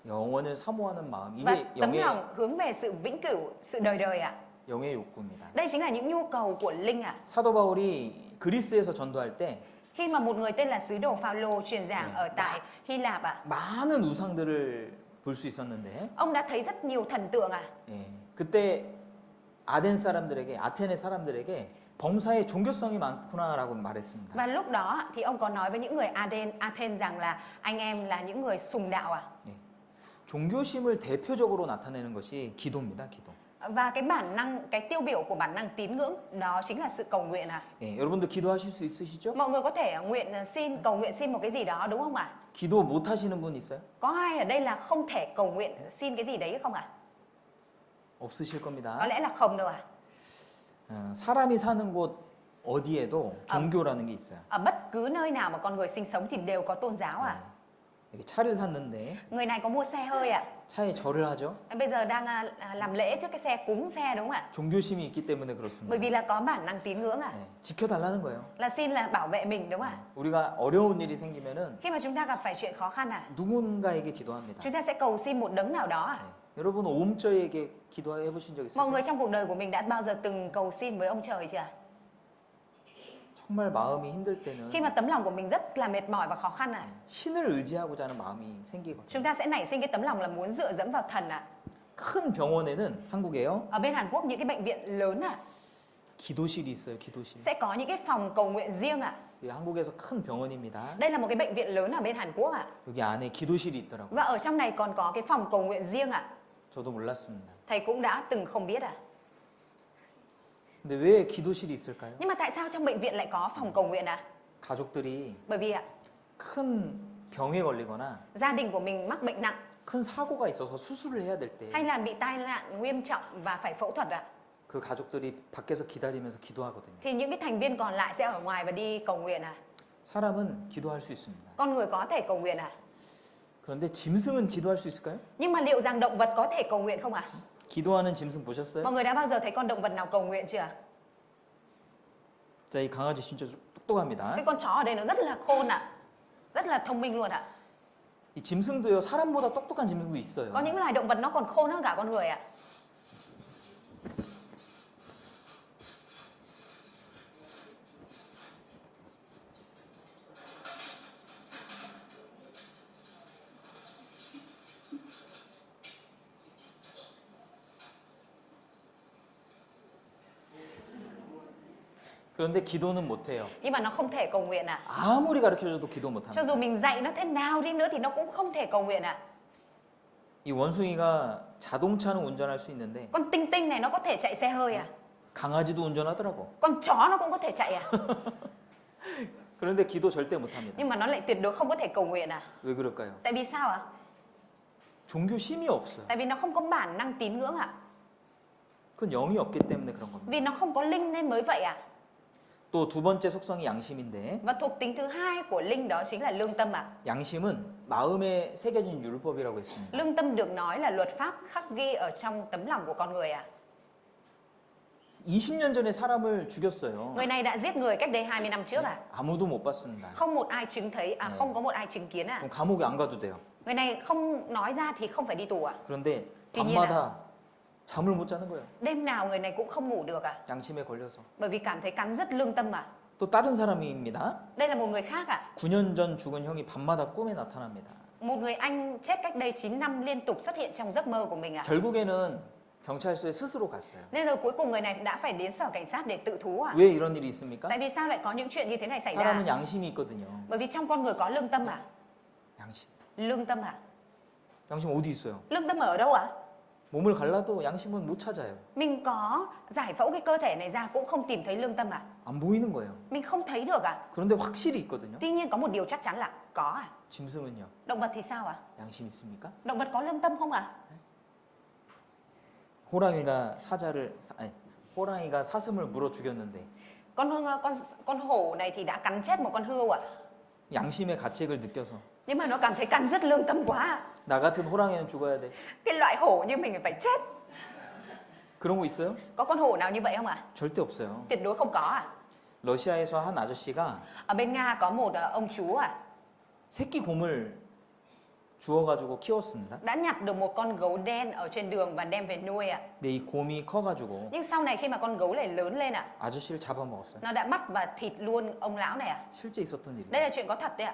Speaker 1: 영원을 samo하는 마음.
Speaker 2: và
Speaker 1: 이게
Speaker 2: tấm
Speaker 1: 영의
Speaker 2: lòng hướng về sự vĩnh cửu, sự đời đời ạ.
Speaker 1: 영의 욕구입니다.
Speaker 2: Đây chính là những nhu cầu của linh ạ.
Speaker 1: 사도 바울이 그리스에서 전도할 때
Speaker 2: Khi mà một người tên là sứ đồ Phaolô truyền giảng ở tại Hy Lạp ạ,
Speaker 1: 많은 우상들을 볼 수 있었는데
Speaker 2: ông đã thấy rất nhiều thần tượng ạ.
Speaker 1: 예, 그때 아덴 사람들에게 아테네 사람들에게 범사에 종교성이 많구나라고 말했습니다.
Speaker 2: Và lúc đó thì ông có nói với những người Athens rằng là anh em là những người sùng đạo à.
Speaker 1: 예, 종교심을 대표적으로 나타내는 것이 기도입니다. 기도.
Speaker 2: Và cái bản năng, cái tiêu biểu của bản năng tín ngưỡng đó chính là sự cầu nguyện à.
Speaker 1: 예, 여러분도 기도하실 수 있으시죠?
Speaker 2: Mọi người có thể cầu nguyện xin một cái gì đó đúng không ạ?
Speaker 1: 기도 못 하시는 분 있어요?
Speaker 2: Có ai ở đây là không thể cầu nguyện xin cái gì đấy không ạ?
Speaker 1: 없으실
Speaker 2: Có
Speaker 1: 겁니다.
Speaker 2: lẽ là không đâu ạ.
Speaker 1: 사람이 사는 곳 어디에도 종교라는 게 있어요.
Speaker 2: Ở bất cứ nơi nào mà con người sinh sống thì đều có tôn giáo
Speaker 1: 예,
Speaker 2: à.
Speaker 1: 이렇게 차를 샀는데
Speaker 2: Người này có mua xe hơi ạ.
Speaker 1: 차에 절을 하죠.
Speaker 2: Bây giờ đang làm lễ trước cái xe, cúng xe đúng không ạ?
Speaker 1: 종교심이 있기 때문에
Speaker 2: Bởi
Speaker 1: 그렇습니다.
Speaker 2: vì là có bản năng tín ngưỡng ạ.
Speaker 1: 네, 지켜달라는 거예요.
Speaker 2: Là xin là bảo vệ mình đúng không ạ?
Speaker 1: 우리가 어려운 일이 생기면은
Speaker 2: Khi mà chúng ta gặp phải chuyện khó khăn
Speaker 1: 누군가에게 기도합니다.
Speaker 2: chúng ta sẽ cầu xin một đấng nào đó
Speaker 1: 네. 여러분 옴저에게 기도해 보신 적
Speaker 2: Mọi
Speaker 1: 있으세요?
Speaker 2: người trong cuộc đời của mình đã bao giờ từng cầu xin với ông trời chưa?
Speaker 1: 정말 마음이 힘들 때는
Speaker 2: Khi mà tấm lòng của mình rất là mệt mỏi và khó khăn
Speaker 1: 신을 의지하고자 하는 마음이 생기거든요.
Speaker 2: chúng ta sẽ nảy sinh cái tấm lòng là muốn dựa dẫm vào thần
Speaker 1: 큰 병원에는 한국에요.
Speaker 2: Ở bên Hàn Quốc những cái bệnh viện lớn
Speaker 1: 기도실이 있어요. 기도실.
Speaker 2: sẽ có những cái phòng cầu nguyện riêng
Speaker 1: 이 한국에서 큰 병원입니다.
Speaker 2: Đây là một cái bệnh viện lớn ở bên Hàn Quốc
Speaker 1: 여기 안에 기도실이 있더라고요.
Speaker 2: Và ở trong này còn có cái phòng cầu nguyện riêng
Speaker 1: 저도 몰랐습니다.
Speaker 2: Thầy cũng đã từng không biết
Speaker 1: 근데 왜 기도실이 있을까요?
Speaker 2: Nhưng mà tại sao trong bệnh viện lại có phòng cầu nguyện
Speaker 1: 가족들이
Speaker 2: Bởi vì
Speaker 1: 큰 병에 걸리거나
Speaker 2: gia đình của mình mắc bệnh nặng
Speaker 1: 큰 사고가 있어서 수술을 해야 될 때
Speaker 2: hay là bị tai nạn nghiêm trọng và phải phẫu thuật
Speaker 1: 그 가족들이 밖에서 기다리면서 기도하거든요.
Speaker 2: thì những cái thành viên còn lại sẽ ở ngoài và đi cầu nguyện
Speaker 1: 사람은 기도할 수 있습니다.
Speaker 2: Con người có thể cầu nguyện
Speaker 1: 그런데 짐승은 기도할 수 있을까요?
Speaker 2: Nhưng mà liệu rằng động vật có thể cầu nguyện không
Speaker 1: 기도하는 짐승 보셨어요?
Speaker 2: Mọi người đã bao giờ thấy con động vật nào cầu nguyện chưa?
Speaker 1: 자, 이 강아지 진짜 똑똑합니다.
Speaker 2: Cái con chó ở đây nó rất là khôn rất là thông minh luôn
Speaker 1: 이 짐승도요, 사람보다 똑똑한 짐승도 있어요.
Speaker 2: Có những loài động vật nó còn khôn hơn cả con người
Speaker 1: 그런데 기도는 못해요.
Speaker 2: Nhưng mà nó không thể cầu nguyện
Speaker 1: 아무리 가르쳐줘도 기도
Speaker 2: Cho
Speaker 1: 못합니다.
Speaker 2: dù mình dạy nó thế nào đi nữa thì nó cũng không thể cầu nguyện
Speaker 1: 이 원숭이가 자동차는 운전할 수 있는데
Speaker 2: Con tinh tinh này nó có thể chạy xe hơi
Speaker 1: 강아지도 운전하더라고.
Speaker 2: Con chó nó cũng có thể chạy
Speaker 1: 그런데 기도 절대 못합니다.
Speaker 2: Nhưng mà nó lại tuyệt đối không có thể cầu nguyện
Speaker 1: 왜 그럴까요?
Speaker 2: Tại vì sao
Speaker 1: 종교심이 없어요.
Speaker 2: Tại vì nó không có bản năng tín ngưỡng
Speaker 1: 그건 영이 없기 때문에 그런 겁니다.
Speaker 2: Vì nó không có linh nên mới vậy
Speaker 1: 또 두 번째 속성이 양심인데
Speaker 2: Và thuộc tính thứ hai của linh đó chính là lương tâm
Speaker 1: 양심은 마음에 새겨진 율법이라고 했습니다.
Speaker 2: Lương tâm được nói là luật pháp khắc ghi ở trong tấm lòng của con người
Speaker 1: 20년 전에 사람을 죽였어요.
Speaker 2: Người này đã giết người cách đây 20 năm trước
Speaker 1: 아무도 못 봤습니다.
Speaker 2: Không một ai chứng thấy không có một ai chứng kiến
Speaker 1: 그럼 감옥에 안 가도 돼요.
Speaker 2: Người này không nói ra thì không phải đi tù
Speaker 1: 그런데
Speaker 2: tuy nhiên
Speaker 1: 밤마다 잠을 못 자는 거예요.
Speaker 2: Đêm nào người này cũng không ngủ được
Speaker 1: 양심에 걸려서.
Speaker 2: Bởi vì cảm thấy cắn rứt lương tâm
Speaker 1: 또 다른 사람입니다.
Speaker 2: Đây là một người khác
Speaker 1: 9년 전 죽은 형이 밤마다 꿈에 나타납니다.
Speaker 2: Một người anh chết cách đây 9 năm liên tục xuất hiện trong giấc mơ của mình
Speaker 1: 결국에는 경찰서에 스스로 갔어요.
Speaker 2: Nên rồi cuối cùng người này đã phải đến sở cảnh sát để tự thú
Speaker 1: 왜 이런 일이 있습니까?
Speaker 2: Tại vì sao lại có những chuyện như thế này xảy
Speaker 1: 사람은
Speaker 2: ra
Speaker 1: 양심이 있거든요.
Speaker 2: Bởi vì trong con người có lương tâm
Speaker 1: 양심.
Speaker 2: Lương tâm
Speaker 1: 양심 어디 있어요?
Speaker 2: Lương tâm ở đâu
Speaker 1: 몸을 갈라도 양심은 못 찾아요.
Speaker 2: Mình có giải phẫu cái cơ thể này ra cũng không tìm thấy lương tâm
Speaker 1: 안 보이는 거예요.
Speaker 2: Mình không thấy được
Speaker 1: 그런데 확실히 있거든요.
Speaker 2: Tuy nhiên có một điều chắc chắn là có
Speaker 1: 짐승은요?
Speaker 2: Động vật thì sao
Speaker 1: 양심 있습니까?
Speaker 2: Động vật có lương tâm không
Speaker 1: 호랑이가 사슴을 물어 죽였는데
Speaker 2: Con hổ này thì đã cắn chết một con hươu
Speaker 1: 양심의 가책을 느껴서
Speaker 2: Nhưng mà nó cảm thấy cắn rất lương tâm quá
Speaker 1: 나 같은 호랑이는 죽어야 돼.
Speaker 2: Cái loại hổ như mình phải chết
Speaker 1: 그런 거 있어요?
Speaker 2: Có con hổ nào như vậy không
Speaker 1: 절대 없어요.
Speaker 2: Tuyệt đối không có
Speaker 1: 러시아에서 한 아저씨가
Speaker 2: Ở bên Nga có một ông chú
Speaker 1: 새끼 곰을 주워가지고 키웠습니다.
Speaker 2: đã nhặt được một con gấu đen ở trên đường và đem về nuôi
Speaker 1: 근데 이 곰이 커가지고
Speaker 2: Nhưng sau này khi mà con gấu này lớn lên
Speaker 1: 아저씨를 잡아먹었어요.
Speaker 2: nó đã bắt và thịt luôn ông lão này
Speaker 1: 실제 있었던
Speaker 2: Đây
Speaker 1: 일이에요.
Speaker 2: là chuyện có thật đấy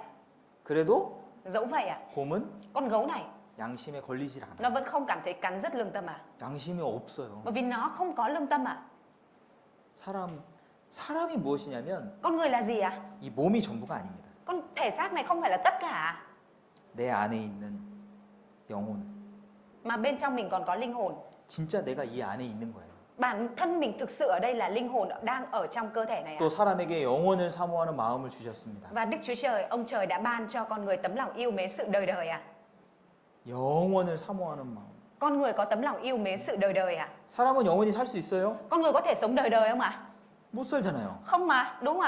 Speaker 1: 그래도
Speaker 2: Dẫu vậy
Speaker 1: 곰은
Speaker 2: con gấu này
Speaker 1: 양심에 걸리질 않아요.
Speaker 2: nó vẫn không cảm thấy cắn rất lương tâm
Speaker 1: 양심이 없어요.
Speaker 2: Bởi vì nó không có lương tâm
Speaker 1: 사람이 무엇이냐면
Speaker 2: Con người là gì
Speaker 1: 이 몸이 전부가 아닙니다.
Speaker 2: Con thể xác này không phải là tất cả
Speaker 1: 내 안에 있는 영혼.
Speaker 2: Mà bên trong mình còn có linh hồn
Speaker 1: 진짜 내가 이 안에 있는 거예요.
Speaker 2: Bản thân mình thực sự ở đây là linh hồn đang ở trong cơ thể này
Speaker 1: 또 사람에게 영혼을 사모하는 마음을 주셨습니다.
Speaker 2: Và Đức Chúa Trời, ông trời đã ban cho con người tấm lòng yêu mến sự đời đời
Speaker 1: 영혼을 사모하는 마음.
Speaker 2: Con người có tấm lòng yêu mến sự đời đời
Speaker 1: 사람은 영원히 살 수 있어요?
Speaker 2: Con người có thể sống đời đời không
Speaker 1: 못 살잖아요.
Speaker 2: Không mà, đúng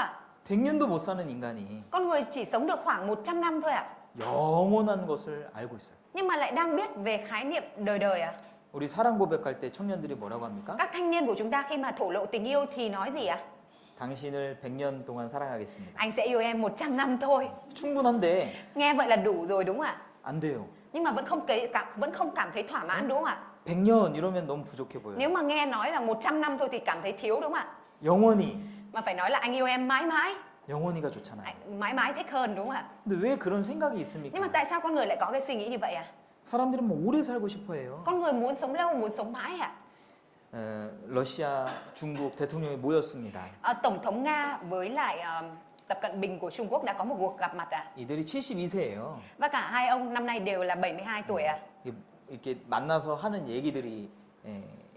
Speaker 1: 100년도 못 사는 인간이
Speaker 2: Con người chỉ sống được khoảng 100 năm thôi
Speaker 1: 영원한 것을 알고 있어요.
Speaker 2: nhưng mà lại đang biết về khái niệm đời đời à?
Speaker 1: 우리 사랑 고백할 때 청년들이 뭐라고 합니까?
Speaker 2: Các thanh niên của chúng ta khi mà thổ lộ tình yêu thì nói gì ạ?
Speaker 1: 당신을 100년 동안 사랑하겠습니다.
Speaker 2: Anh sẽ yêu em 100 năm thôi.
Speaker 1: 충분한데
Speaker 2: Nghe vậy là đủ rồi đúng không ạ?
Speaker 1: 안 돼요.
Speaker 2: Nhưng mà vẫn không cảm thấy thỏa mãn đúng không ạ?
Speaker 1: 100년 이러면 너무 부족해 보여요.
Speaker 2: Nếu mà nghe nói là 100 năm thôi thì cảm thấy thiếu đúng không ạ?
Speaker 1: 영원히,
Speaker 2: Mà phải nói là anh yêu em mãi mãi,
Speaker 1: 영원히가 좋잖아요.
Speaker 2: mãi mãi thích hơn đúng không ạ?
Speaker 1: 근데 왜 그런 생각이 있습니까?
Speaker 2: Nhưng mà tại sao con người lại có cái suy nghĩ như vậy à?
Speaker 1: 사람들은 뭐 오래 살고 싶어해요.
Speaker 2: Con người muốn sống lâu, muốn sống mãi ạ.
Speaker 1: 러시아, 중국 대통령이 모였습니다.
Speaker 2: Tổng thống Nga với lại Tập Cận Bình của Trung Quốc đã có một cuộc gặp mặt ạ.
Speaker 1: 이들이 72세예요.
Speaker 2: Và cả hai ông năm nay đều là 72 tuổi ạ.
Speaker 1: 이렇게 만나서 하는 얘기들이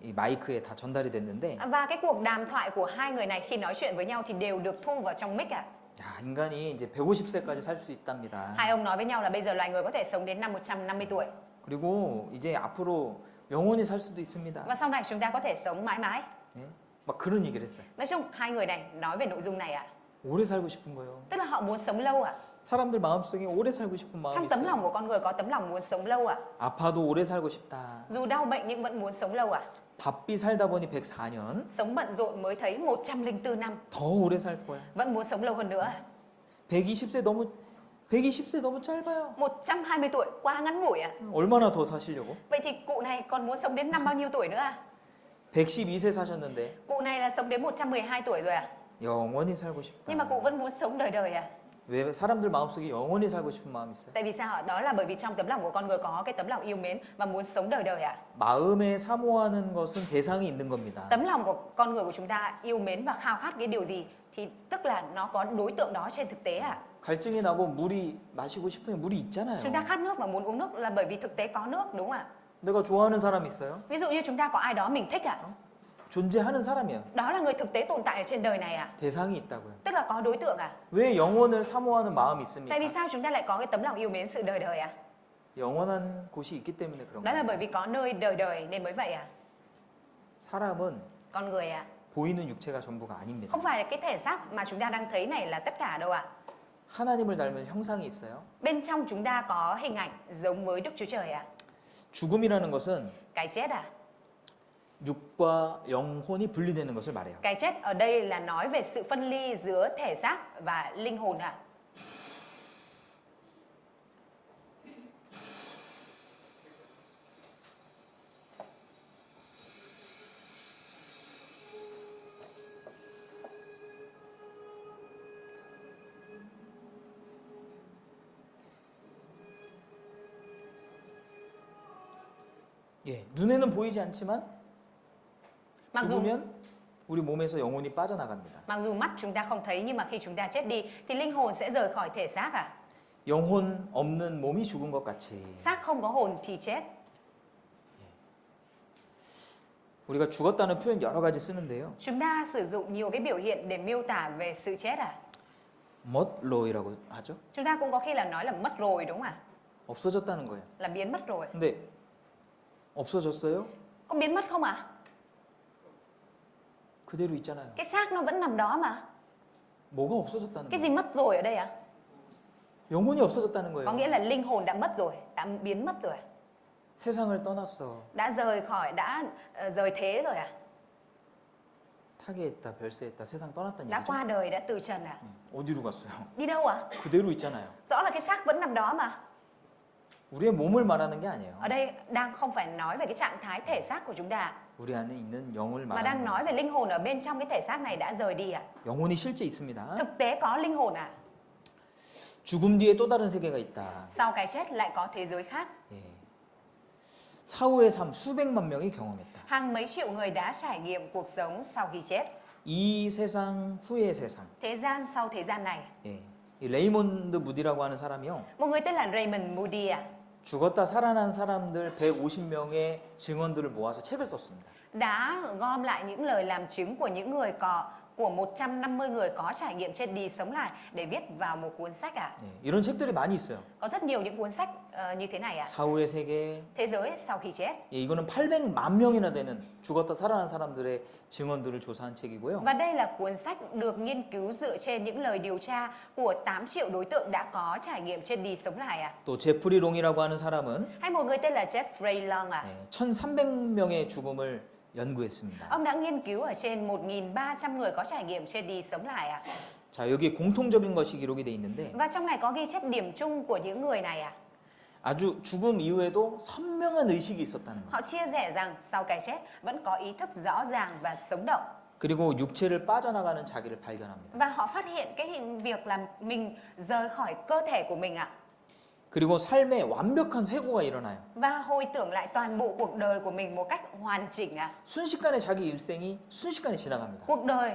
Speaker 1: 이 마이크에 다 전달이 됐는데
Speaker 2: Và cái cuộc đàm thoại của hai người này khi nói chuyện với nhau thì đều được thu vào trong mic ạ.
Speaker 1: 야, 인간이 이제 150세까지 살 수 있답니다.
Speaker 2: Hai ông nói với nhau là bây giờ loài người có thể sống đến năm 150 tuổi.
Speaker 1: 그리고 이제 앞으로 영원히 살 수도 있습니다.
Speaker 2: Và sau này chúng ta có thể sống mãi mãi.
Speaker 1: 예? 막 그런 얘기를 했어요.
Speaker 2: Nói chung hai người này nói về nội dung này ạ.
Speaker 1: 오래 살고 싶은 거예요.
Speaker 2: Tức là họ muốn sống lâu ạ.
Speaker 1: 사람들 마음속에 오래 살고 싶은 마음이
Speaker 2: Trong tấm
Speaker 1: 있어요.
Speaker 2: lòng của con người có tấm lòng muốn sống lâu ạ.
Speaker 1: 아파도 오래 살고 싶다.
Speaker 2: Dù đau bệnh nhưng vẫn muốn sống lâu ạ.
Speaker 1: 바삐 살다 보니 104년
Speaker 2: Sống bận rộn mới thấy 104 năm,
Speaker 1: 더 오래 살 거야.
Speaker 2: vẫn muốn sống lâu hơn nữa.
Speaker 1: 120세 너무 짧아요.
Speaker 2: 120 tuổi quá ngắn ngủi ạ.
Speaker 1: 얼마나 더 사시려고?
Speaker 2: Vậy thì cụ này còn muốn sống đến năm bao nhiêu tuổi nữa ạ?
Speaker 1: 112세 사셨는데
Speaker 2: Cụ này là sống đến 112 tuổi rồi ạ.
Speaker 1: 영원히 살고
Speaker 2: Nhưng mà
Speaker 1: 싶다.
Speaker 2: cụ vẫn muốn sống đời đời ạ.
Speaker 1: 왜 사람들 마음속에 영원히 살고 싶은 마음이 있어요?
Speaker 2: Tại vì sao ạ? Đó là bởi vì trong tấm lòng của con người có cái tấm lòng yêu mến và muốn sống đời đời ạ.
Speaker 1: 마음에 사모하는 것은 대상이 있는 겁니다.
Speaker 2: Tấm lòng của con người của chúng ta yêu mến và khao khát cái điều gì thì tức là nó có đối tượng đó trên thực tế ạ.
Speaker 1: 갈증이 나고 물이 마시고 싶으면 물이 있잖아요.
Speaker 2: Chúng ta khát nước và muốn uống nước là bởi vì thực tế có nước đúng không ạ?
Speaker 1: 내가 좋아하는 사람 있어요?
Speaker 2: Ví dụ như chúng ta có ai đó mình thích ạ.
Speaker 1: 존재하는 사람이에요.
Speaker 2: Đó là người thực tế tồn tại ở trên đời này ạ.
Speaker 1: 대상이 있다고요.
Speaker 2: Tức là có đối tượng ạ.
Speaker 1: 왜 영혼을 사모하는 마음이 있습니까?
Speaker 2: Tại vì sao chúng ta lại có cái tấm lòng yêu mến sự đời đời ạ?
Speaker 1: 영원한 곳이 있기 때문에 그런
Speaker 2: Đó là
Speaker 1: 거예요.
Speaker 2: bởi vì có nơi đời đời nên mới vậy ạ.
Speaker 1: 사람은
Speaker 2: Con người ạ,
Speaker 1: 보이는 육체가 전부가 아닙니다.
Speaker 2: không phải là cái thể xác mà chúng ta đang thấy này là tất cả đâu ạ.
Speaker 1: 하나님을 닮은 형상이 있어요.
Speaker 2: Bên trong chúng ta có hình ảnh giống với Đức Chúa Trời ạ.
Speaker 1: 죽음이라는 것은
Speaker 2: Cái chết à?
Speaker 1: 육과 영혼이 분리되는 것을 말해요.
Speaker 2: Cái chết ở đây là nói về sự phân ly giữa thể xác và linh hồn ạ.
Speaker 1: 예, 눈에는 보이지 않지만
Speaker 2: Mặc dù
Speaker 1: 죽으면 우리 몸에서 영혼이 빠져나갑니다.
Speaker 2: mặc dù mắt chúng ta không thấy nhưng mà khi chúng ta chết đi thì linh hồn sẽ rời khỏi thể xác ạ.
Speaker 1: 영혼 없는 몸이 죽은 것 같이
Speaker 2: Xác không có hồn thì chết.
Speaker 1: 우리가 죽었다는 표현 여러 가지 쓰는데요.
Speaker 2: Chúng ta sử dụng nhiều cái biểu hiện để miêu tả về sự chết à?
Speaker 1: 멋로이라고 하죠.
Speaker 2: Chúng ta cũng có khi là nói là mất rồi đúng không ạ?
Speaker 1: 없어졌다는 거예요.
Speaker 2: Là biến mất rồi.
Speaker 1: 근데 없어졌어요?
Speaker 2: Có biến mất không ạ?
Speaker 1: 그대로 있잖아요.
Speaker 2: Cái xác nó vẫn nằm đó mà.
Speaker 1: 뭐가 없어졌다는
Speaker 2: Cái gì
Speaker 1: 거예요?
Speaker 2: mất rồi ở đây ạ?
Speaker 1: 영혼이 없어졌다는
Speaker 2: Có
Speaker 1: 거예요.
Speaker 2: nghĩa là linh hồn đã mất rồi, đã biến mất rồi.
Speaker 1: 세상을 떠났어.
Speaker 2: Đã rời khỏi, đã rời thế rồi à?
Speaker 1: 타계했다, 별세했다, 세상 떠났다는
Speaker 2: Đã
Speaker 1: 얘기죠.
Speaker 2: qua đời, đã từ trần à?
Speaker 1: 어디로 갔어요?
Speaker 2: Đi đâu ạ?
Speaker 1: 그대로 있잖아요.
Speaker 2: Rõ là cái xác vẫn nằm đó mà.
Speaker 1: 우리의 몸을 말하는 게 아니에요.
Speaker 2: Ở đây đang không phải nói về cái trạng thái thể xác của chúng ta,
Speaker 1: 우리 안에 있는 영을
Speaker 2: mà
Speaker 1: 말하는
Speaker 2: đang nói
Speaker 1: 거예요.
Speaker 2: về linh hồn ở bên trong cái thể xác này đã rời đi à?
Speaker 1: 영혼이 실제 있습니다.
Speaker 2: Thực tế có linh hồn à?
Speaker 1: 죽음 뒤에 또 다른 세계가 있다.
Speaker 2: Sau cái chết lại có thế giới khác.
Speaker 1: 예. 사후의 삶 수백만 명이 경험했다.
Speaker 2: Hàng mấy triệu người đã trải nghiệm cuộc sống sau khi chết.
Speaker 1: 이 세상 후의 세상.
Speaker 2: Thế gian sau thế gian này.
Speaker 1: 예. 이 레이몬드 무디라고 하는 사람이요.
Speaker 2: Một người tên là Raymond Moody à?
Speaker 1: 죽었다 살아난 사람들 150명의 증언들을 모아서 책을 썼습니다.
Speaker 2: Đã gom lại những lời làm chứng của những người của 150 người có trải nghiệm chết đi sống lại để viết vào một cuốn sách à?
Speaker 1: 네, 이런 책들이 많이 있어요.
Speaker 2: Có rất nhiều những cuốn sách như thế này à?
Speaker 1: 사후의 세계.
Speaker 2: Thế giới sau khi chết.
Speaker 1: 예, 이거는 800만 명이나 되는 죽었다 살아난 사람들의 증언들을 조사한 책이고요.
Speaker 2: Và đây là cuốn sách được nghiên cứu dựa trên những lời điều tra của 8 triệu đối tượng đã có trải nghiệm chết đi sống lại à?
Speaker 1: 또 제프리 롱이라고 하는 사람은
Speaker 2: Hay một người tên là Jeffrey Long à?
Speaker 1: 1,300명의 죽음을 연구했습니다.
Speaker 2: Ông đã nghiên cứu ở trên 1.300 người có trải nghiệm chết đi sống lại à?
Speaker 1: 자, 여기 공통적인 것이 기록이 돼 있는데
Speaker 2: Và trong này có ghi chép điểm chung của những người này à?
Speaker 1: 아주 죽음 이후에도 선명한 의식이 있었다는 거예요.
Speaker 2: Họ chia sẻ rằng sau cái chết vẫn có ý thức rõ ràng và sống động.
Speaker 1: 그리고 육체를 빠져나가는 자기를 발견합니다.
Speaker 2: Và họ phát hiện cái việc là mình rời khỏi cơ thể của mình ạ.
Speaker 1: 그리고 삶에 완벽한 회고가 일어나요.
Speaker 2: Và hồi tưởng lại toàn bộ cuộc đời của mình một cách hoàn chỉnh ạ.
Speaker 1: 순식간에 자기 일생이 순식간에 지나갑니다.
Speaker 2: Cuộc đời,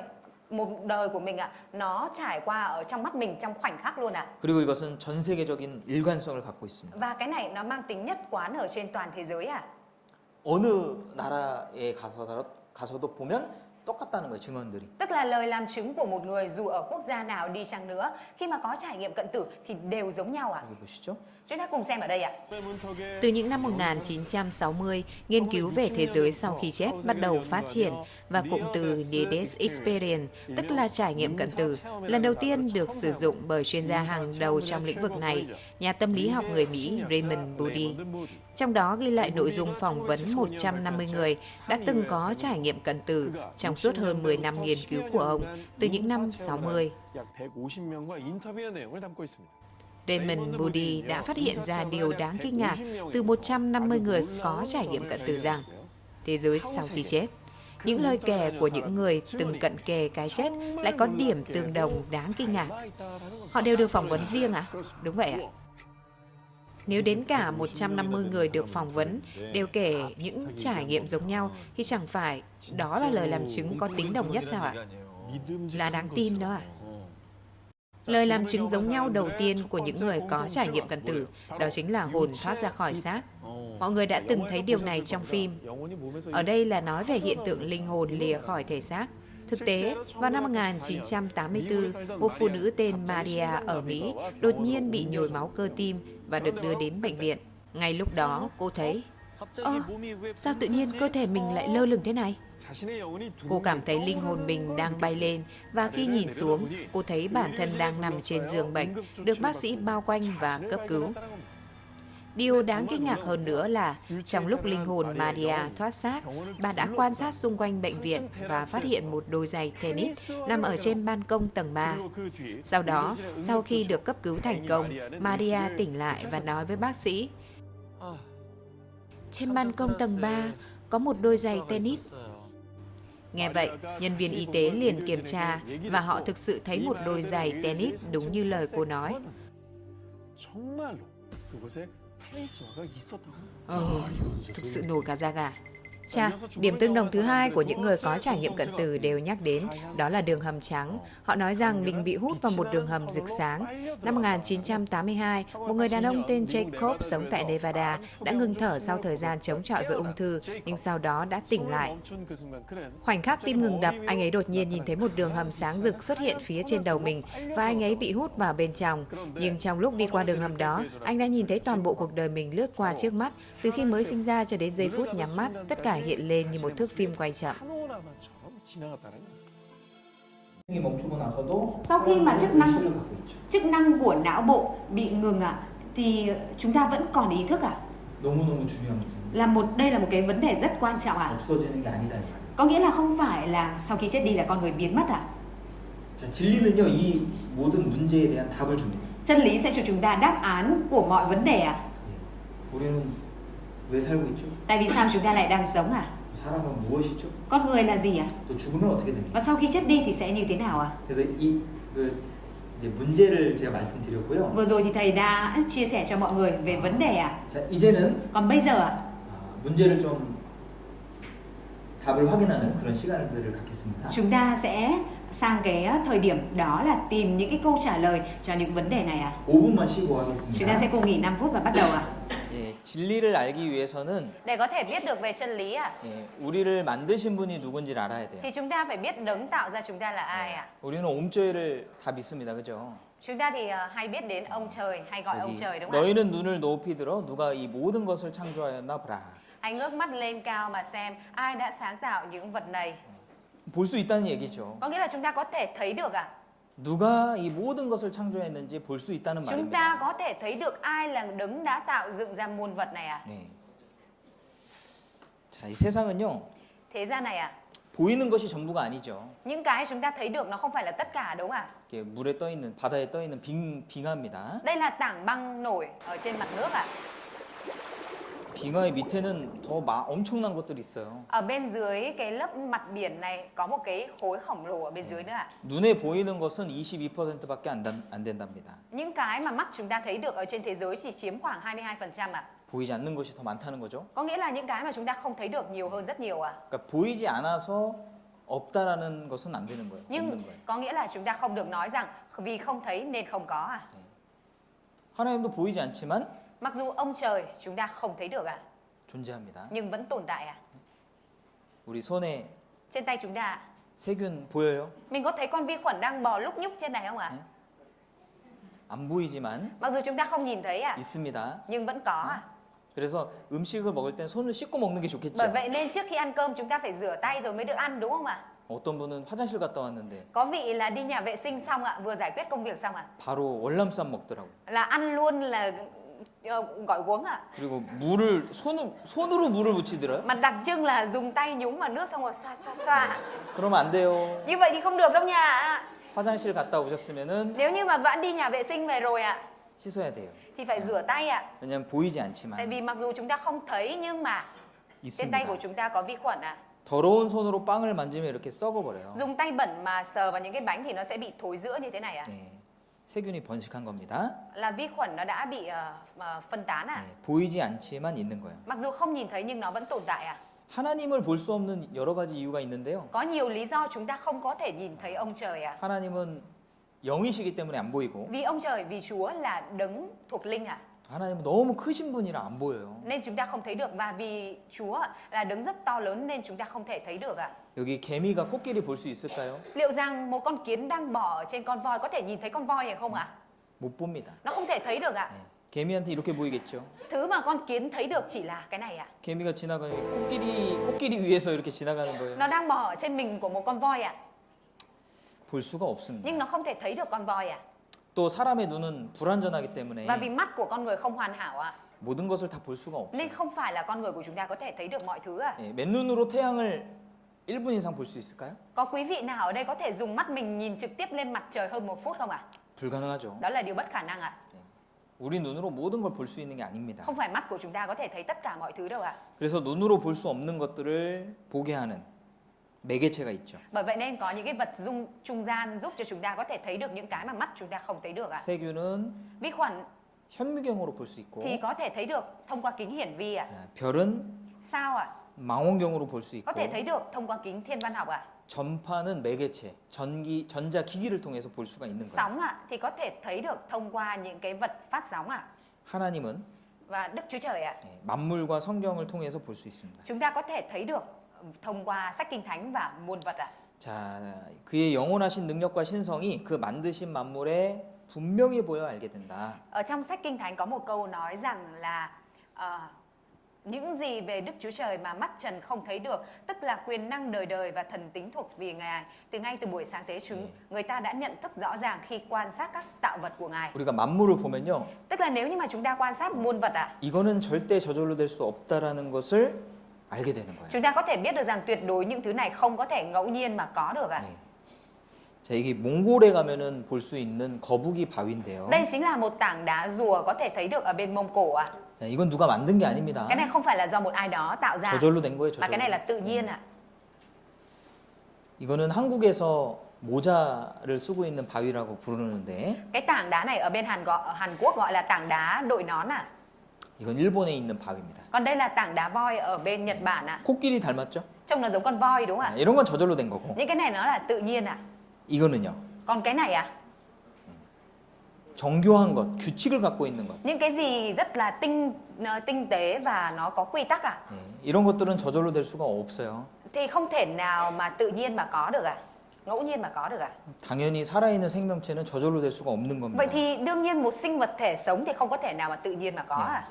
Speaker 2: một đời của mình ạ, nó trải qua ở trong mắt mình trong khoảnh khắc luôn ạ.
Speaker 1: 그리고 이것은 전 세계적인 일관성을 갖고 있습니다.
Speaker 2: Và cái này nó mang tính nhất quán ở trên toàn thế giới ạ.
Speaker 1: 어느 나라에 가서도 보면 똑같다는 거예요, 증언들이.
Speaker 2: Tức là lời làm chứng của một người dù ở quốc gia nào đi chăng nữa, khi mà có trải nghiệm cận tử thì đều giống nhau ạ.
Speaker 1: 여기 보시죠.
Speaker 2: Chúng ta cùng xem ở đây ạ.
Speaker 7: Từ những năm 1960, nghiên cứu về thế giới sau khi chết bắt đầu phát triển và cụm từ Near-Death Experience, tức là trải nghiệm cận tử, lần đầu tiên được sử dụng bởi chuyên gia hàng đầu trong lĩnh vực này, nhà tâm lý học người Mỹ Raymond Moody. Trong đó ghi lại nội dung phỏng vấn 150 người đã từng có trải nghiệm cận tử trong suốt hơn 10 năm nghiên cứu của ông, từ những năm 60. Raymond Moody đã phát hiện ra điều đáng kinh ngạc từ 150 người có trải nghiệm cận tử rằng thế giới sau khi chết. Những lời kể của những người từng cận kề cái chết lại có điểm tương đồng đáng kinh ngạc. Họ đều được phỏng vấn riêng ạ? Đúng vậy ạ. Nếu đến cả 150 người được phỏng vấn đều kể những trải nghiệm giống nhau thì chẳng phải đó là lời làm chứng có tính đồng nhất sao ạ? Là đáng tin đó ạ. Lời làm chứng giống nhau đầu tiên của những người có trải nghiệm cận tử đó chính là hồn thoát ra khỏi xác. Mọi người đã từng thấy điều này trong phim. Ở đây là nói về hiện tượng linh hồn lìa khỏi thể xác. Thực tế, vào năm 1984, một phụ nữ tên Maria ở Mỹ đột nhiên bị nhồi máu cơ tim và được đưa đến bệnh viện. Ngay lúc đó, cô thấy, sao tự nhiên cơ thể mình lại lơ lửng thế này? Cô cảm thấy linh hồn mình đang bay lên và khi nhìn xuống, cô thấy bản thân đang nằm trên giường bệnh, được bác sĩ bao quanh và cấp cứu. Điều đáng kinh ngạc hơn nữa là trong lúc linh hồn Maria thoát xác, bà đã quan sát xung quanh bệnh viện và phát hiện một đôi giày tennis nằm ở trên ban công tầng 3. Sau đó, sau khi được cấp cứu thành công, Maria tỉnh lại và nói với bác sĩ, trên ban công tầng 3 có một đôi giày tennis. Nghe vậy, nhân viên y tế liền kiểm tra và họ thực sự thấy một đôi giày tennis đúng như lời cô nói. Thực sự nổi cả da gà. Chà, điểm tương đồng thứ hai của những người có trải nghiệm cận tử đều nhắc đến đó là đường hầm trắng. Họ nói rằng mình bị hút vào một đường hầm rực sáng. Năm 1982, một người đàn ông tên Jacob sống tại Nevada đã ngừng thở sau thời gian chống chọi với ung thư, nhưng sau đó đã tỉnh lại. Khoảnh khắc tim ngừng đập, anh ấy đột nhiên nhìn thấy một đường hầm sáng rực xuất hiện phía trên đầu mình và anh ấy bị hút vào bên trong. Nhưng trong lúc đi qua đường hầm đó, anh đã nhìn thấy toàn bộ cuộc đời mình lướt qua trước mắt, từ khi mới sinh ra cho đến giây phút nhắm mắt, tất cả hiện lên như một thước phim quay chậm.
Speaker 2: Sau khi mà chức năng của não bộ bị ngừng thì chúng ta vẫn còn ý thức đây là một cái vấn đề rất quan trọng Có nghĩa là không phải là sau khi chết đi là con người biến mất
Speaker 1: 진리는요, 이 모든 문제에 대한 답을 줍니다.
Speaker 2: Chân lý sẽ cho chúng ta đáp án của mọi vấn đề
Speaker 1: 우리는 왜 살고 있죠?
Speaker 2: Tại vì sao chúng ta lại đang sống
Speaker 1: 사람은 무엇이죠?
Speaker 2: Con người là gì
Speaker 1: 또 죽으면 어떻게 됩니까?
Speaker 2: Và sau khi chết đi thì sẽ như thế nào
Speaker 1: 그래서 이제 문제를 제가 말씀드렸고요.
Speaker 2: Vừa rồi thì thầy đã chia sẻ cho mọi người về vấn đề
Speaker 1: 자, 이제는
Speaker 2: Còn bây giờ
Speaker 1: 문제를 좀 답을 확인하는 그런 시간들을 갖겠습니다.
Speaker 2: chúng ta sẽ sang cái thời điểm đó là tìm những cái câu trả lời cho những vấn đề này
Speaker 1: 5분만 쉬고
Speaker 2: Chúng ta
Speaker 1: 하겠습니다.
Speaker 2: sẽ cùng nghỉ 5 phút và bắt đầu
Speaker 1: 예, 진리를 알기 위해서는
Speaker 2: Để có thể biết được về chân lý
Speaker 1: 예, 우리를 만드신 분이 누군지를 알아야 돼요.
Speaker 2: thì chúng ta phải biết đấng tạo ra chúng ta là ai
Speaker 1: 우리는 옴죄를 다 믿습니다. 그죠?
Speaker 2: Chúng ta thì hay biết đến ông trời, hay gọi ông
Speaker 1: 여기
Speaker 2: trời đúng không ạ?
Speaker 1: 너희는 눈을 높이 들어 누가 이 모든 것을 창조하였나 보라.
Speaker 2: Hãy ngước mắt lên cao mà xem ai đã sáng tạo những vật này.
Speaker 1: 볼 수 있다는 얘기죠.
Speaker 2: Có nghĩa là chúng ta có thể thấy được
Speaker 1: 누가 이 모든 것을 창조했는지 볼 수 있다는
Speaker 2: Chúng ta
Speaker 1: 말입니다.
Speaker 2: có thể thấy được ai là đấng đã tạo dựng ra muôn vật này
Speaker 1: 네. 자, 이 세상은요.
Speaker 2: Thế gian này
Speaker 1: 보이는 것이 전부가 아니죠.
Speaker 2: những cái chúng ta thấy được nó không phải là tất cả đúng không ạ?
Speaker 1: 이게 물에 떠 있는 바다에 떠 있는 빙하입니다.
Speaker 2: Đây là tảng băng nổi ở trên mặt nước
Speaker 1: 빙하의 밑에는 더 엄청난 것들이 있어요.
Speaker 2: Ở bên dưới cái lớp mặt biển này có một cái khối khổng lồ ở bên dưới nữa
Speaker 1: 눈에 보이는 것은 22%밖에 안 된답니다.
Speaker 2: Những cái mà mắt chúng ta thấy được ở trên thế giới chỉ chiếm khoảng 22%
Speaker 1: 보이지 않는 것이 더 많다는 거죠.
Speaker 2: Có nghĩa là những cái mà chúng ta không thấy được nhiều hơn rất nhiều
Speaker 1: 그러니까 보이지 않아서 없다라는 것은 안 되는 거예요.
Speaker 2: Nhưng
Speaker 1: 없는 거예요.
Speaker 2: có nghĩa là chúng ta không được nói rằng vì không thấy nên không có
Speaker 1: 하나님도 보이지 않지만
Speaker 2: Mặc dù ông trời chúng ta không thấy được
Speaker 1: 존재합니다.
Speaker 2: nhưng vẫn tồn tại
Speaker 1: 우리 손에
Speaker 2: Trên tay chúng ta
Speaker 1: 세균 보여요?
Speaker 2: Mình có thấy con vi khuẩn đang bò lúc nhúc trên này không ạ?
Speaker 1: 안 보이지만
Speaker 2: Mặc dù chúng ta không nhìn thấy
Speaker 1: 있습니다.
Speaker 2: nhưng vẫn có
Speaker 1: 그래서 음식을 먹을 땐 손을 씻고 먹는 게
Speaker 2: Bởi
Speaker 1: 좋겠죠.
Speaker 2: vậy nên trước khi ăn cơm chúng ta phải rửa tay rồi mới được ăn đúng không ạ?
Speaker 1: 어떤 분은 화장실 갔다 왔는데
Speaker 2: Có vị là đi nhà vệ sinh xong vừa giải quyết công việc xong
Speaker 1: 바로 월남쌈 먹더라고.
Speaker 2: là ăn luôn là gọi uống
Speaker 1: 그리고 물을 손으로 물을 묻히더라고요.
Speaker 2: Mà đặc trưng là dùng tay nhúng vào nước xong rồi xoa xoa xoa
Speaker 1: 그러면 안 돼요.
Speaker 2: Như vậy thì không được đâu nha
Speaker 1: 화장실 갔다 오셨으면은
Speaker 2: Nếu như mà bạn đi nhà vệ sinh về rồi
Speaker 1: 씻어야 돼요.
Speaker 2: thì phải rửa tay
Speaker 1: 왜냐면 보이지
Speaker 2: Tại
Speaker 1: 않지만
Speaker 2: vì mặc dù chúng ta không thấy nhưng mà trên tay của
Speaker 1: 있습니다.
Speaker 2: chúng ta có vi khuẩn
Speaker 1: 더러운 손으로 빵을 만지면 이렇게 썩어버려요.
Speaker 2: Dùng tay bẩn mà sờ vào những cái bánh thì nó sẽ bị thối rữa như thế này
Speaker 1: 네, 세균이 번식한 겁니다.
Speaker 2: Là vi khuẩn nó đã bị phân tán
Speaker 1: 네, 보이지 않지만 있는 거예요.
Speaker 2: Mặc dù không nhìn thấy nhưng nó vẫn tồn tại
Speaker 1: 하나님을 볼 수 없는 여러 가지 이유가 있는데요.
Speaker 2: Có nhiều lý do chúng ta không có thể nhìn thấy ông trời
Speaker 1: 하나님은 영이시기 때문에 안 보이고
Speaker 2: Vì ông trời, vì Chúa là đấng thuộc linh
Speaker 1: 하나님은 너무 크신 분이라 안 보여요.
Speaker 2: Nên chúng ta không thấy được. Và vì Chúa là đấng rất to lớn nên chúng ta không thể thấy được
Speaker 1: 여기 개미가 코끼리 볼 수 있을까요?
Speaker 2: Liệu rằng một con kiến đang bò ở trên con voi có thể nhìn thấy con voi hay không
Speaker 1: 못 봅니다.
Speaker 2: Nó không thể thấy được
Speaker 1: 네, 개미한테 이렇게 보이겠죠.
Speaker 2: Thứ mà con kiến thấy được chỉ là cái này
Speaker 1: 개미가 지나가니 코끼리 위에서 이렇게 지나가는 거예요.
Speaker 2: Nó đang bò ở trên mình của một con voi
Speaker 1: 볼 수가 없습니다.
Speaker 2: Nhưng nó không thể thấy được con voi
Speaker 1: 또 사람의 눈은 불완전하기 때문에
Speaker 2: Và vì mắt của con người không hoàn hảo
Speaker 1: 모든 것을 다 볼 수가
Speaker 2: Nên
Speaker 1: 없어요.
Speaker 2: không phải là con người của chúng ta có thể thấy được mọi thứ
Speaker 1: 예, 맨눈으로 태양을 1분 이상 볼 수 있을까요?
Speaker 2: Có quý vị nào ở đây có thể dùng mắt mình nhìn trực tiếp lên mặt trời hơn 1 phút không
Speaker 1: 불가능하죠.
Speaker 2: Đó là điều bất khả năng
Speaker 1: 우리 눈으로 모든 걸 볼 수 있는 게 아닙니다.
Speaker 2: Không phải mắt của chúng ta có thể thấy tất cả mọi thứ đâu
Speaker 1: 그래서 눈으로 볼 수 없는 것들을 보게 하는 매개체가 있죠.
Speaker 2: Bởi vậy nên có những cái vật trung gian giúp cho chúng ta có thể thấy được những cái mà mắt chúng ta không thấy được
Speaker 1: 세균은
Speaker 2: Vi khuẩn
Speaker 1: 현미경으로 볼 수 있고
Speaker 2: thì có thể thấy được thông qua kính hiển vi
Speaker 1: 별은
Speaker 2: Sao
Speaker 1: 망원경으로 볼 수
Speaker 2: Có
Speaker 1: 있고
Speaker 2: thể thấy được thông qua kính thiên văn học
Speaker 1: 전파는 매개체, 전자기기를 통해서 볼 수가 있는 거예요.
Speaker 2: Sóng thì có thể thấy được thông qua những cái vật phát sóng
Speaker 1: 하나님은
Speaker 2: Và Đức Chúa Trời
Speaker 1: 만물과 성경을 통해서 볼 수 있습니다.
Speaker 2: chúng ta có thể thấy được thông qua sách kinh thánh và muôn vật
Speaker 1: 자, 그의 영원하신 능력과 신성이 그 만드신 만물에 분명히 보여 알게 된다.
Speaker 2: Ở trong sách kinh thánh có một câu nói rằng là những gì về Đức Chúa Trời mà mắt trần không thấy được, tức là quyền năng đời đời và thần tính thuộc về Ngài. Ngay từ buổi sáng tế người ta đã nhận thức rõ ràng khi quan sát các tạo vật của Ngài.
Speaker 1: 우리가 만물을 보면요.
Speaker 2: Tức là nếu như mà chúng ta quan sát muôn vật
Speaker 1: 이거는 절대 저절로 될 수 없다라는 것을 알게 되는 거예요.
Speaker 2: chúng ta có thể biết được rằng tuyệt đối những thứ này không có thể ngẫu nhiên mà có được
Speaker 1: 네. 자, 이게 몽골에 가면은 볼 수 있는 거북이 바위인데요.
Speaker 2: Đây chính là một tảng đá rùa có thể thấy được ở bên Mông Cổ
Speaker 1: 네, 이건 누가 만든 게 아닙니다.
Speaker 2: Cái này không phải là do một ai đó tạo ra
Speaker 1: 저절로 된 거예요,
Speaker 2: mà cái này
Speaker 1: 저절로.
Speaker 2: là tự nhiên
Speaker 1: 이거는 한국에서 모자를 쓰고 있는 바위라고 부르는데
Speaker 2: Cái tảng đá này ở bên Hàn Quốc gọi là tảng đá đội nón
Speaker 1: 이건 일본에 있는 바위입니다.
Speaker 2: Còn đây là tảng đá voi ở bên Nhật Bản
Speaker 1: 코끼리 닮았죠?
Speaker 2: Trông nó giống con voi đúng không
Speaker 1: 이런 건 저절로 된 거고
Speaker 2: Những cái này nó là tự nhiên
Speaker 1: 이거는요.
Speaker 2: Còn cái này
Speaker 1: 정교한 것, 규칙을 갖고 있는 것.
Speaker 2: những cái gì rất là tinh tế và nó có quy tắc à?
Speaker 1: 예, 이런 것들은 저절로 될 수가 없어요.
Speaker 2: Thì không thể nào mà tự nhiên mà có được à? Ngẫu nhiên mà có được à?
Speaker 1: 당연히 살아있는 생명체는 저절로 될 수가 없는 겁니다.
Speaker 2: Vậy thì đương nhiên một sinh vật thể sống thì không có thể nào mà tự nhiên mà có à?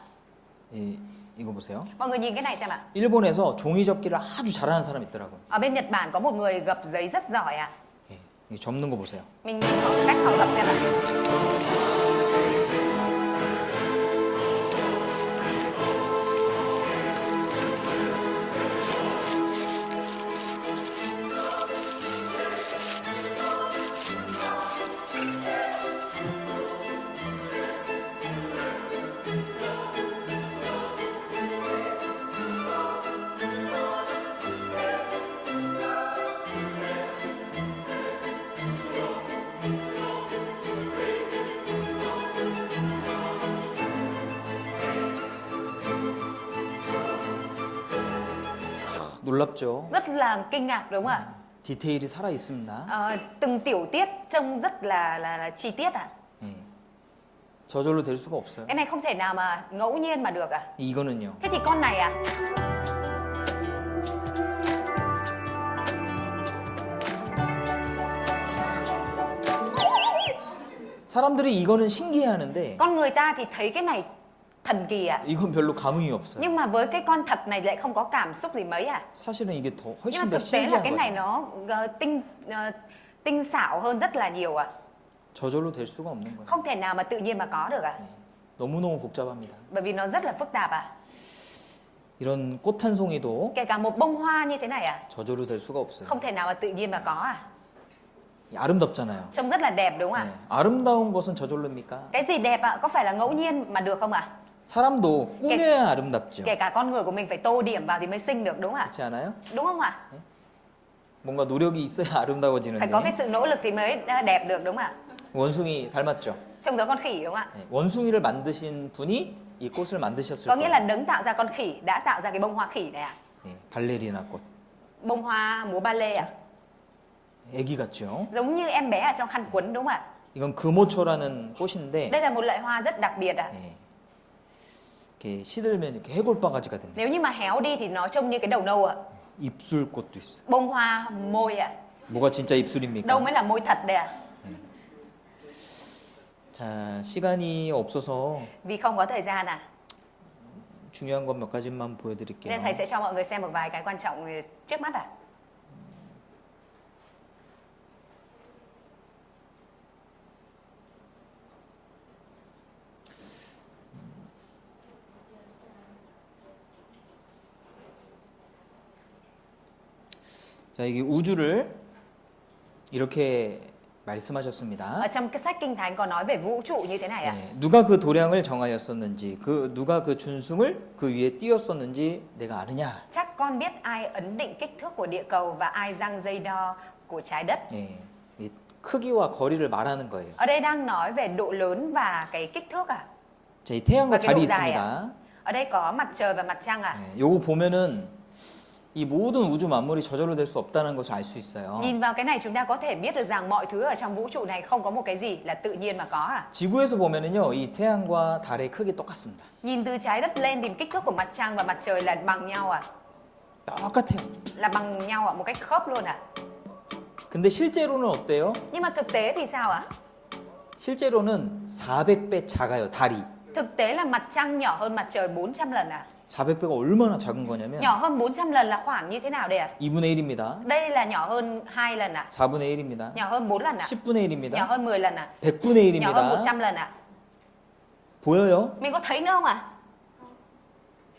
Speaker 1: 이거 보세요.
Speaker 2: Mọi người nhìn cái này xem ạ.
Speaker 1: 일본에서 종이접기를 아주 잘하는 사람이 있더라고요.
Speaker 2: Ở bên Nhật Bản có một người gập giấy rất giỏi à?
Speaker 1: 예, 이 접는 거 보세요.
Speaker 2: Mình nhìn họ cách họ gập xem ạ.
Speaker 1: 놀랍죠?
Speaker 2: Rất là kinh ngạc đúng không ạ?
Speaker 1: 디테일이 살아 있습니다.
Speaker 2: Từng tiểu tiết trông rất là chi tiết à?
Speaker 1: 예. 저절로 될 수가 없어요.
Speaker 2: Cái này không thể nào mà ngẫu nhiên mà được à?
Speaker 1: 이거는요.
Speaker 2: Thế thì con này à?
Speaker 1: 사람들이 이거는 신기해하는데
Speaker 2: Con người ta thì thấy cái này thần kỳ à?
Speaker 1: 이건 별로 감흥이 없어요.
Speaker 2: Nhưng mà với cái con thật này lại không có cảm xúc gì mấy à?
Speaker 1: 사실은 이게 더
Speaker 2: Nhưng
Speaker 1: 훨씬
Speaker 2: mà
Speaker 1: 더
Speaker 2: thực tế là
Speaker 1: 신기한
Speaker 2: cái này
Speaker 1: 거죠.
Speaker 2: nó tinh xảo hơn rất là nhiều à?
Speaker 1: 저절로 될 수가 없는 거예요.
Speaker 2: Không thể nào mà tự nhiên mà có được à?
Speaker 1: 너무너무 복잡합니다.
Speaker 2: Bởi vì nó rất là phức tạp à?
Speaker 1: 이런 꽃 한 송이도
Speaker 2: Kể cả một bông hoa như thế này à?
Speaker 1: 저절로 될 수가 없어요.
Speaker 2: Không thể nào mà tự nhiên mà có à?
Speaker 1: 아름답잖아요.
Speaker 2: Trông rất là đẹp đúng không
Speaker 1: 네.
Speaker 2: ạ?
Speaker 1: 아름다운 것은 저절로입니까?
Speaker 2: Cái gì đẹp ạ? Có phải là ngẫu nhiên mà được không ạ?
Speaker 1: 사람도 꾸며야 아름답죠.
Speaker 2: Kể cả con người của mình phải tô điểm vào thì mới xinh được đúng không ạ?
Speaker 1: 그렇지 않아요?
Speaker 2: Đúng không ạ?
Speaker 1: 뭔가 노력이 있어야 아름다워지는데.
Speaker 2: Phải có cái sự nỗ lực thì mới đẹp được đúng không ạ?
Speaker 1: 원숭이 닮았죠.
Speaker 2: Trông giống con khỉ đúng không ạ?
Speaker 1: 네. 원숭이를 만드신 분이 이 꽃을 만드셨을
Speaker 2: Có nghĩa là
Speaker 1: 거예요.
Speaker 2: đấng tạo ra con khỉ đã tạo ra cái bông hoa khỉ này ạ.
Speaker 1: 네. 발레리나 꽃.
Speaker 2: Bông hoa múa ba lê ạ.
Speaker 1: 애기 같죠.
Speaker 2: Giống như em bé ở trong khăn quấn đúng không ạ?
Speaker 1: 이건 금호초라는 꽃인데
Speaker 2: Đây là một loại hoa rất đặc biệt ạ.
Speaker 1: 네. 이렇게 시들면 이렇게 해골바가지가 됩니다.
Speaker 2: Nếu như mà héo đi thì nó trông như cái đầu nâu ạ.
Speaker 1: 입술꽃도 있어요.
Speaker 2: Bông hoa môi ạ.
Speaker 1: 뭐가 진짜 입술입니까?
Speaker 2: Đâu mới là môi thật đây ạ?
Speaker 1: 자, 시간이 없어서
Speaker 2: Vì không có thời gian à?
Speaker 1: 중요한 것 몇 가지만 보여드릴게요.
Speaker 2: Nên thầy sẽ cho mọi người xem một vài cái quan trọng trước mắt ạ.
Speaker 1: 자, 이게 우주를 이렇게 말씀하셨습니다.
Speaker 2: Ở trong cái sách Kinh Thánh có nói về vũ trụ như thế này ạ.
Speaker 1: 네, 누가 그 도량을 정하였었는지, 누가 그 준승을 그 위에 띄웠었는지 내가 아느냐.
Speaker 2: Chắc con biết ai ấn định kích thước của địa cầu và ai giăng dây đo của trái đất.
Speaker 1: 네, 이 크기와 거리를 말하는 거예요.
Speaker 2: Ở đây đang nói về độ lớn và cái kích thước à?
Speaker 1: 자, 이 태양과
Speaker 2: và cái
Speaker 1: 달이
Speaker 2: độ dài
Speaker 1: 있습니다.
Speaker 2: à? Ở đây có mặt trời và mặt trăng à?
Speaker 1: 네, 요거 보면은 이 모든 우주 만물이 저절로 될 수 없다는 것을 알 수 있어요.
Speaker 2: Nhìn vào cái này chúng ta có thể biết được rằng mọi thứ ở trong vũ trụ này không có một cái gì là tự nhiên mà có à?
Speaker 1: 지구에서 보면은요, 이 태양과 달의 크기 똑같습니다.
Speaker 2: Nhìn từ trái đất lên thì kích thước của mặt trăng và mặt trời là bằng nhau à?
Speaker 1: 똑같아요.
Speaker 2: Là bằng nhau à? Một cách khớp luôn à?
Speaker 1: 근데 실제로는 어때요?
Speaker 2: Nhưng mà thực tế thì sao ạ?
Speaker 1: 실제로는 400배 작아요, 달이.
Speaker 2: Thực tế là mặt trăng nhỏ hơn mặt trời 400 lần à?
Speaker 1: 400배가 얼마나 작은 거냐면
Speaker 2: Nhỏ hơn 400 lần là khoảng như thế nào đây ạ?
Speaker 1: 2분의 1입니다.
Speaker 2: Đây là nhỏ hơn 2 lần à?
Speaker 1: 4분의 1입니다.
Speaker 2: Nhỏ hơn 4 lần à?
Speaker 1: 10분의
Speaker 2: Nhỏ
Speaker 1: 1입니다.
Speaker 2: hơn 10 lần à?
Speaker 1: 100분의
Speaker 2: Nhỏ hơn
Speaker 1: 1입니다.
Speaker 2: 100 lần à?
Speaker 1: 보여요?
Speaker 2: Mình có thấy nữa không ạ?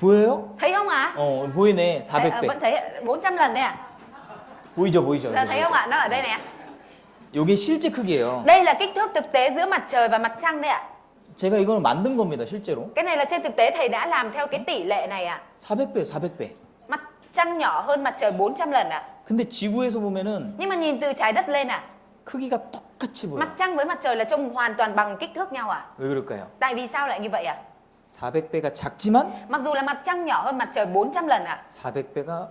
Speaker 1: 보여요?
Speaker 2: Thấy không ạ?
Speaker 1: 보이네.
Speaker 2: Vẫn
Speaker 1: 400배.
Speaker 2: thấy 400 lần đấy ạ?
Speaker 1: 보이죠?
Speaker 2: Là thấy không ạ? Nó ở đây này ạ.
Speaker 1: 이게 실제 크기예요.
Speaker 2: Đây là kích thước thực tế giữa mặt trời và mặt trăng đấy ạ.
Speaker 1: 제가 이걸 만든 겁니다, 실제로.
Speaker 2: Cái này là trên thực tế thầy đã làm theo cái tỷ lệ này ạ.
Speaker 1: 400배.
Speaker 2: Mặt trăng nhỏ hơn mặt trời 400 lần ạ.
Speaker 1: 근데 지구에서 보면은
Speaker 2: Nhưng mà nhìn từ trái đất lên ạ,
Speaker 1: 크기가 똑같이 보여요.
Speaker 2: mặt trăng với mặt trời là trông hoàn toàn bằng kích thước nhau ạ.
Speaker 1: 왜 그럴까요?
Speaker 2: Tại vì sao lại như vậy ạ?
Speaker 1: 400배가 작지만
Speaker 2: Mặc dù là mặt trăng nhỏ hơn mặt trời 400 lần ạ,
Speaker 1: 400배가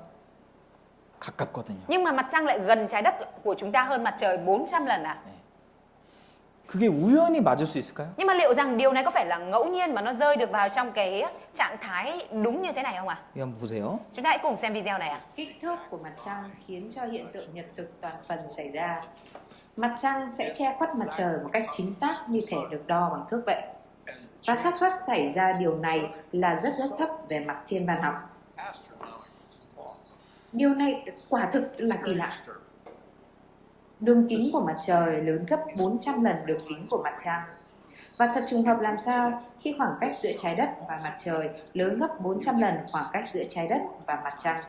Speaker 1: 가깝거든요.
Speaker 2: nhưng mà mặt trăng lại gần trái đất của chúng ta hơn mặt trời 400 lần ạ.
Speaker 1: 그게 우연히 맞을 수 있을까요?
Speaker 2: Nhưng mà liệu rằng điều này có phải là ngẫu nhiên mà nó rơi được vào trong cái trạng thái đúng như thế này không ạ?
Speaker 1: 이 한번 보세요.
Speaker 2: Chúng ta hãy cùng xem video này ạ.
Speaker 7: Kích thước của mặt trăng khiến cho hiện tượng nhật thực toàn phần xảy ra. Mặt trăng sẽ che khuất mặt trời một cách chính xác như thể được đo bằng thước vậy. Và xác suất xảy ra điều này là rất thấp về mặt thiên văn học. Điều này quả thực là kỳ lạ. Đường kính của mặt trời lớn gấp 400 lần đường kính của mặt trăng. Và thật trùng hợp làm sao khi khoảng cách giữa trái đất và mặt trời lớn gấp 400 lần khoảng cách giữa trái đất và mặt trăng.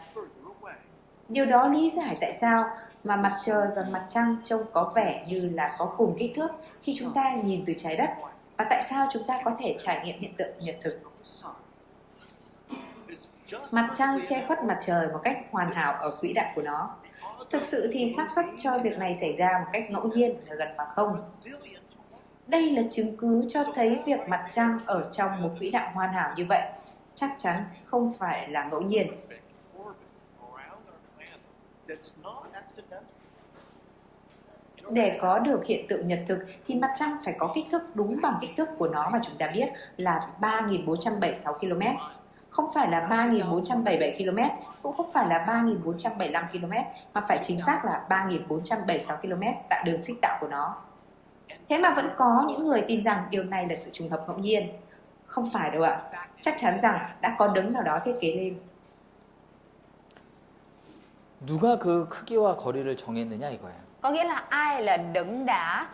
Speaker 7: Điều đó lý giải tại sao mà mặt trời và mặt trăng trông có vẻ như là có cùng kích thước khi chúng ta nhìn từ trái đất, và tại sao chúng ta có thể trải nghiệm hiện tượng nhật thực. Mặt trăng che khuất mặt trời một cách hoàn hảo ở quỹ đạo của nó. Thực sự thì xác suất cho việc này xảy ra một cách ngẫu nhiên là gần bằng không. Đây là chứng cứ cho thấy việc mặt trăng ở trong một quỹ đạo hoàn hảo như vậy chắc chắn không phải là ngẫu nhiên. Để có được hiện tượng nhật thực thì mặt trăng phải có kích thước đúng bằng kích thước của nó mà chúng ta biết là 3.476 km. Không phải là 3.477 km, cũng không phải là 3.475 km, mà phải chính xác là 3.476 km tại đường xích đạo của nó. Thế mà vẫn có những người tin rằng điều này là sự trùng hợp ngẫu nhiên. Không phải đâu ạ. Chắc chắn rằng đã có đấng nào đó thiết kế lên.
Speaker 1: 누가 그 크기와 거리를 정했느냐 이거예요.
Speaker 2: Có nghĩa là ai là đấng đã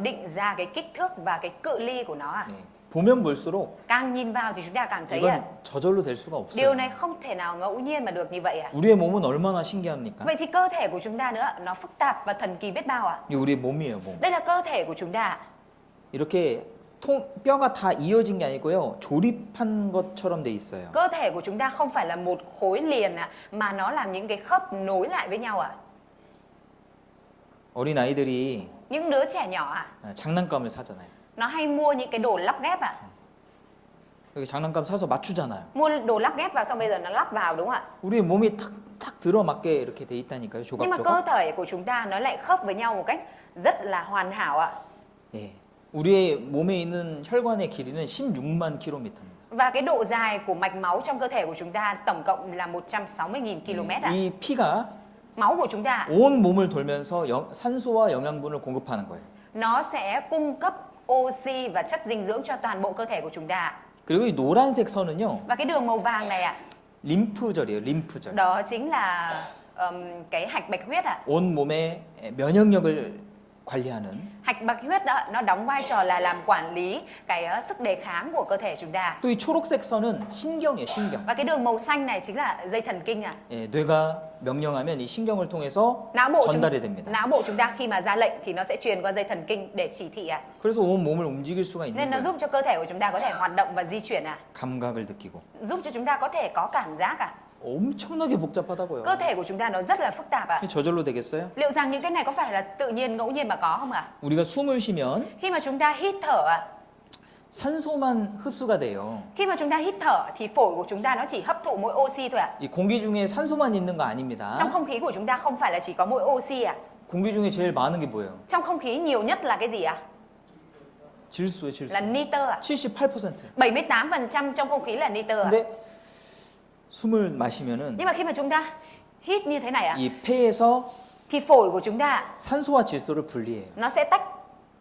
Speaker 2: định ra cái kích thước và cái cự ly của nó à?
Speaker 1: 네. 보면 볼수록
Speaker 2: Càng nhìn vào thì chúng ta càng thấy à,
Speaker 1: 이건 저절로 될 수가
Speaker 2: điều
Speaker 1: 없어요.
Speaker 2: này không thể nào ngẫu nhiên mà được như vậy à?
Speaker 1: 우리의 몸은 얼마나 신기합니까?
Speaker 2: Vậy thì cơ thể của chúng ta nữa, nó phức tạp và thần kỳ biết bao à?
Speaker 1: 이게 우리의 몸이에요, 몸.
Speaker 2: Đây là cơ thể của chúng ta.
Speaker 1: 이렇게 뼈가 다 이어진 게 아니고요. 조립한 것처럼 돼 있어요.
Speaker 2: Cơ thể của chúng ta không phải là một khối liền à, mà nó làm những cái khớp nối lại với nhau à?
Speaker 1: 어린 아이들이
Speaker 2: Những đứa trẻ nhỏ à,
Speaker 1: 장난감을 사잖아요.
Speaker 2: nó hay mua những cái đồ lắp ghép à?
Speaker 1: 여기 장난감 사서 맞추잖아요.
Speaker 2: Mua đồ lắp ghép vào xong bây giờ nó lắp vào đúng không ạ?
Speaker 1: 우리의 몸이 탁탁 들어맞게 이렇게 돼 있다니까요.
Speaker 2: Nhưng mà cơ
Speaker 1: 조각조각.
Speaker 2: thể của chúng ta nó lại khớp với nhau một cách rất là hoàn hảo ạ.
Speaker 1: 예. 우리의 몸에 있는 혈관의 길이는 16만 킬로미터입니다.
Speaker 2: Và cái độ dài của mạch máu trong cơ thể của chúng ta tổng cộng là 160.000 km ạ.
Speaker 1: 이 피가
Speaker 2: Máu của chúng ta
Speaker 1: 온 몸을 돌면서 산소와 영양분을 공급하는 거예요.
Speaker 2: nó sẽ cung cấp oxy và chất dinh dưỡng cho toàn bộ cơ thể của chúng ta.
Speaker 1: 그리고 이 노란색 선은요.
Speaker 2: Và cái đường màu vàng này ạ,
Speaker 1: 림프절이에요. 림프절.
Speaker 2: đó chính là cái hạch bạch huyết ạ.
Speaker 1: 온 몸의 면역력을 관리하는.
Speaker 2: Hạch bạch huyết đó nó đóng vai trò là làm quản lý cái sức đề kháng của cơ thể chúng ta.
Speaker 1: 또 이 초록색 선은 신경이에요. 신경.
Speaker 2: Và cái đường màu xanh này chính là dây thần kinh ạ.
Speaker 1: 예, 뇌가 명령하면 이 신경을 통해서
Speaker 2: Não
Speaker 1: 전달이 됩니다.
Speaker 2: chúng ta khi mà ra lệnh thì nó sẽ truyền qua dây thần kinh để chỉ thị ạ.
Speaker 1: 그래서 온 몸을 움직일 수가 있는
Speaker 2: Nên nó
Speaker 1: 거예요.
Speaker 2: giúp cho cơ thể của chúng ta có thể hoạt động và di chuyển ạ.
Speaker 1: 감각을 느끼고.
Speaker 2: Giúp cho chúng ta có thể có cảm giác ạ.
Speaker 1: 엄청나게 복잡하다고요.
Speaker 2: Cơ thể của chúng ta nó rất là phức tạp ạ.
Speaker 1: 이게 저절로 되겠어요?
Speaker 2: Liệu rằng những cái này có phải là tự nhiên ngẫu nhiên mà có không ạ?
Speaker 1: 우리가 숨을 쉬면
Speaker 2: Khi mà chúng ta hít thở ạ,
Speaker 1: 산소만 흡수가 돼요.
Speaker 2: khi mà chúng ta hít thở thì phổi của chúng ta nó chỉ hấp thụ mỗi oxy thôi ạ.
Speaker 1: 이 공기 중에 산소만 있는 거 아닙니다.
Speaker 2: Trong không khí của chúng ta không phải là chỉ có mỗi oxy ạ.
Speaker 1: 공기 중에 제일 많은 게 뭐예요?
Speaker 2: Trong không khí nhiều nhất là cái gì ạ?
Speaker 1: 질소예요, 질소.
Speaker 2: Là nitơ ạ.
Speaker 1: 78%.
Speaker 2: 78% trong không khí là nitơ ạ.
Speaker 1: 근데 숨을 마시면은
Speaker 2: Nhưng mà khi mà chúng ta hít như thế này ạ,
Speaker 1: 이 폐에서
Speaker 2: thì phổi của chúng ta
Speaker 1: 산소와 질소를 분리해요.
Speaker 2: nó sẽ tách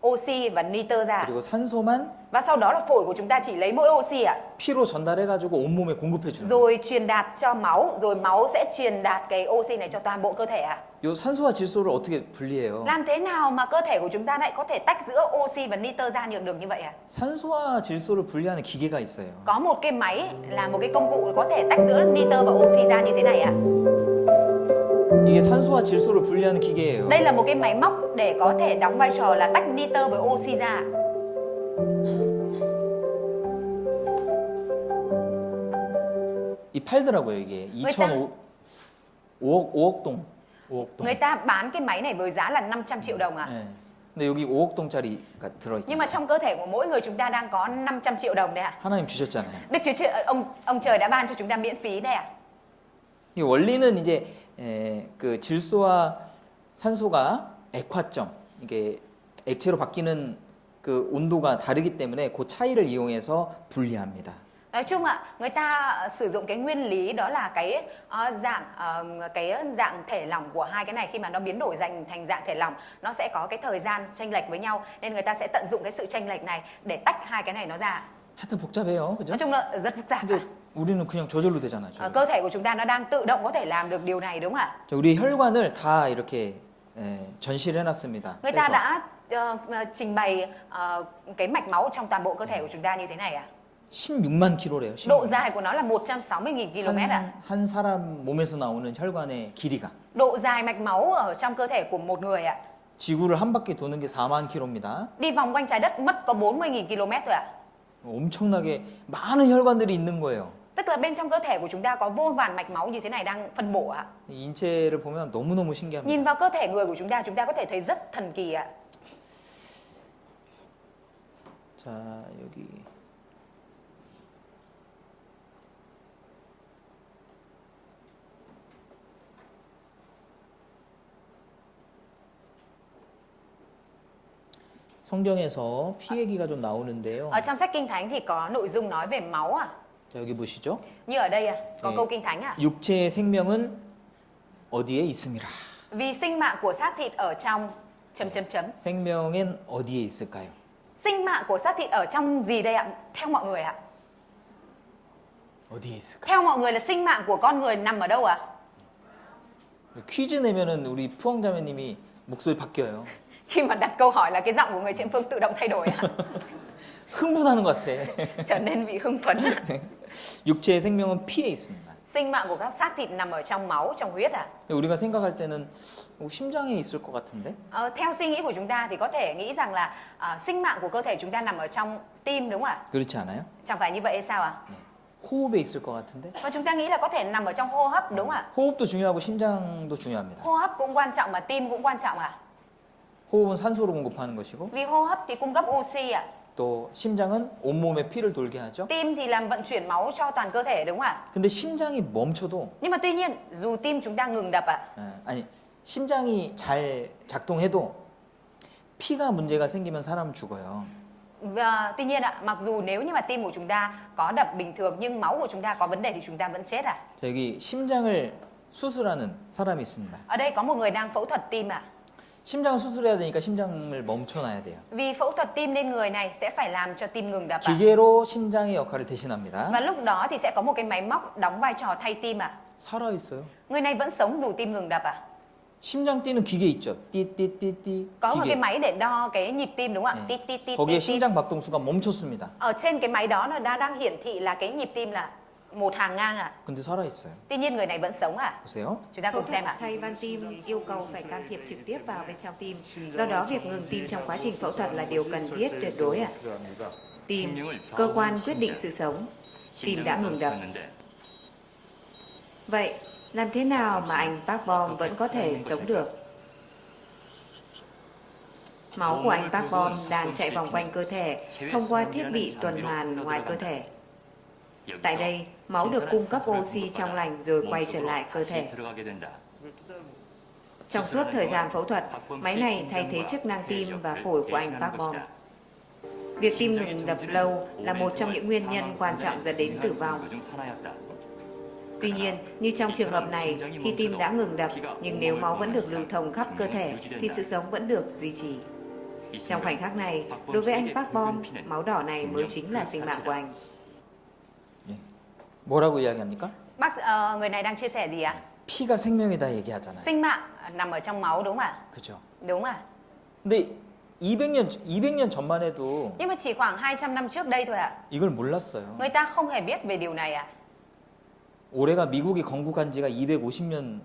Speaker 2: oxy và nitơ ra.
Speaker 1: 그리고 산소만
Speaker 2: Và sau đó là phổi của chúng ta chỉ lấy mỗi oxy ạ.
Speaker 1: 피로 전달해가지고 온 몸에 공급해 주는.
Speaker 2: Rồi truyền đạt cho máu, rồi máu sẽ truyền đạt cái oxy này cho toàn bộ cơ thể ạ.
Speaker 1: 요 산소와 질소를 어떻게 분리해요?
Speaker 2: Làm thế nào mà cơ thể của chúng ta lại có thể tách giữa oxy và nitơ ra được như vậy ạ?
Speaker 1: 산소와 질소를 분리하는 기계가 있어요.
Speaker 2: Có một cái máy là một cái công cụ có thể tách giữa nitơ và oxy ra như thế này ạ.
Speaker 1: 이게 산소와 질소를 분리하는 기계예요.
Speaker 2: Đây là một cái máy móc để có thể đóng vai trò là tách nitơ với oxy ra.
Speaker 1: 이 팔더라고요 이게
Speaker 2: người ta,
Speaker 1: 5억 동. 5억 동.
Speaker 2: người ta bán cái máy này với giá là 500 triệu đồng ạ.
Speaker 1: 네. 근데 여기 5억 동짜리가 들어있죠.
Speaker 2: Nhưng mà trong cơ thể của mỗi người chúng ta đang có 500 triệu đồng đấy ạ.
Speaker 1: 하나님 주셨잖아요.
Speaker 2: Đức Chúa Trời, ông trời đã ban cho chúng ta miễn phí đấy ạ.
Speaker 1: 이 원리는 이제 그 질소와 산소가 액화점 이게 액체로 바뀌는 그 온도가 다르기 때문에 그 차이를 이용해서 분리합니다.
Speaker 2: Nói chung ạ, người ta sử dụng cái nguyên lý đó là cái dạng thể lỏng của hai cái này, khi mà nó biến đổi thành dạng thể lỏng, nó sẽ có cái thời gian chênh lệch với nhau, nên người ta sẽ tận dụng cái sự chênh lệch này để tách hai cái này nó ra.
Speaker 1: 하여튼 복잡해요, 그죠?
Speaker 2: Nói chung là rất phức tạp.
Speaker 1: 근데 우리는 그냥 저절로 되잖아요. 저절로.
Speaker 2: Cơ thể của chúng ta nó đang tự động có thể làm được điều này đúng không ạ?
Speaker 1: 자, 우리 혈관을 다 이렇게 전시를 해놨습니다.
Speaker 2: Người ta
Speaker 1: 그래서
Speaker 2: đã trình bày cái mạch máu trong toàn bộ cơ thể của chúng ta như thế này ạ.
Speaker 1: 16만 킬로래요.
Speaker 2: Độ dài của nó là 160.000 km ạ.
Speaker 1: 한 사람 몸에서 나오는 혈관의 길이가
Speaker 2: Độ dài mạch máu ở trong cơ thể của một người ạ.
Speaker 1: 지구를 한 바퀴 도는 게 4만 킬로입니다.
Speaker 2: Đi vòng quanh trái đất mất có 40.000 km thôi ạ.
Speaker 1: 엄청나게 많은 혈관들이 있는 거예요.
Speaker 2: Tức là bên trong cơ thể của chúng ta có vô vàn mạch máu như thế này đang phân bổ ạ.
Speaker 1: 이 인체를 보면 너무너무
Speaker 2: Nhìn
Speaker 1: 신기합니다.
Speaker 2: vào cơ thể người của chúng ta có thể thấy rất thần kỳ ạ.
Speaker 1: 자, 여기 성경에서 피 얘기가 좀 나오는데요.
Speaker 2: Ở trong sách Kinh Thánh thì có nội dung nói về máu ạ.
Speaker 1: 자, 여기 보시죠.
Speaker 2: Như ở đây ạ, có
Speaker 1: 네.
Speaker 2: câu Kinh Thánh ạ.
Speaker 1: 육체의 생명은 어디에 있음이라.
Speaker 2: Vì sinh mạng của xác thịt ở trong ...
Speaker 1: 생명은 어디에 있을까요?
Speaker 2: Sinh mạng của xác thịt ở trong gì đây ạ? Theo mọi người ạ.
Speaker 1: 어디에 있을까?
Speaker 2: Theo mọi người là sinh mạng của con người nằm ở đâu ạ?
Speaker 1: 퀴즈 내면은 우리 푸엉자매님이 목소리 바뀌어요.
Speaker 2: Khi mà đặt câu hỏi là cái giọng của người chị Phương tự động thay đổi ạ.
Speaker 1: 흥분하는 것 같아.
Speaker 2: Trở nên bị hưng phấn.
Speaker 1: 육체의 생명은 피에 있습니다.
Speaker 2: Sinh mạng của các xác thịt nằm ở trong máu, trong huyết ạ.
Speaker 1: 우리가 생각할 때는 심장에 있을 것 같은데?
Speaker 2: Theo suy nghĩ của chúng ta thì có thể nghĩ rằng là sinh mạng của cơ thể chúng ta nằm ở trong tim đúng không ạ?
Speaker 1: 그렇지 않아요?
Speaker 2: Chẳng phải như vậy hay sao ạ?
Speaker 1: 호흡에 있을 것 같은데?
Speaker 2: Và chúng ta nghĩ là có thể nằm ở trong hô hấp đúng không ạ?
Speaker 1: 호흡도 중요하고 심장도 중요합니다.
Speaker 2: Hô hấp cũng quan trọng mà tim cũng quan trọng ạ.
Speaker 1: 호흡은 산소로 공급하는 것이고
Speaker 2: Vì hô hấp thì cung cấp oxy ạ.
Speaker 1: 또 심장은 온몸에 피를 돌게 하죠.
Speaker 2: Tim thì làm vận chuyển máu cho toàn cơ thể đúng không ạ?
Speaker 1: 근데 심장이 멈춰도
Speaker 2: Nhưng mà tuy nhiên dù tim chúng ta ngừng đập ạ,
Speaker 1: 아니 심장이 잘 작동해도 피가 문제가 생기면 사람은 죽어요.
Speaker 2: và tuy nhiên ạ, mặc dù nếu như mà tim của chúng ta có đập bình thường nhưng máu của chúng ta có vấn đề thì chúng ta vẫn chết ạ.
Speaker 1: 자, 여기 심장을 수술하는 사람이 있습니다.
Speaker 2: Ở đây có một người đang phẫu thuật tim ạ.
Speaker 1: 심장을 수술해야 되니까 심장을 멈춰놔야 돼요.
Speaker 2: Vì phẫu thuật tim nên người này sẽ phải làm cho tim ngừng đập ạ.
Speaker 1: 기계로 심장의 역할을 대신합니다.
Speaker 2: Và lúc đó thì sẽ có một cái máy móc đóng vai trò thay tim ạ.
Speaker 1: 살아 있어요.
Speaker 2: Người này vẫn sống dù tim ngừng đập ạ.
Speaker 1: 심장 뛰는 기계 있죠. 띠띠띠띠
Speaker 2: Có một cái
Speaker 1: 기계.
Speaker 2: máy để đo cái nhịp tim đúng không ạ?
Speaker 1: 네.
Speaker 2: Tít tít tít
Speaker 1: 거기에
Speaker 2: tít tít.
Speaker 1: 심장 박동수가 멈췄습니다.
Speaker 2: Ở trên cái máy đó nó đang hiển thị là cái nhịp tim là một hàng ngang ạ.
Speaker 1: 근데 살아 있어요.
Speaker 2: Tuy nhiên người này vẫn sống ạ.
Speaker 1: 보세요.
Speaker 2: Chúng ta
Speaker 7: Phẫu
Speaker 2: cùng xem
Speaker 7: thuật
Speaker 2: ạ.
Speaker 7: thay van tim yêu cầu phải can thiệp trực tiếp vào bên trong tim. Do đó, việc ngừng tim trong quá trình phẫu thuật là điều cần thiết tuyệt đối ạ. Tim, cơ quan quyết định sự sống. Tim đã ngừng đập. Vậy, làm thế nào mà anh Park Bom vẫn có thể sống được? Máu của anh Park Bom đang chạy vòng quanh cơ thể thông qua thiết bị tuần hoàn ngoài cơ thể. Tại đây, máu được cung cấp oxy trong lành rồi quay trở lại cơ thể. Trong suốt thời gian phẫu thuật, máy này thay thế chức năng tim và phổi của anh Park Bom. Việc tim ngừng đập lâu là một trong những nguyên nhân quan trọng dẫn đến tử vong. Tuy nhiên, như trong trường hợp này, khi tim đã ngừng đập, nhưng nếu máu vẫn được lưu thông khắp cơ thể, thì sự sống vẫn được duy trì. Trong khoảnh khắc này, đối với anh Park Bom, máu đỏ này mới chính là sinh mạng của anh.
Speaker 1: 뭐라고 이야기합니까?
Speaker 2: Người này đang chia sẻ gì ạ?
Speaker 1: 피가 생명이다 얘기하잖아요.
Speaker 2: Sinh mạng nằm ở trong máu đúng không ạ?
Speaker 1: 그죠?
Speaker 2: Đúng ạ.
Speaker 1: 근데 200년 전만 해도
Speaker 2: Nhưng mà chỉ khoảng 200 năm trước đây thôi ạ.
Speaker 1: 이걸 몰랐어요.
Speaker 2: Người ta không hề biết về điều này ạ.
Speaker 1: 올해가 미국이 건국한 지가 250년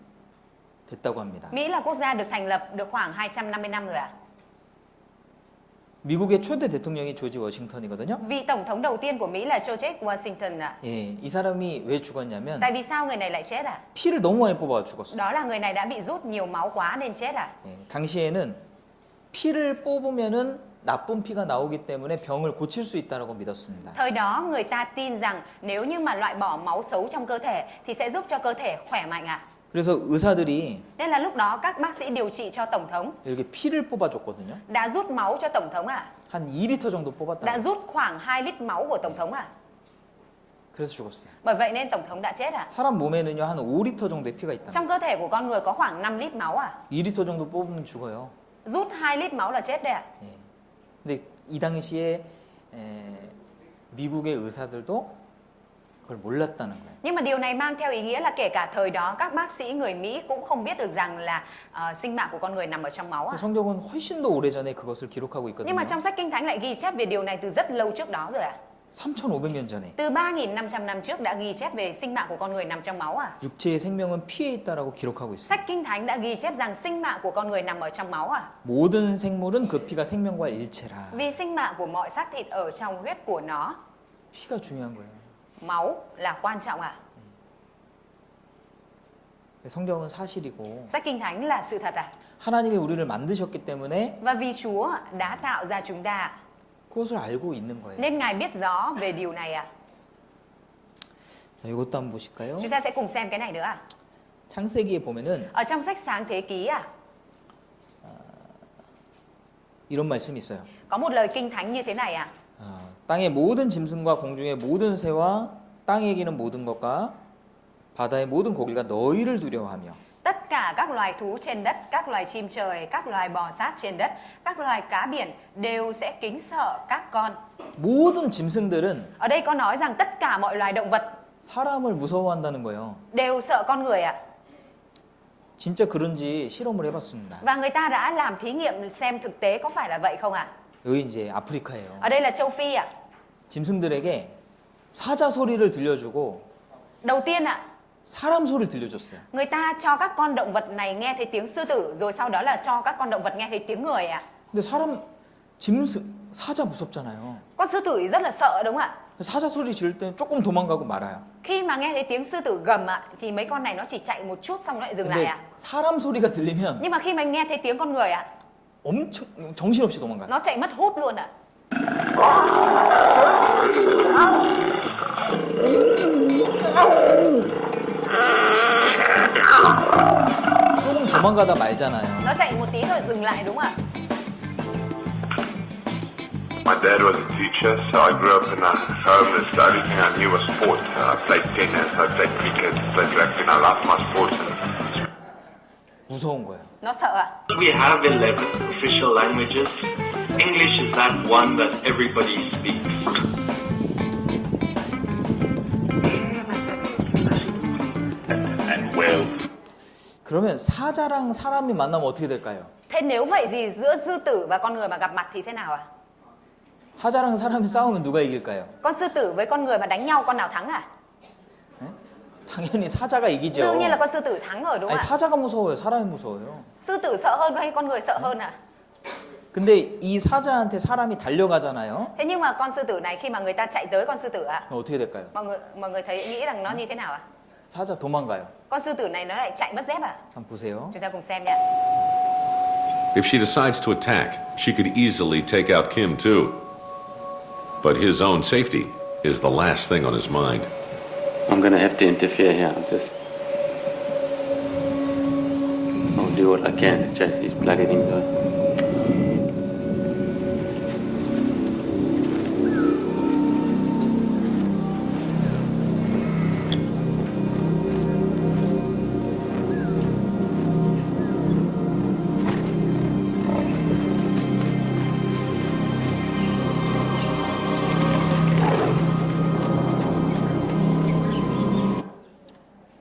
Speaker 1: 됐다고 합니다.
Speaker 2: Mỹ là quốc gia được thành lập được khoảng 250 năm rồi ạ.
Speaker 1: 미국의 초대 대통령이 조지 워싱턴이거든요.
Speaker 2: Vị tổng thống đầu tiên của Mỹ là George Washington ạ.
Speaker 1: 예, 이 사람이 왜 죽었냐면
Speaker 2: Tại vì sao người này lại chết ạ?
Speaker 1: 피를 너무 많이 뽑아 죽었어요.
Speaker 2: Đó là người này đã bị rút nhiều máu quá nên chết ạ.
Speaker 1: 예, 당시에는 피를 뽑으면은 나쁜 피가 나오기 때문에 병을 고칠 수 있다라고 믿었습니다.
Speaker 2: Thời đó người ta tin rằng nếu như mà loại bỏ máu xấu trong cơ thể thì sẽ giúp cho cơ thể khỏe mạnh ạ.
Speaker 1: 그래서 의사들이
Speaker 2: Nên là lúc đó các bác sĩ điều trị cho tổng thống
Speaker 1: 이렇게 피를 뽑아줬거든요.
Speaker 2: đã rút máu cho tổng thống ạ.
Speaker 1: 한 2리터 정도
Speaker 2: đã
Speaker 1: 뽑았다고.
Speaker 2: rút khoảng 2 lít máu của tổng thống à?
Speaker 1: 그래서 죽었어요.
Speaker 2: Bởi vậy nên tổng thống đã chết à?
Speaker 1: 사람 몸에는요 한 5리터 정도의 피가 있다.
Speaker 2: Trong cơ thể của con người có khoảng 5 lít máu à?
Speaker 1: 2리터 정도 뽑으면 죽어요.
Speaker 2: Rút 2 lít máu là chết đấy ạ.
Speaker 1: 예. 근데 이 당시에 미국의 의사들도 그걸 몰랐다는 거예요.
Speaker 2: Nhưng mà điều này mang theo ý nghĩa là kể cả thời đó các bác sĩ người Mỹ cũng không biết được rằng là sinh mạng của con người nằm ở trong máu à.
Speaker 1: 성경은 훨씬 더 오래전에 그것을 기록하고
Speaker 2: Nhưng
Speaker 1: 있거든요.
Speaker 2: mà trong sách Kinh Thánh lại ghi chép về điều này từ rất lâu trước đó rồi ạ.
Speaker 1: 3,500년 전에.
Speaker 2: Từ 3.500 năm trước đã ghi chép về sinh mạng của con người nằm trong máu à.
Speaker 1: 육체의 생명은 피에 있다라고 기록하고 있어요.
Speaker 2: Sách Kinh Thánh đã ghi chép rằng sinh mạng của con người nằm ở trong máu à.
Speaker 1: 모든 생물은 그 피가 생명과 일체라.
Speaker 2: Vì sinh mạng của mọi xác thịt ở trong huyết của nó.
Speaker 1: 피가 중요한 거예요.
Speaker 2: Máu là quan trọng à.
Speaker 1: 성경은 사실이고
Speaker 2: Sách Kinh Thánh là sự thật à.
Speaker 1: 하나님이 우리를 만드셨기 때문에
Speaker 2: Và vì Chúa đã tạo ra chúng ta
Speaker 1: 그것을 알고 있는 거예요.
Speaker 2: nên Ngài biết rõ về điều này à.
Speaker 1: 자, 이것도 한번 보실까요?
Speaker 2: Chúng ta sẽ cùng xem cái này nữa à.
Speaker 1: 창세기에 보면은
Speaker 2: Ở trong sách Sáng Thế Ký à,
Speaker 1: 이런 말씀이 있어요.
Speaker 2: có một lời Kinh Thánh như thế này à.
Speaker 1: 땅의 모든 짐승과 공중의 모든 새와 땅에 기는 모든 것과 바다의 모든 고기가 너희를 두려워하며
Speaker 2: Tất cả các loài thú trên đất, các loài chim trời, các loài bò sát trên đất, các loài cá biển đều sẽ kính sợ các con.
Speaker 1: 모든 짐승들은
Speaker 2: Ở đây có nói rằng tất cả mọi loài động vật
Speaker 1: 사람을 무서워한다는 거예요.
Speaker 2: đều sợ con người ạ.
Speaker 1: 진짜 그런지 실험을 해봤습니다.
Speaker 2: Và người ta đã làm thí nghiệm xem thực tế có phải là vậy không ạ?
Speaker 1: 여기 이제 아프리카예요.
Speaker 2: Ở đây là châu Phi ạ.
Speaker 1: 짐승들에게 사자 소리를 들려주고
Speaker 2: Đầu tiên ạ,
Speaker 1: 사람 소리를 들려줬어요.
Speaker 2: người ta cho các con động vật này nghe thấy tiếng sư tử, rồi sau đó là cho các con động vật nghe thấy tiếng người ạ.
Speaker 1: 근데 사자 무섭잖아요.
Speaker 2: Con sư tử thì rất là sợ đúng không ạ?
Speaker 1: 사자 소리 지를 때는 조금 도망가고 말아요.
Speaker 2: Khi mà nghe thấy tiếng sư tử gầm ạ, thì mấy con này nó chỉ chạy một chút xong nó lại dừng lại
Speaker 1: 근데
Speaker 2: ạ.
Speaker 1: 사람 소리가 들리면
Speaker 2: Nhưng mà khi mà nghe thấy tiếng con người ạ,
Speaker 1: 엄청 정신없이 도망가요.
Speaker 2: nó chạy mất hút luôn ạ.
Speaker 1: 조금 도망가다 말잖아요.
Speaker 2: Nó chạy một tí rồi dừng lại đúng không ạ?
Speaker 8: My dad was a teacher, so I grew up in a home that the only thing I knew was sport. I played tennis, I played cricket, played rugby, and I loved my sports.
Speaker 1: 무서운 거예요.
Speaker 2: Nó sợ ạ.
Speaker 9: We have 11 official languages. English is that one that everybody speaks.
Speaker 8: And Wales.
Speaker 1: 그러면 사자랑 사람이 만나면 어떻게 될까요?
Speaker 2: Thế nếu vậy thì giữa sư tử và con người mà gặp mặt thì thế nào ạ?
Speaker 1: 사자랑 사람이 싸우면 누가 이길까요?
Speaker 2: Con sư tử với con người mà đánh nhau con nào thắng à?
Speaker 1: 당연히 사자가 이기죠.
Speaker 2: Đương nhiên là con sư tử thắng rồi đúng
Speaker 1: 아니,
Speaker 2: không ạ?
Speaker 1: 사자가 무서워요. 사람이 무서워요.
Speaker 2: Sư tử sợ hơn hay con người sợ hơn ạ?
Speaker 1: 근데 이 사자한테 사람이 달려가잖아요.
Speaker 2: Thế nhưng mà con sư tử này khi mà người ta chạy tới con sư tử ạ,
Speaker 1: 그럼 어떻게 될까요?
Speaker 2: mọi người thấy nghĩ rằng nó như thế nào ạ?
Speaker 1: 사자 도망가요.
Speaker 2: Con sư tử này nó lại chạy mất dép à?
Speaker 1: 한번 보세요.
Speaker 2: Chúng ta cùng xem nhé.
Speaker 10: If she decides to attack, she could easily take out Kim too. But his own safety is the last thing on his mind.
Speaker 11: I'm gonna have to interfere here. I'll do what I can to chase these bloody things out.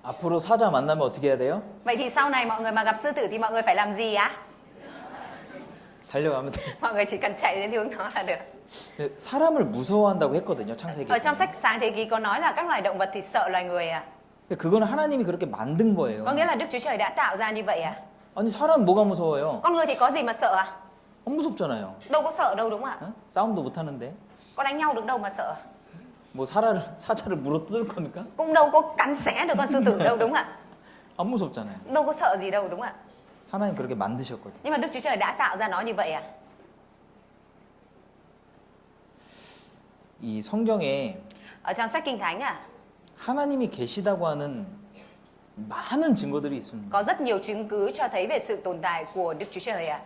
Speaker 1: 앞으로 사자 만나면 어떻게 해야 돼요?
Speaker 2: Vậy thì sau này mọi người mà gặp sư tử thì mọi người phải làm gì á?
Speaker 1: 달려가면 돼.
Speaker 2: Mọi người chỉ cần chạy đến hướng nó là được.
Speaker 1: 사람을 무서워한다고 했거든요. 창세기.
Speaker 2: Ở trong sách Sáng Thế Ký có nói là các loài động vật thì sợ loài người à?
Speaker 1: 그거는 하나님이 그렇게 만든 거예요.
Speaker 2: Có nghĩa là Đức Chúa Trời đã tạo ra như vậy à?
Speaker 1: 아니 사람 뭐가 무서워요?
Speaker 2: Con người thì có gì mà sợ à?
Speaker 1: 안 무섭잖아요.
Speaker 2: Đâu có sợ đâu đúng không ạ?
Speaker 1: 어? 싸움도 못 하는데.
Speaker 2: Có đánh nhau được đâu mà sợ?
Speaker 1: 뭐 사자를 물어 뜯을 겁니까?
Speaker 2: Cũng đâu có cắn xé được con sư tử đâu đúng không ạ?
Speaker 1: 안 무섭잖아요.
Speaker 2: Đâu có sợ gì đâu đúng không ạ?
Speaker 1: 하나님 그렇게 만드셨거든요.
Speaker 2: Nhưng mà Đức Chúa Trời đã tạo ra nó như vậy à?
Speaker 1: 이 성경에
Speaker 2: Ở trong sách Kinh Thánh à,
Speaker 1: 하나님이 계시다고 하는 많은 증거들이 있습니다.
Speaker 2: có rất nhiều chứng cứ cho thấy về sự tồn tại của Đức Chúa Trời à.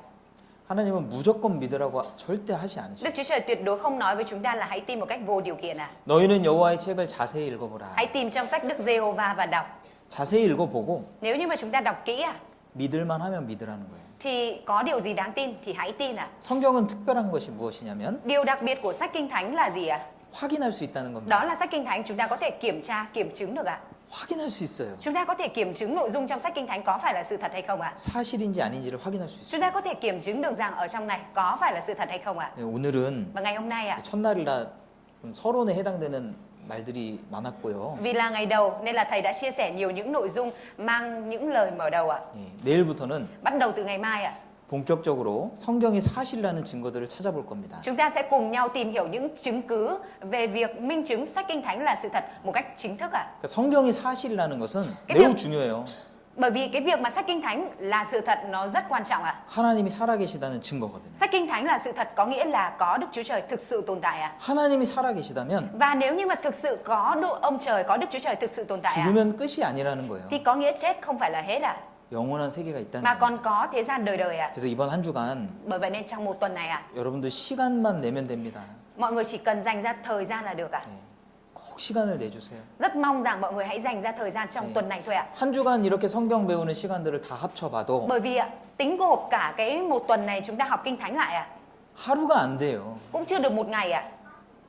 Speaker 1: 하나님은 무조건 믿으라고 절대 하지 않으셔요.
Speaker 2: Đức Chúa Trời tuyệt đối không nói với chúng ta là hãy tin một cách vô điều kiện à.
Speaker 1: 너희는 여호와의 책을 자세히 읽어보라.
Speaker 2: Hãy tìm trong sách Đức Giê-hô-va và đọc.
Speaker 1: 자세히 읽어보고
Speaker 2: Nếu như mà chúng ta đọc kỹ à,
Speaker 1: 믿을만 하면 믿으라는 거예요.
Speaker 2: thì có điều gì đáng tin thì hãy tin à.
Speaker 1: 성경은 특별한 것이 무엇이냐면
Speaker 2: Điều đặc biệt của sách Kinh Thánh là gì ạ?
Speaker 1: 확인할 수 있다는 겁니다.
Speaker 2: Đó là sách Kinh Thánh chúng ta có thể kiểm tra, kiểm chứng được ạ.
Speaker 1: 확인할 수 있어요.
Speaker 2: Chúng ta có thể kiểm chứng nội dung trong sách Kinh Thánh có phải là sự thật hay không ạ?
Speaker 1: 사실인지 아닌지를 확인할 수
Speaker 2: Chúng
Speaker 1: 있어요.
Speaker 2: ta có thể kiểm chứng được rằng ở trong này có phải là sự thật hay không ạ?
Speaker 1: 네, 오늘은
Speaker 2: Và ngày hôm nay ạ,
Speaker 1: 첫날이라 좀 서론에 해당되는 말들이 많았고요.
Speaker 2: vì là ngày đầu nên là thầy đã chia sẻ nhiều những nội dung mang những lời mở đầu ạ.
Speaker 1: 예, 내일부터는
Speaker 2: Bắt đầu từ ngày mai ạ,
Speaker 1: 본격적으로 성경이 사실이라는 증거들을 찾아볼 겁니다.
Speaker 2: chúng ta sẽ cùng nhau tìm hiểu những chứng cứ về việc minh chứng sách Kinh Thánh là sự thật một cách chính thức ạ.
Speaker 1: 그러니까 성경이 사실이라는 것은
Speaker 2: cái
Speaker 1: 매우
Speaker 2: việc-
Speaker 1: 중요해요.
Speaker 2: Bởi vì cái việc mà sách Kinh Thánh là sự thật nó rất quan trọng ạ.
Speaker 1: 하나님이 살아계시다는 증거거든요.
Speaker 2: Sách Kinh Thánh là sự thật có nghĩa là có Đức Chúa Trời thực sự tồn tại ạ.
Speaker 1: 하나님이 살아계시다면
Speaker 2: Và nếu như mà thực sự có ông trời, có Đức Chúa Trời thực sự tồn tại ạ,
Speaker 1: 죽으면 끝이 아니라는 거예요.
Speaker 2: thì có nghĩa chết không phải là hết ạ,
Speaker 1: 영원한 세계가 있다는
Speaker 2: mà
Speaker 1: 거예요.
Speaker 2: còn có thế gian đời đời ạ.
Speaker 1: 그래서 이번 한 주간
Speaker 2: Bởi vậy nên trong một tuần này ạ,
Speaker 1: 여러분들 시간만 내면 됩니다.
Speaker 2: mọi người chỉ cần dành ra thời gian là được ạ.
Speaker 1: 꼭 시간을 내주세요.
Speaker 2: Rất mong rằng mọi người hãy dành ra thời gian trong tuần này thôi ạ.
Speaker 1: 한 주간 이렇게 성경 배우는 시간들을 다 합쳐봐도
Speaker 2: Bởi vì ạ, tính gộp cả cái một tuần này chúng ta học Kinh Thánh lại ạ,
Speaker 1: 하루가 안 돼요.
Speaker 2: cũng chưa được một ngày ạ.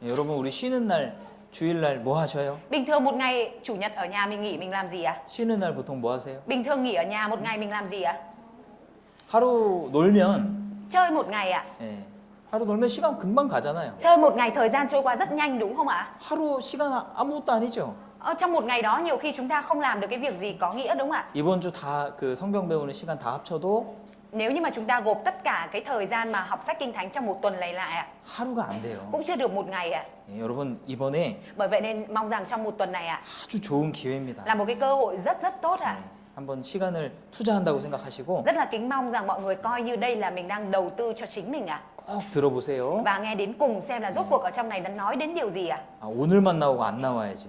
Speaker 1: 여러분 우리 쉬는 날 주일날 뭐 하셔요?
Speaker 2: Bình thường một ngày chủ nhật ở nhà mình nghỉ mình làm gì ạ?
Speaker 1: 쉬는 날 보통 뭐 하세요?
Speaker 2: Bình thường nghỉ ở nhà một ngày mình làm gì ạ?
Speaker 1: 하루 놀면
Speaker 2: Chơi một ngày ạ.
Speaker 1: 예, 하루 놀면 시간 금방 가잖아요.
Speaker 2: Chơi một ngày thời gian trôi qua rất nhanh đúng không ạ?
Speaker 1: 하루 시간 아무것도 아니죠.
Speaker 2: Trong một ngày đó nhiều khi chúng ta không làm được cái việc gì có nghĩa đúng không ạ?
Speaker 1: 이번 주 다 그 성경 배우는 시간 다 합쳐도
Speaker 2: Nếu như mà chúng ta gộp tất cả cái thời gian mà học sách Kinh Thánh trong một tuần này lại ạ,
Speaker 1: 하루가 안 돼요.
Speaker 2: cũng chưa được một ngày ạ.
Speaker 1: 예, 여러분 이번에
Speaker 2: Bởi vậy nên mong rằng trong một tuần này ạ,
Speaker 1: 아주 좋은 기회입니다.
Speaker 2: là một cái cơ hội rất rất tốt ạ.
Speaker 1: 예, 한번 시간을 투자한다고 생각하시고
Speaker 2: Rất là kính mong rằng mọi người coi như đây là mình đang đầu tư cho chính mình ạ.
Speaker 1: 꼭 들어보세요.
Speaker 2: Và nghe đến cùng xem là rốt cuộc ở trong này đã nói đến điều gì ạ.
Speaker 1: 아, 오늘만 나오고 안 나와야지.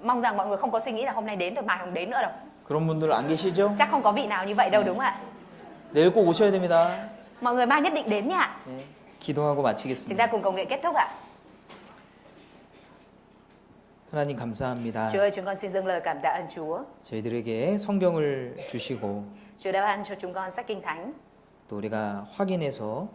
Speaker 2: Mong rằng mọi người không có suy nghĩ là hôm nay đến rồi mai không đến nữa đâu.
Speaker 1: 그런 분들 안 계시죠?
Speaker 2: Chắc không có vị nào như vậy đâu đúng không ạ?
Speaker 1: 내일 꼭 오셔야 됩니다.
Speaker 2: Mọi người mai nhất định đến nhá.
Speaker 1: 예, 기도하고
Speaker 2: Chúng ta
Speaker 1: 마치겠습니다.
Speaker 2: cùng cầu nguyện kết thúc ạ.
Speaker 1: 하나님 감사합니다.
Speaker 2: Chúa ơi, chúng con xin dâng lời cảm tạ ơn Chúa.
Speaker 1: 저희들에게 성경을 주시고
Speaker 2: Chúa đã ban cho chúng con sách Kinh Thánh.
Speaker 1: 또 우리가 확인해서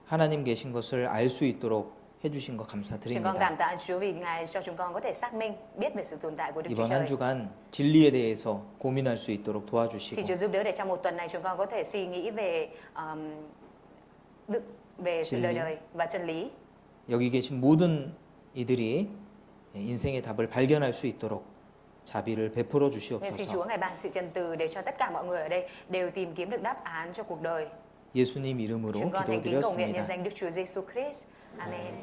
Speaker 1: 하나님 계신 것을 알 수 있도록 해주신 것
Speaker 2: Chúng con
Speaker 1: 감사드립니다.
Speaker 2: cảm tạ ơn Chúa vì Ngài cho chúng con có thể xác minh, biết về sự tồn tại của Đức Chúa
Speaker 1: 이번 한
Speaker 2: Trời.
Speaker 1: 주간 진리에 대해서 고민할 수 있도록
Speaker 2: Xin
Speaker 1: 도와주시고
Speaker 2: Chúa giúp đỡ để trong một tuần này chúng con có thể suy nghĩ về về sự
Speaker 1: 진리.
Speaker 2: đời đời và chân lý.
Speaker 1: 여기 계신 모든 이들이 인생의 답을 발견할 수 있도록 자비를 베풀어
Speaker 2: Nên xin
Speaker 1: 주시옵소서.
Speaker 2: Chúa Ngài ban sự trần từ để cho tất cả mọi người ở đây đều tìm kiếm được đáp án cho cuộc đời.
Speaker 1: 예수님 이름으로
Speaker 2: Chúng con thành kính cầu nguyện nhân
Speaker 1: 기도드렸습니다.
Speaker 2: danh Đức Chúa Giêsu Christ. Amen.